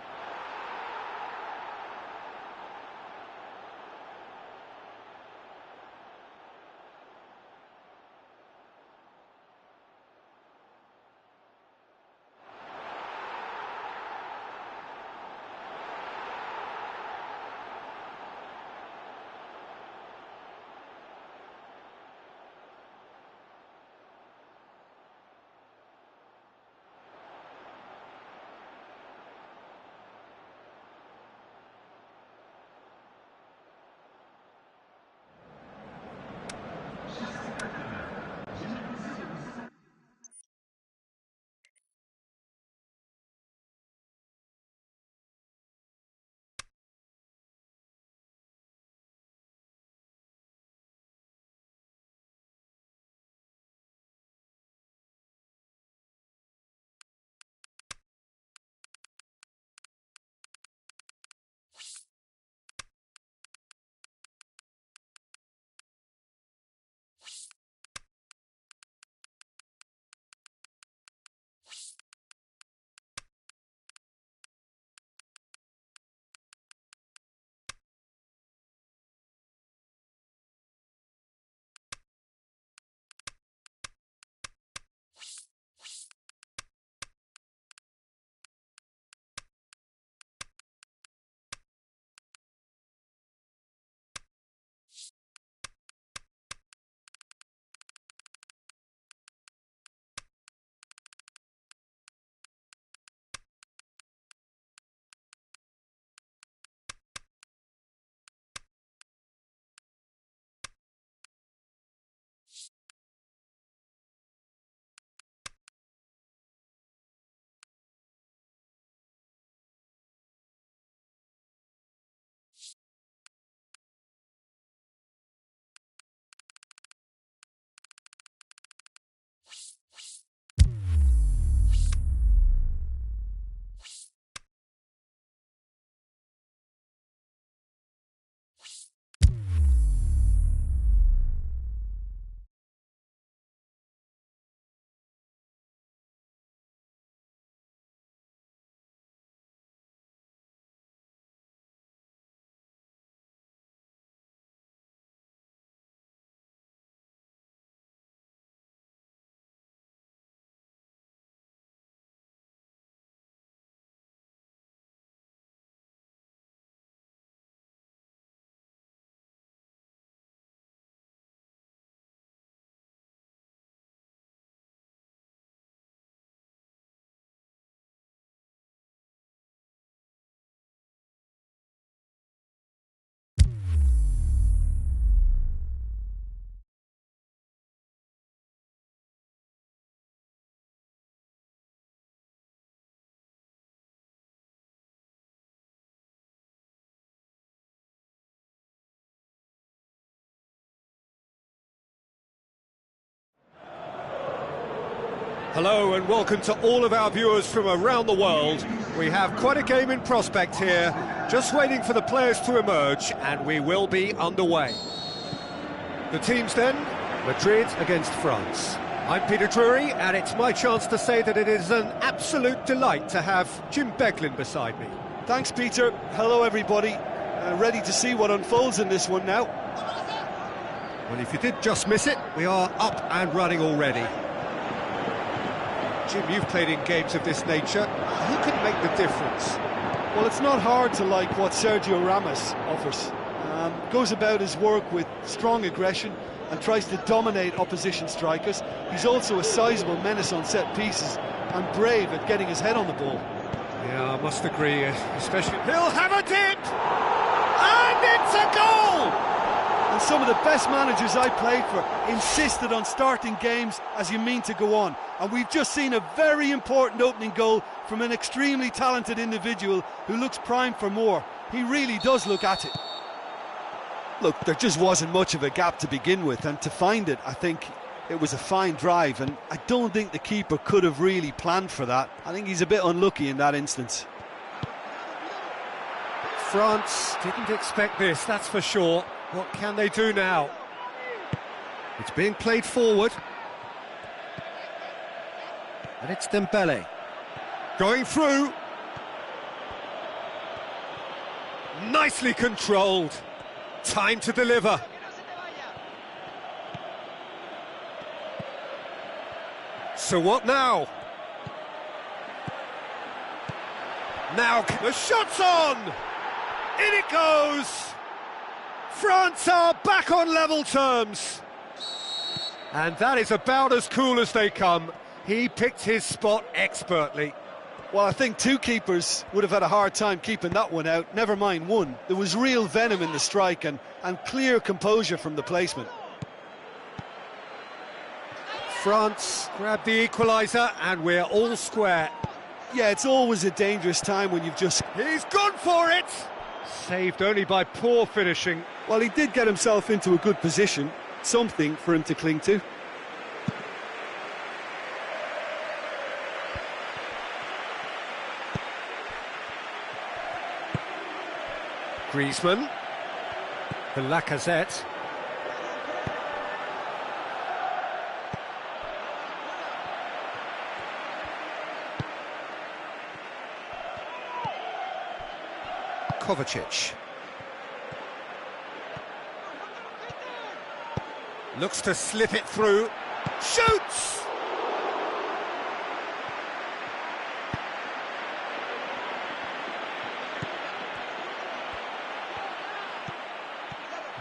Hello and welcome to all of our viewers from around the world. We have quite a game in prospect here, just waiting for the players to emerge, and we will be underway. The teams then, Madrid against France. I'm Peter Drury, and it's my chance to say that it is an absolute delight to have Jim Beglin beside me. Thanks, Peter. Hello, everybody. Ready to see what unfolds in this one now. Well, if you did just miss it, we are up and running already. Jim, you've played in games of this nature. Who can make the difference? Well, it's not hard to like what Sergio Ramos offers. Goes about his work with strong aggression and tries to dominate opposition strikers. He's also a sizable menace on set pieces and brave at getting his head on the ball. Yeah, I must agree, especially... He'll have a dip! And it's a goal! And some of the best managers I played for insisted on starting games as you mean to go on. And we've just seen a very important opening goal from an extremely talented individual who looks primed for more. He really does look at it. Look, there just wasn't much of a gap to begin with, and to find it, I think it was a fine drive, and I don't think the keeper could have really planned for that. I think he's a bit unlucky in that instance. France didn't expect this, that's for sure. What can they do now? It's being played forward. And it's Dembele. Going through. Nicely controlled. Time to deliver. So what now? Now the shot's on! In it goes! France are back on level terms. And that is about as cool as they come. He picked his spot expertly. Well, I think two keepers would have had a hard time keeping that one out, never mind one. There was real venom in the strike and clear composure from the placement. France grabbed the equaliser and we're all square. Yeah, it's always a dangerous time when you've just... He's gone for it! Saved only by poor finishing. Well, he did get himself into a good position, something for him to cling to. Griezmann, the Lacazette. Kovacic. Looks to slip it through. Shoots!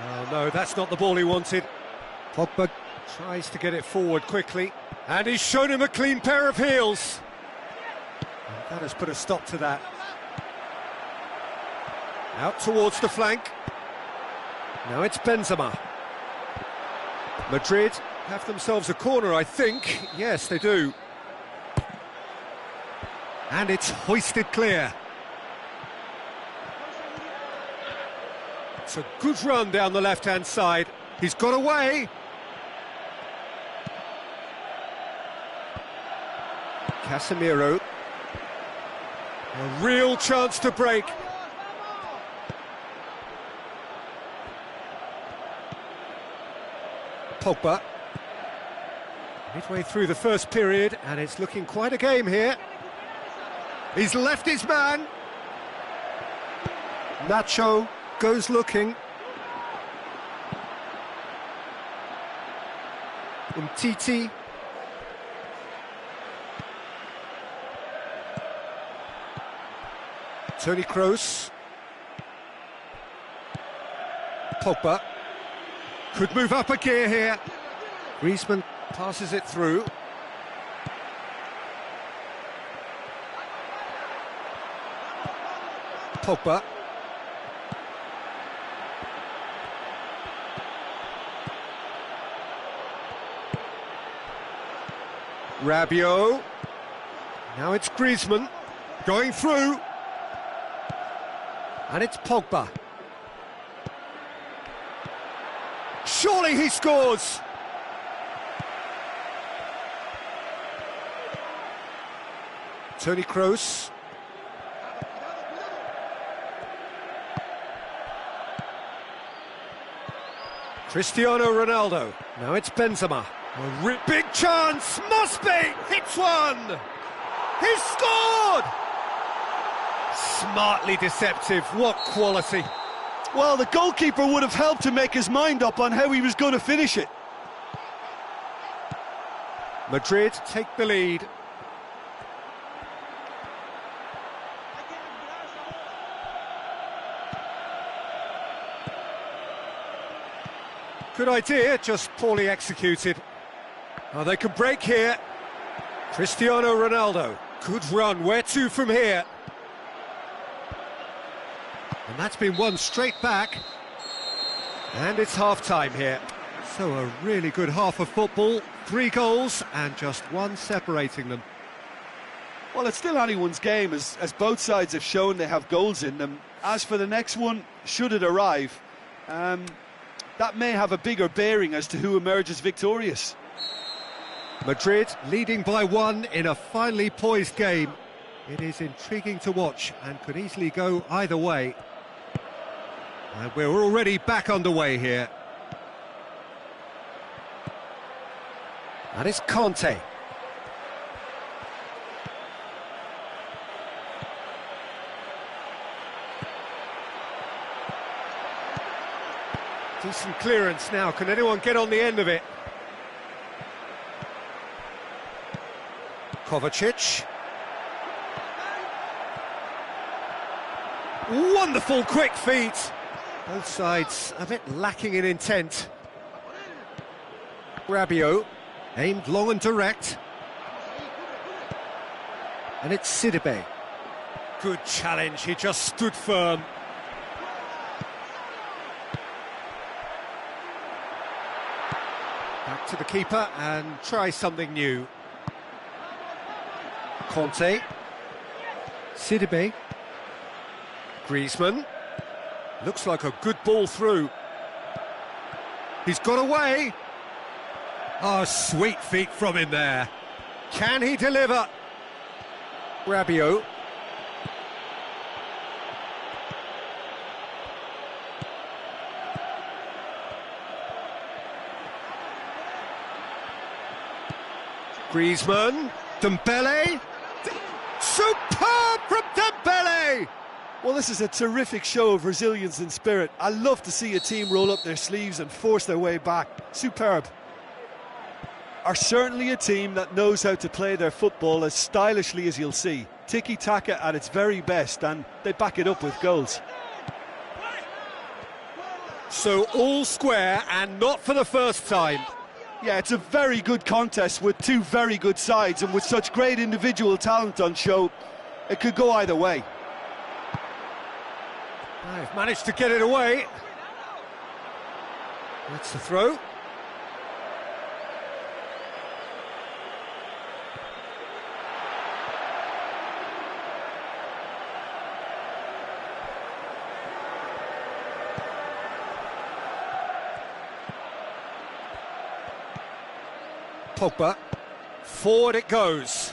Oh no, that's not the ball he wanted. Pogba tries to get it forward quickly. And he's shown him a clean pair of heels. And that has put a stop to that. Out towards the flank. Now it's Benzema. Madrid have themselves a corner, I think. Yes, they do. And it's hoisted clear. It's a good run down the left-hand side. He's got away. Casemiro. A real chance to break. Pogba. Midway through the first period, and it's looking quite a game here. He's left his man. Nacho goes looking. Umtiti. Toni Kroos. Pogba. Could move up a gear here. Griezmann passes it through. Pogba. Rabiot. Now it's Griezmann going through. And it's Pogba. Surely he scores! Toni Kroos. Cristiano Ronaldo. Now it's Benzema. A big chance, must be! Hits one! He's scored! Smartly deceptive, what quality. Well, the goalkeeper would have helped to make his mind up on how he was going to finish it. Madrid take the lead. Good idea, just poorly executed. Oh, they can break here. Cristiano Ronaldo. Good run, where to from here? And that's been won straight back. And it's half-time here. So a really good half of football. 3 goals and just one separating them. Well, it's still anyone's game, as both sides have shown they have goals in them. As for the next one, should it arrive, that may have a bigger bearing as to who emerges victorious. Madrid leading by 1 in a finely poised game. It is intriguing to watch and could easily go either way. And we're already back underway here. That is Conte. Decent clearance now. Can anyone get on the end of it? Kovacic. Wonderful quick feet. Both sides a bit lacking in intent. Rabiot, aimed long and direct. And it's Sidibe. Good challenge, he just stood firm. Back to the keeper and try something new. Conte. Sidibe. Griezmann. Looks like a good ball through. He's got away. Oh, sweet feet from him there. Can he deliver? Rabiot. Griezmann. Dembele. Superb from Dembele! Well, this is a terrific show of resilience and spirit. I love to see a team roll up their sleeves and force their way back. Superb. Are certainly a team that knows how to play their football as stylishly as you'll see. Tiki-taka at its very best, and they back it up with goals. So all square, and not for the first time. Yeah, it's a very good contest with two very good sides, and with such great individual talent on show, it could go either way. They've managed to get it away. That's the throw. Pogba. Forward it goes.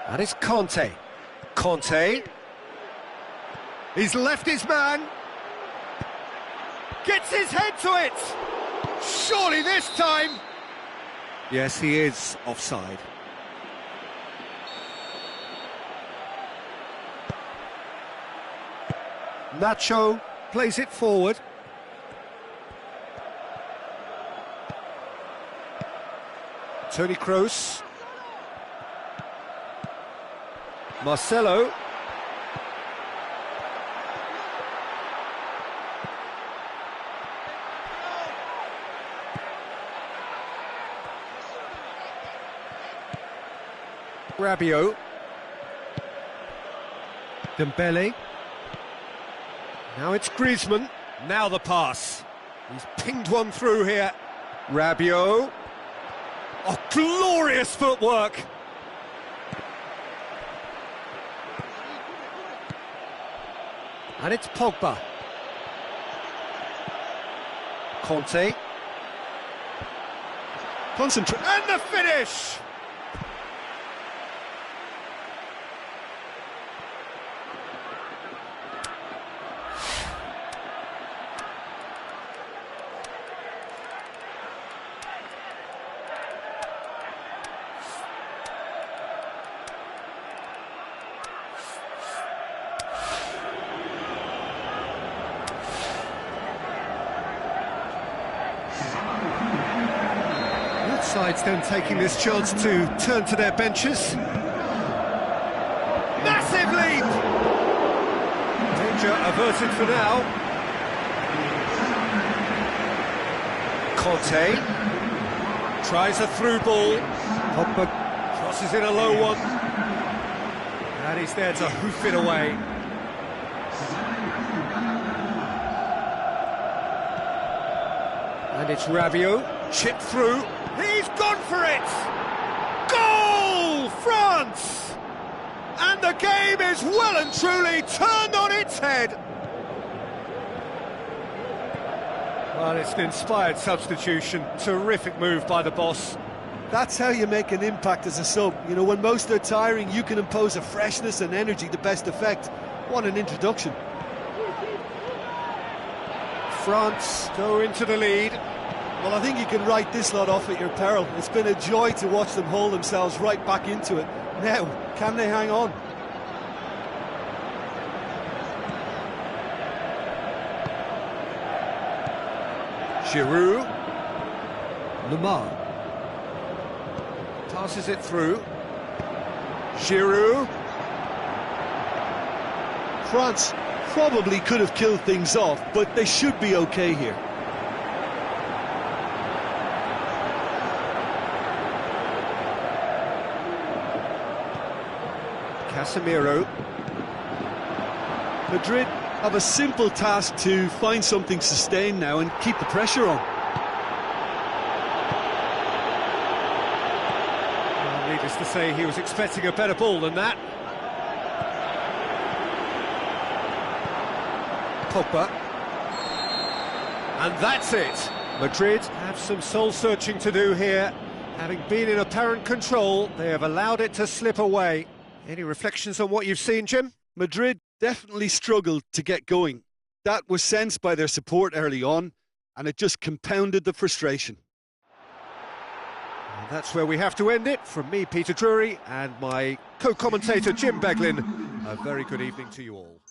That is Conte. Conte. He's left his man. Gets his head to it. Surely this time. Yes, he is offside. Nacho plays it forward. Toni Kroos. Marcelo. Rabiot. Dembele. Now it's Griezmann. Now the pass. He's pinged one through here. Rabiot. Oh, glorious footwork. And it's Pogba. Conte. Concentrate. And the finish! Both sides then taking this chance to turn to their benches. Massive leap! Danger averted for now. Conte tries a through ball. Pogba crosses in a low one. And he's there to hoof it away. And it's Rabiot, chipped through. He's gone for it! Goal! France! And the game is well and truly turned on its head. Well, it's an inspired substitution. Terrific move by the boss. That's how you make an impact as a sub. You know, when most are tiring, you can impose a freshness and energy to best effect. What an introduction. France go into the lead. Well, I think you can write this lot off at your peril. It's been a joy to watch them hold themselves right back into it. Now, can they hang on? Giroud. Lemar. Passes it through. Giroud. France probably could have killed things off, but they should be okay here. Casemiro. Madrid have a simple task to find something sustained now and keep the pressure on. Well, needless to say, he was expecting a better ball than that. Pogba. And that's it. Madrid have some soul-searching to do here. Having been in apparent control, they have allowed it to slip away. Any reflections on what you've seen, Jim? Madrid definitely struggled to get going. That was sensed by their support early on, and it just compounded the frustration. And that's where we have to end it. From me, Peter Drury, and my co-commentator, Jim Beglin, a very good evening to you all.